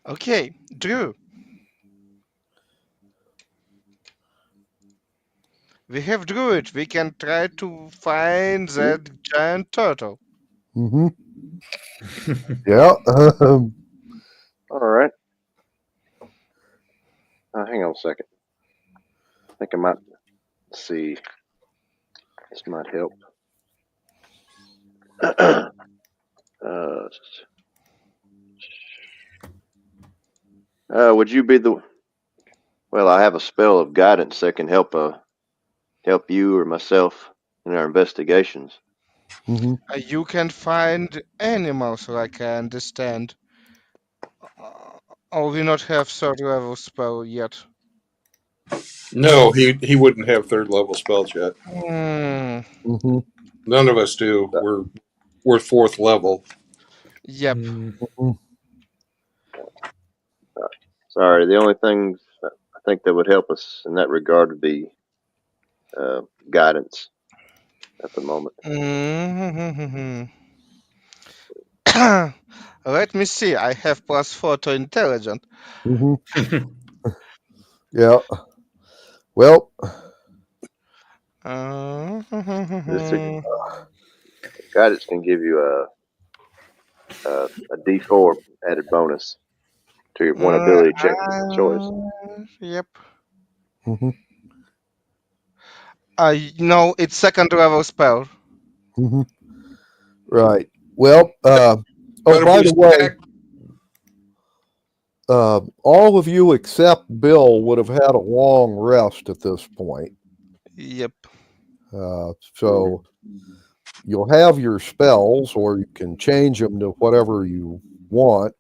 Okay, Drew. We have Druid. We can try to find that giant turtle. Hmm. Yeah. All right. Hang on a second. I think I might see. This might help. Would you be the? Well, I have a spell of guidance that can help you or myself in our investigations. Hmm. You can find animals, like I understand. Or we not have third level spell yet. No, he wouldn't have third level spells yet. Hmm. Hmm. None of us do. We're fourth level. Yep. Sorry, the only thing I think that would help us in that regard would be guidance at the moment. Mhm. Let me see. I have +4 to intelligence. Hmm. Yeah. Well, This Mhm. guidance can give you a D4 added bonus to your one ability check choice. Yep. hmm No, it's second level spell. hmm right. Well, oh, But if by we the way, stack, all of you except Bill would have had a long rest at this point. Yep. So you'll have your spells, or you can change them to whatever you want.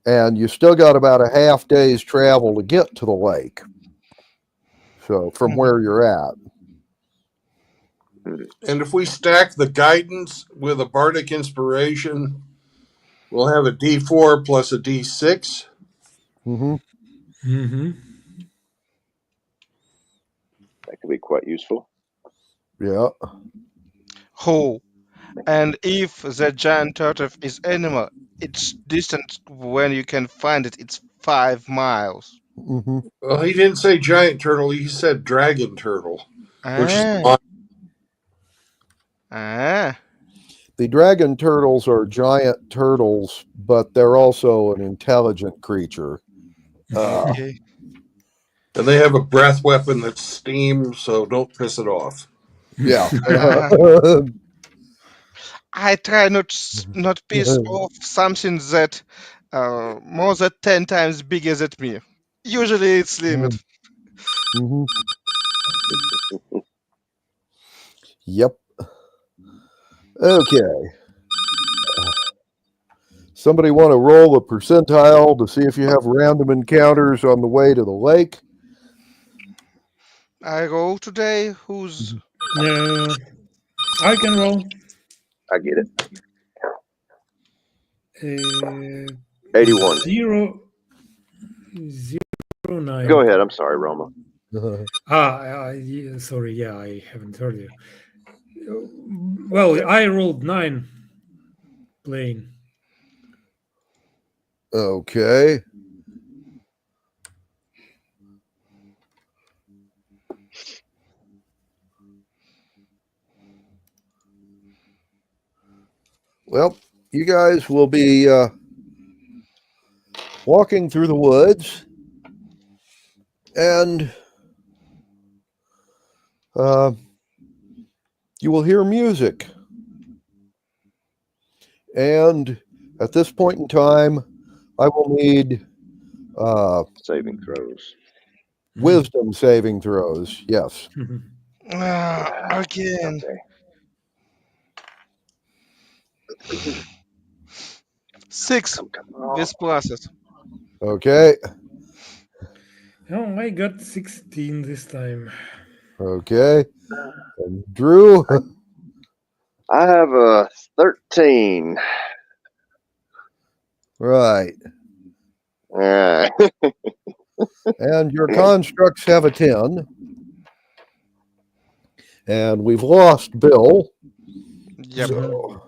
And you still got about a half day's travel to get to the lake. So from where you're at. and if we stack the guidance with a bardic inspiration, we'll have a D4 plus a D6. Hmm. Hmm. That could be quite useful. Yeah. Oh, and if the giant turtle is animal, its distance when you can find it, it's 5 miles. Hmm. Well, he didn't say giant turtle. He said dragon turtle, which is Ah, ah. The dragon turtles are giant turtles, but they're also an intelligent creature. Okay. and they have a breath weapon that's steam, so don't piss it off. Yeah. I try not piss off something that more than 10 times bigger than me. Usually it's limit. Mhm. Yep. Okay. Somebody want to roll a percentile to see if you have random encounters on the way to the lake? I roll today. Who's I can roll. I get it. 81. 009. Go ahead. I'm sorry, Roma. Yeah, sorry. Yeah, I haven't heard you. Well, I rolled 9 playing. Okay. Well, you guys will be walking through the woods, and you will hear music. And at this point in time, I will need Saving throws. wisdom saving throws. Yes. Again. Okay. 6 Come on. with pluses. Okay. Oh, I got 16 this time. Okay. And Drew. I have a 13. Right. Yeah. And your constructs have a 10. And we've lost Bill. Yep. So,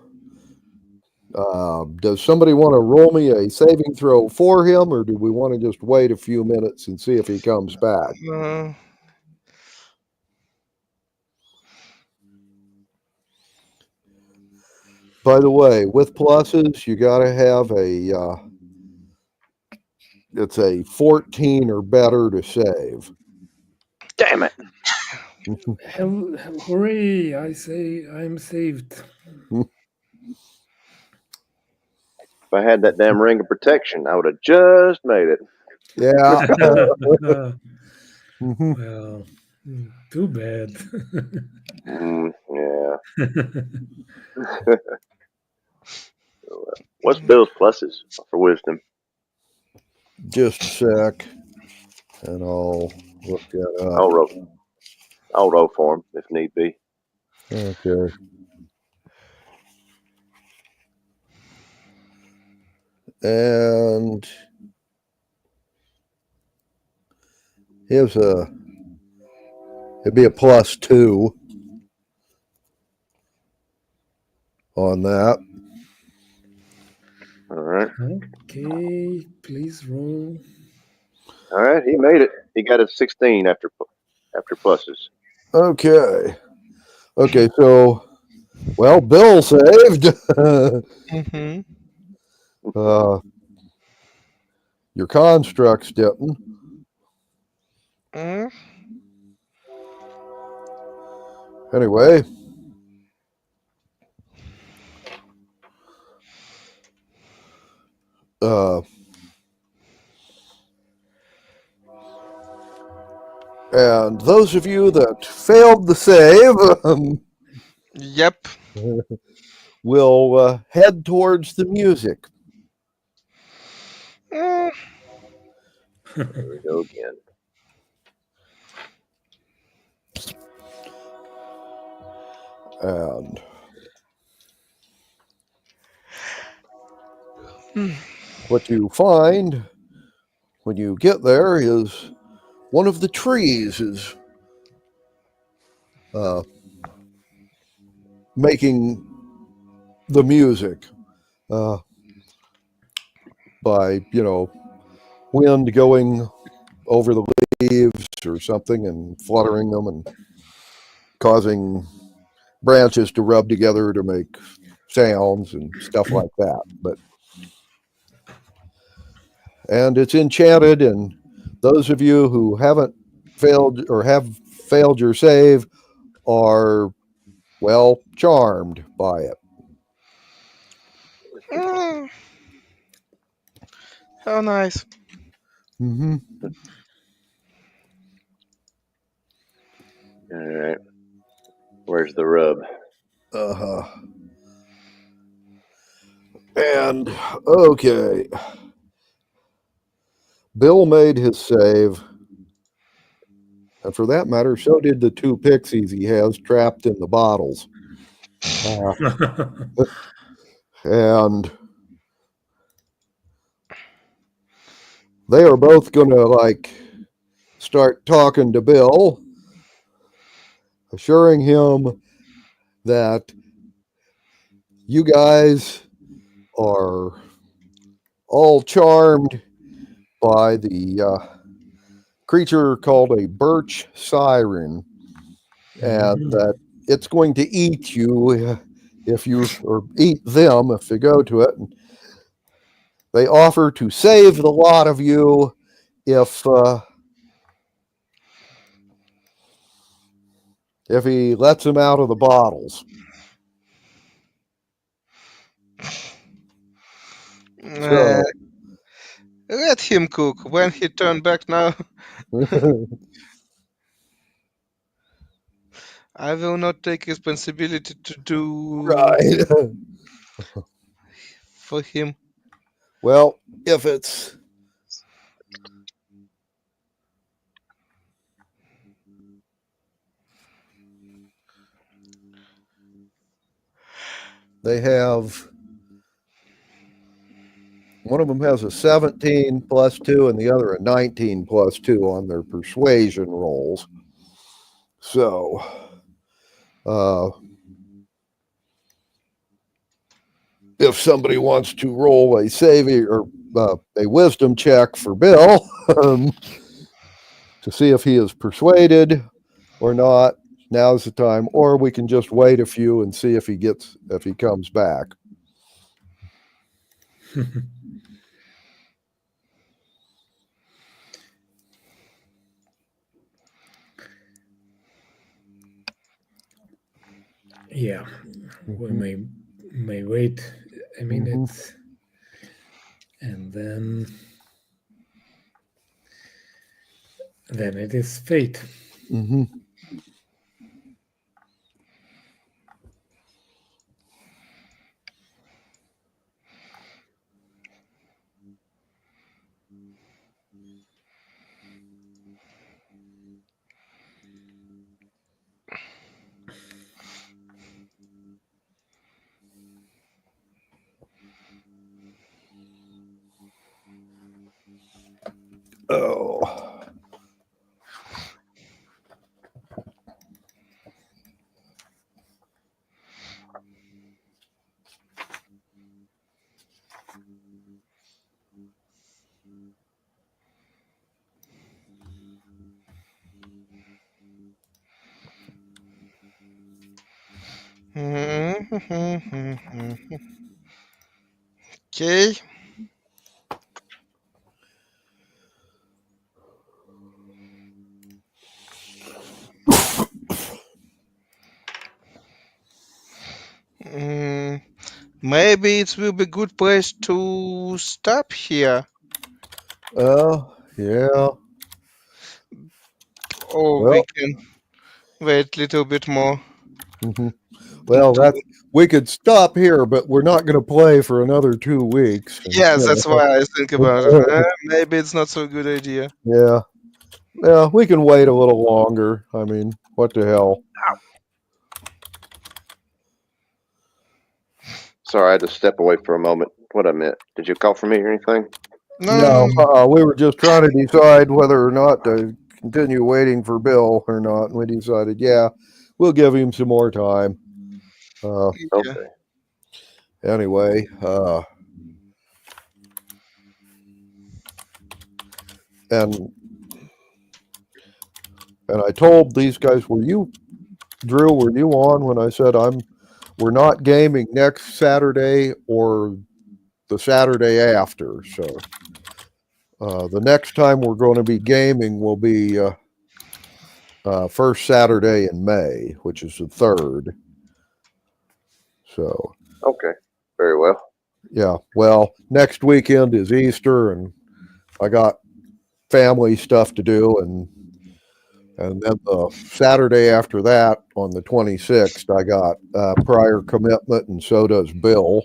does somebody want to roll me a saving throw for him, or do we want to just wait a few minutes and see if he comes back? By the way, with pluses, you got to have it's a 14 or better to save. Damn it. Hooray! I say I'm saved. If I had that damn ring of protection, I would have just made it. Yeah. Well, too bad. Yeah. What's Bill's pluses for wisdom? Just a sec, and I'll look that up. I'll roll for him if need be. Okay. And it'd be a +2 on that. All right. Okay, please roll. All right. He made it. He got a 16 after pluses. Okay. Okay, so, well, Bill saved. Mm-hmm. Your constructs didn't. Mm. Anyway. And those of you that failed the save Yep. will head towards the music. Mm. There we go again. And what you find when you get there is one of the trees is making the music by, wind going over the leaves or something and fluttering them and causing branches to rub together to make sounds and stuff like that. And it's enchanted, and those of you who haven't failed or have failed your save are, well, charmed by it. Mm. How nice. Mm-hmm. All right. Where's the rub? Uh-huh. And, okay. Bill made his save. And for that matter, so did the 2 pixies he has trapped in the bottles. And they are both going to, start talking to Bill, assuring him that you guys are all charmed by the creature called a birch siren, and that it's going to eat you if you or eat them if you go to it. And they offer to save the lot of you if he lets them out of the bottles. So, Let him cook. When he turn back now, I will not take responsibility to do right. for him. Well, if it's they have one of them has a 17 plus 2 and the other a 19 plus 2 on their persuasion rolls. So, if somebody wants to roll a saving or a wisdom check for Bill to see if he is persuaded or not, now's the time. Or we can just wait a few and see if he comes back. Yeah, we may wait a minute, and then it is fate. Mm-hmm. Oh. Okay. Maybe it will be good place to stop here. Yeah. Or we can wait a little bit more. Mm-hmm. Well, we could stop here, but we're not going to play for another 2 weeks. Yes, that's why I think about it. Maybe it's not so good idea. Yeah. Yeah, we can wait a little longer. I mean, what the hell? Sorry, I had to step away for a moment. What I meant. Did you call for me or anything? No. We were just trying to decide whether or not to continue waiting for Bill or not. And we decided, yeah, we'll give him some more time. Okay. Anyway, and I told these guys, Drew, were you on when I said we're not gaming next Saturday or the Saturday after? So the next time we're going to be gaming will be first Saturday in May, which is the 3rd. So Okay. Very well. yeah, well, next weekend is Easter, and I got family stuff to do, and then the Saturday after that, on the 26th, I got prior commitment, and so does Bill.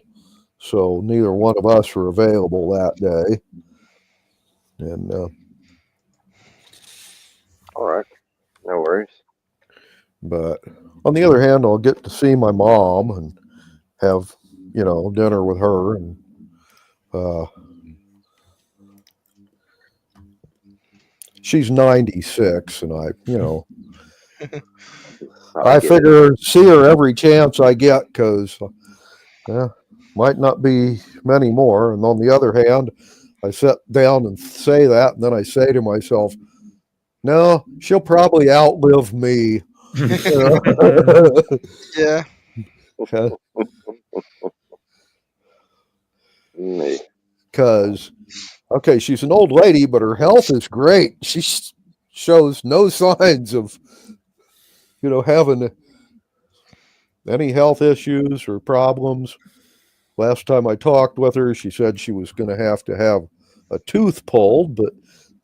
So neither one of us are available that day. And All right. No worries. but on the other hand, I'll get to see my mom and have dinner with her, and she's 96, and I figure see her every chance I get, because might not be many more. And on the other hand, I sit down and say that, and then I say to myself, no, she'll probably outlive me. Yeah. Because, okay, she's an old lady, but her health is great. She shows no signs of, having any health issues or problems. Last time I talked with her, she said she was going to have a tooth pulled, but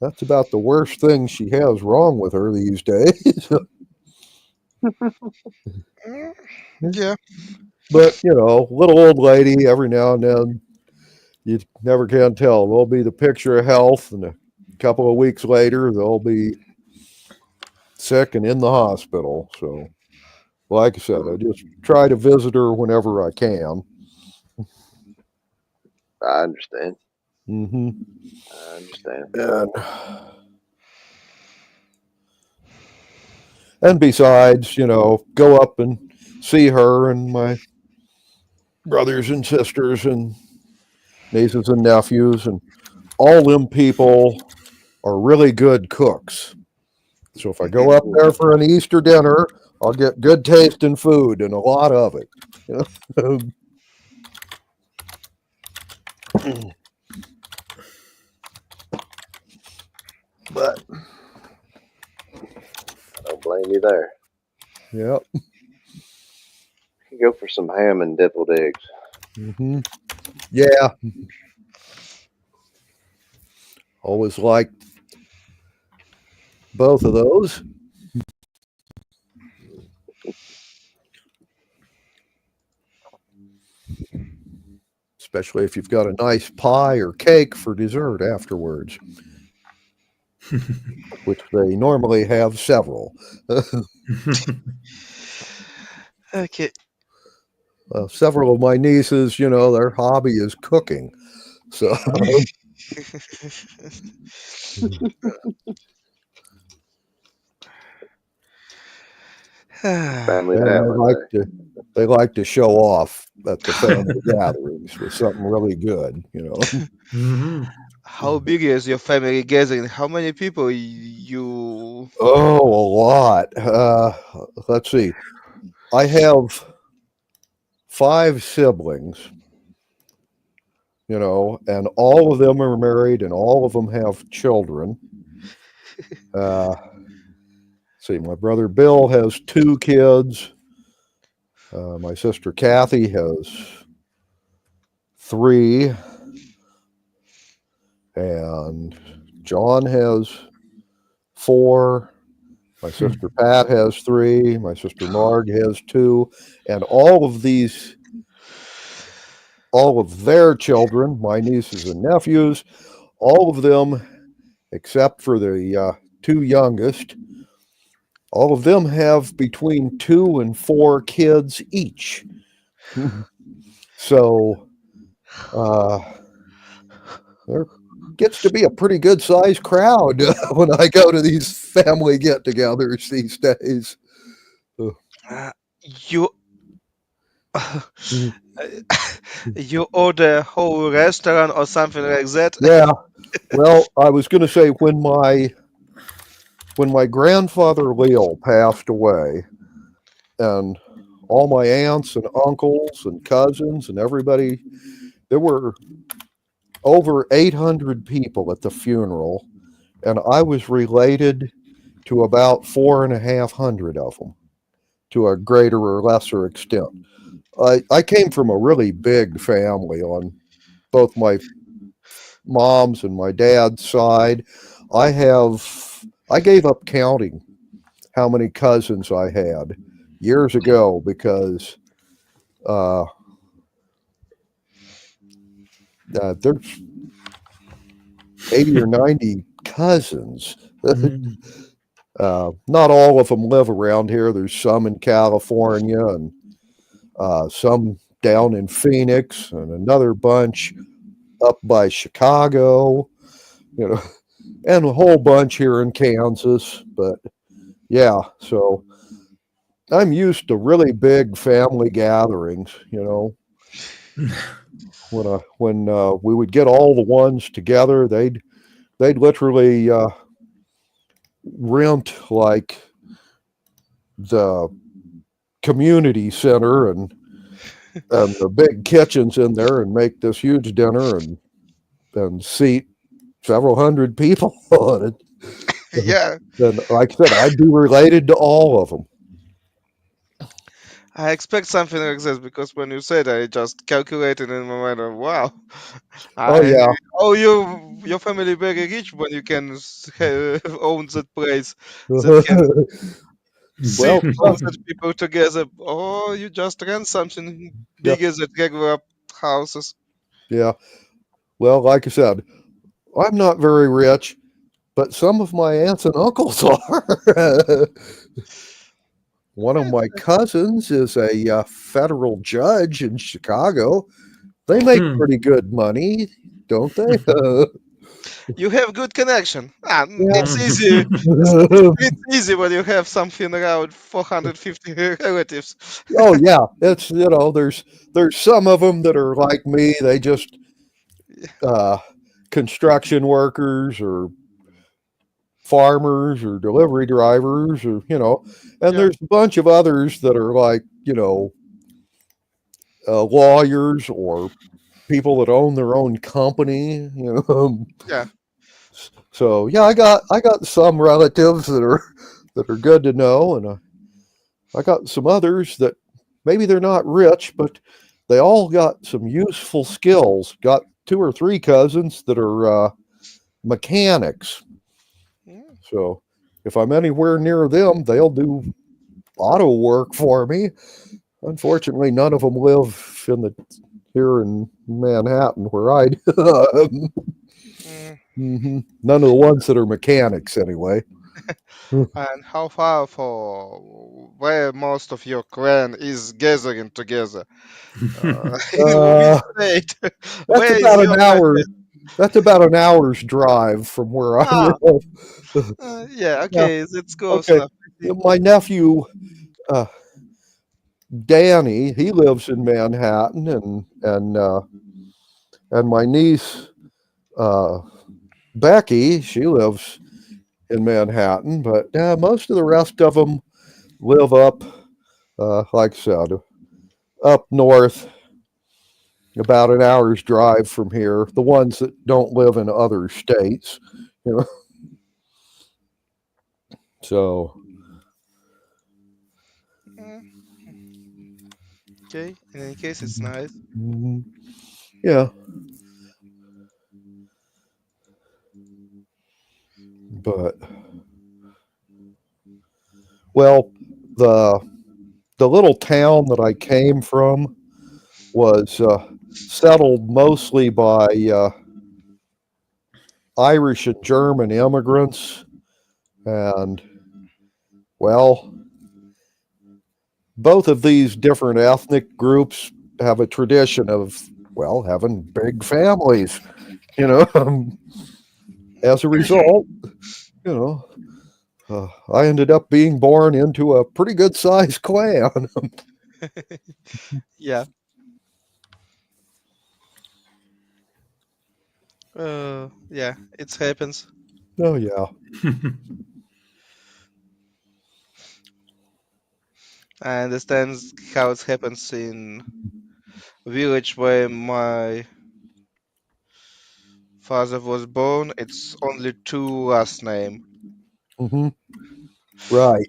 that's about the worst thing she has wrong with her these days. Yeah. But, little old lady, every now and then, you never can tell. There'll be the picture of health, and a couple of weeks later, they'll be sick and in the hospital. So, like I said, I just try to visit her whenever I can. I understand. Mm-hmm. I understand. And besides, go up and see her and my brothers and sisters and nieces and nephews, and all them people are really good cooks. So if I go up there for an Easter dinner, I'll get good tasting food and a lot of it. But I don't blame you there. yep. You go for some ham and deviled eggs. Mm-hmm. Yeah. Always liked both of those. Especially if you've got a nice pie or cake for dessert afterwards, which they normally have several. Okay. Several of my nieces, their hobby is cooking. So Family and that they like to show off at the family gatherings with something really good, Mhm. How big is your family gathering? How many people you? Oh, a lot. Let's see. I have 5 siblings, and all of them are married and all of them have children. See, my brother Bill has 2 kids. My sister Kathy has 3. And John has 4. My sister Pat has 3. My sister Marg has 2. And all of their children, my nieces and nephews, all of them, except for the 2 youngest, all of them have between 2 and 4 kids each. So there gets to be a pretty good sized crowd when I go to these family get-togethers these days. You you order a whole restaurant or something like that? Yeah. Well, I was going to say when my grandfather Leo passed away, and all my aunts and uncles and cousins and everybody, there were over 800 people at the funeral, and I was related to about 450 of them, to a greater or lesser extent. I came from a really big family on both my mom's and my dad's side. I gave up counting how many cousins I had years ago because there's 80 or 90 cousins. Mhm. Not all of them live around here. There's some in California and some down in Phoenix and another bunch up by Chicago, and a whole bunch here in Kansas. But yeah, so I'm used to really big family gatherings, when we would get all the ones together, they'd literally rent like the community center and and the big kitchens in there and make this huge dinner and seat several hundred people on it. Yeah, And like I said, I'd be related to all of them. I expect something like this because when you said, I just calculated in my mind. Wow, Oh yeah. your family very rich when you can own that place that can Well, seat all that people together. Or you just rent something Yeah. bigger than regular houses. yeah. Well, like I said, I'm not very rich, but some of my aunts and uncles are. One of my cousins is a federal judge in Chicago. They make Hmm. pretty good money, don't they? You have good connection. Yeah. It's easy. It's easy when you have something around 450 relatives. Oh yeah, it's there's some of them that are like me. They just uh, construction workers or farmers or delivery drivers or and Yeah. there's a bunch of others that are like lawyers or people that own their own company. Yeah. So yeah, I got some relatives that are good to know, and I got some others that maybe they're not rich, but they all got some useful skills. Got two or three cousins that are mechanics. Mm. So if I'm anywhere near them, they'll do auto work for me. Unfortunately, none of them live here in Manhattan where I do. None of the ones that are mechanics, anyway. And how far for where most of your clan is gathering together? In which Uh, state? that's Where is about your an hour. That's about an hour's drive from where I Ah, live. yeah, Yeah. okay, that's close Okay. enough. My nephew, uh, Danny, he lives in Manhattan, and my niece, uh, Becky, she lives in Manhattan. But most of the rest of them live up, like I said, up north, about an hour's drive from here. The ones that don't live in other states, you know. So Mm, okay, in any case, it's nice. mhm. Yeah, but well, the the little town that I came from was settled mostly by Irish and German immigrants, and well, both of these different ethnic groups have a tradition of having big families. You know, as a result, you know, I ended up being born into a pretty good sized clan. Yeah. Yeah, it happens. Oh yeah, I understand how it happens in village where my father was born. It's only two last name. hmm right.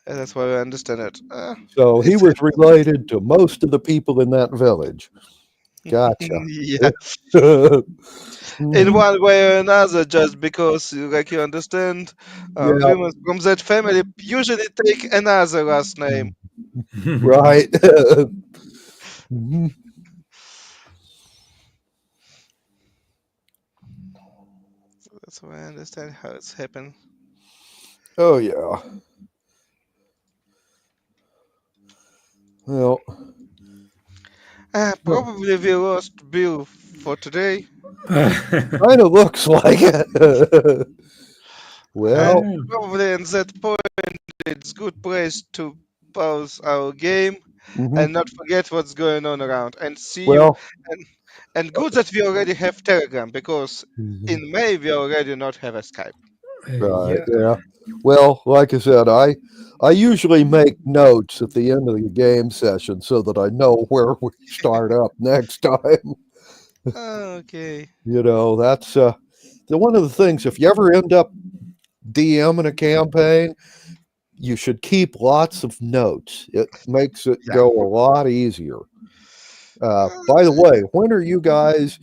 And that's why I understand it. So he It's was related to most of the people in that village. Gotcha. yeah, in Mhm. one way or another, just because, like you understand, Yeah, women from that family usually take another last name. right. Mhm. That's why I understand how it's happened. Oh yeah. Well, Probably we lost Bill for today. kind of looks like it. Well, And probably at that point, it's good place to pause our game mhm. and not forget what's going on around and see you. Well, And good that we already have Telegram because mhm. in May we already not have a Skype. Right. Yeah. Yeah. Well, like I said, I usually make notes at the end of the game session so that I know where we start up next time. Okay. That's one of the things. If you ever end up DMing a campaign, you should keep lots of notes. It makes it Yeah. go a lot easier. By the way, when are you guys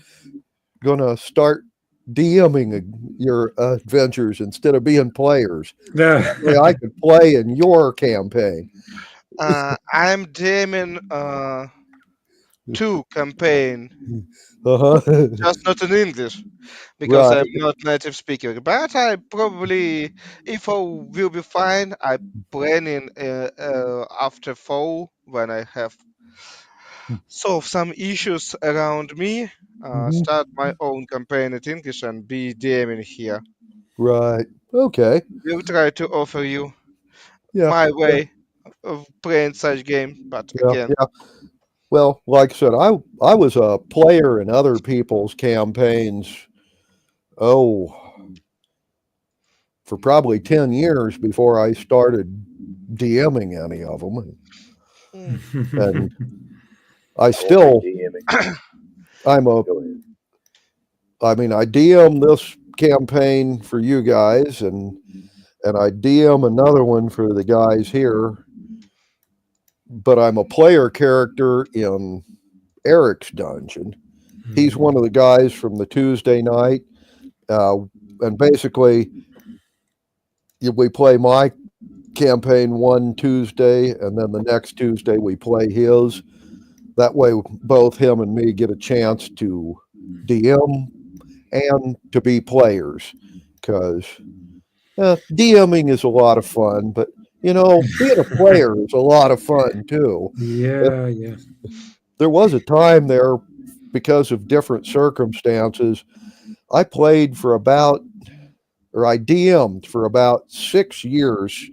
gonna start DMing your adventures instead of being players? That way I could play in your campaign. I'm DMing 2 campaign, Uh-huh. just not in English, because Right. I'm not native speaker. But I probably, if I will be fine, I planning after fall when I have solved some issues around me, Mhm. start my own campaign at English and be DMing here. Right. Okay. We'll try to offer you Yeah. my way of playing such game, but Yeah. again, Yeah. Well, like I said, I was a player in other people's campaigns. Oh, for probably 10 years before I started DMing any of them. And I I still, won't be DMing. I'm a, Go ahead. I mean, I DM this campaign for you guys and I DM another one for the guys here, but I'm a player character in Eric's dungeon. He's one of the guys from the Tuesday night. And basically, we play my campaign one Tuesday, and then the next Tuesday we play his. That way, both him and me get a chance to DM and to be players. Because DMing is a lot of fun, but being a player is a lot of fun too. Yeah, yeah. There was a time there, because of different circumstances, I played for about, or I DM'd for about 6 years,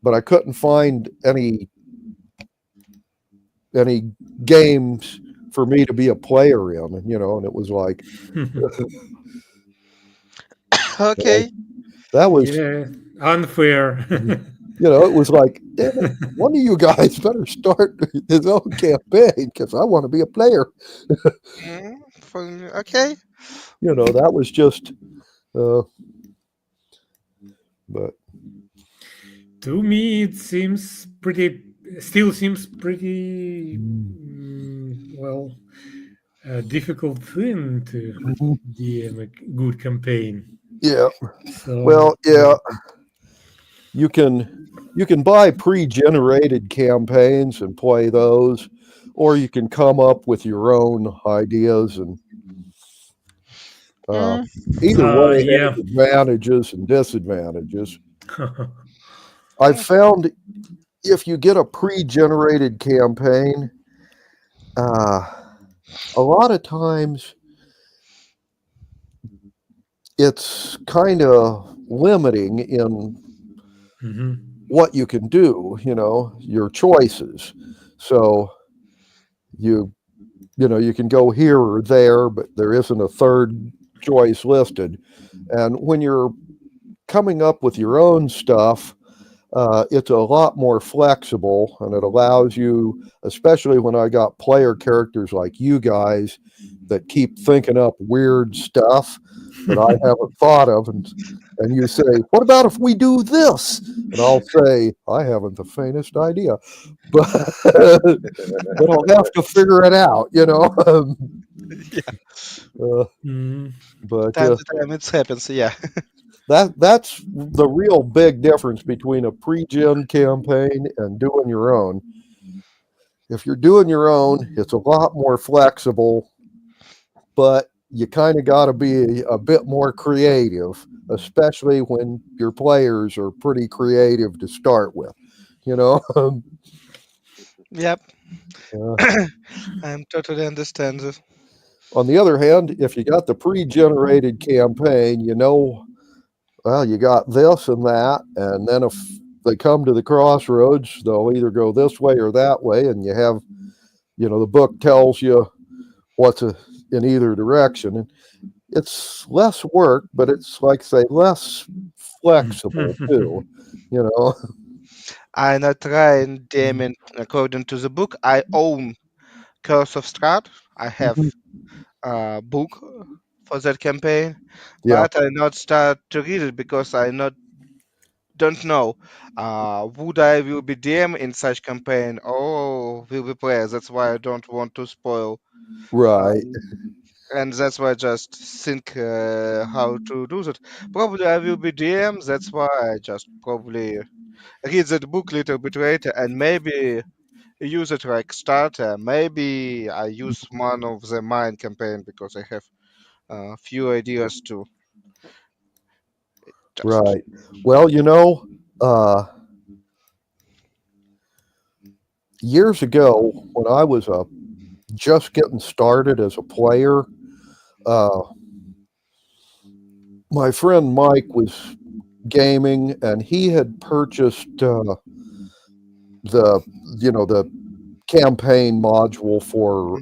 but I couldn't find any games for me to be a player in, and it was like, okay. that was, Yeah, unfair. it was like, damn it, one of you guys better start his own campaign because I want to be a player. Okay. That was just, but To me, it still seems pretty, well, a difficult thing to DM a good campaign. yeah. So, Well, yeah. You can buy pre-generated campaigns and play those, or you can come up with your own ideas, and either way yeah. has advantages and disadvantages. I've found if you get a pre-generated campaign, a lot of times it's kind of limiting in what you can do, your choices. So you can go here or there, but there isn't a third choice listed. And when you're coming up with your own stuff, it's a lot more flexible, and it allows you, especially when I got player characters like you guys that keep thinking up weird stuff that I haven't thought of, and you say, what about if we do this? And I'll say, I haven't the faintest idea, but I'll have to figure it out, But Time to time it happens, yeah. that's the real big difference between a pre-gen campaign and doing your own. If you're doing your own, it's a lot more flexible, but you kind of got to be a bit more creative, especially when your players are pretty creative to start with, Yep. I totally understand this. On the other hand, if you got the pre-generated campaign, well, you got this and that, and then if they come to the crossroads, they'll either go this way or that way, and you have, the book tells you what's in either direction. And it's less work, but it's like, say, less flexible too. You know. I'm not trying, Damien. According to the book, I own Curse of Strahd. I have a book for that campaign, Yeah. but I not start to read it because I don't know. Would I will be DM in such campaign or will be player? That's why I don't want to spoil. Right. And that's why I just think how to do that. Probably I will be DM. That's why I just probably read that book a little bit later and maybe use it like starter. Maybe I use one of the mine campaign because I have a few ideas too. Just Right. Well, years ago when I was just getting started as a player, my friend Mike was gaming and he had purchased the the campaign module for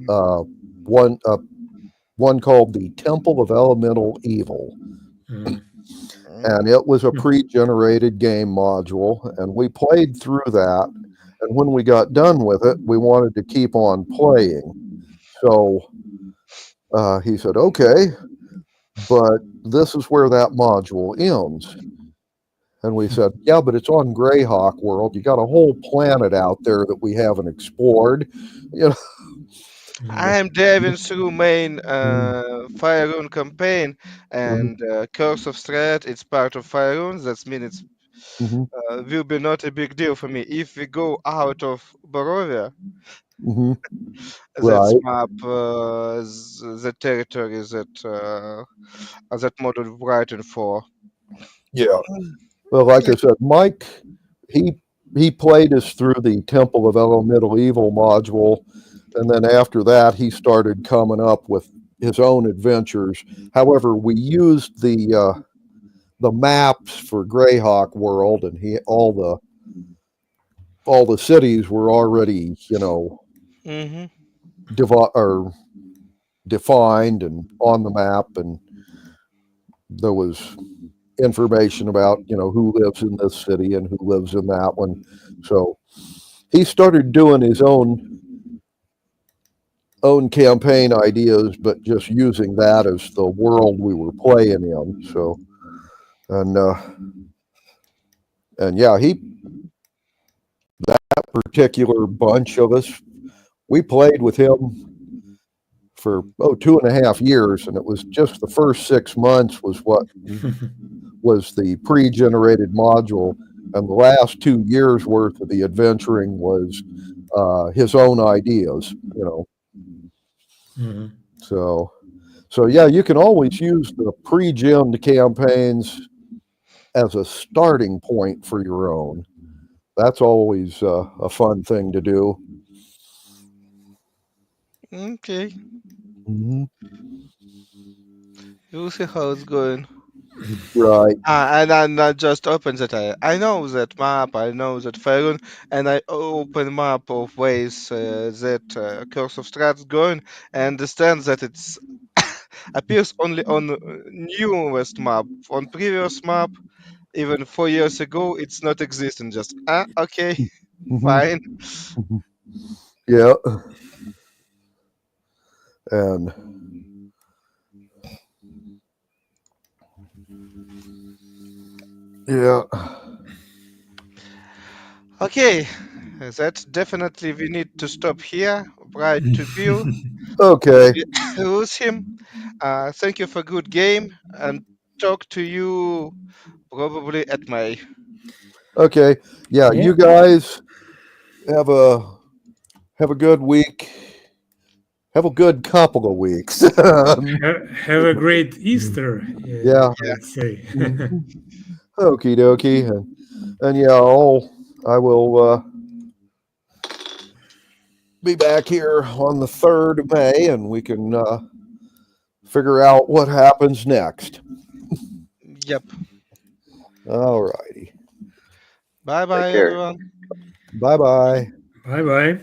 one called the Temple of Elemental Evil. And it was a pre-generated game module, and we played through that. And when we got done with it, we wanted to keep on playing. So he said, "Okay, but this is where that module ends." And we said, "Yeah, but it's on Greyhawk World. You got a whole planet out there that we haven't explored." You know. I am diving through main Faerun campaign and Curse of Strahd. It's part of Faerun. That means Mhm. will be not a big deal for me. If we go out of Barovia, Mhm. that's Right. map the territory that model writing for. Yeah. Well, like I said, Mike, he played us through the Temple of Elemental Evil module, and then after that, he started coming up with his own adventures. However, we used the maps for Greyhawk World, and all the cities were already Mm-hmm. defined and on the map, and there was information about who lives in this city and who lives in that one. So he started doing his own campaign ideas, but just using that as the world we were playing in. So and yeah, that particular bunch of us, we played with him for 2.5 years, and it was just the first 6 months was what was the pre-generated module, and the last 2 years worth of the adventuring was his own ideas. So yeah, you can always use the pre-gemmed campaigns as a starting point for your own. That's always a fun thing to do. Okay, Mm-hmm. we'll see how it's going. Right. And I not just open that. I know that map. I know that Faerun, and I open map of ways that Curse of Strahd's going. I understand that it's appears only on newest map. On previous map, even 4 years ago, it's not existing. Just okay, fine. Yeah. And yeah. Okay, that definitely we need to stop here. Right to Bill. Okay. Lose him. Thank you for good game and talk to you probably at May. Okay. Yeah. Yeah. You guys have a good week. Have a good couple of weeks. Have a great Easter. Yeah. Let's say. Okie dokie. And yeah, I will be back here on the 3rd of May, and we can figure out what happens next. Yep. All righty. Bye bye, care. everyone. Bye bye. Bye bye.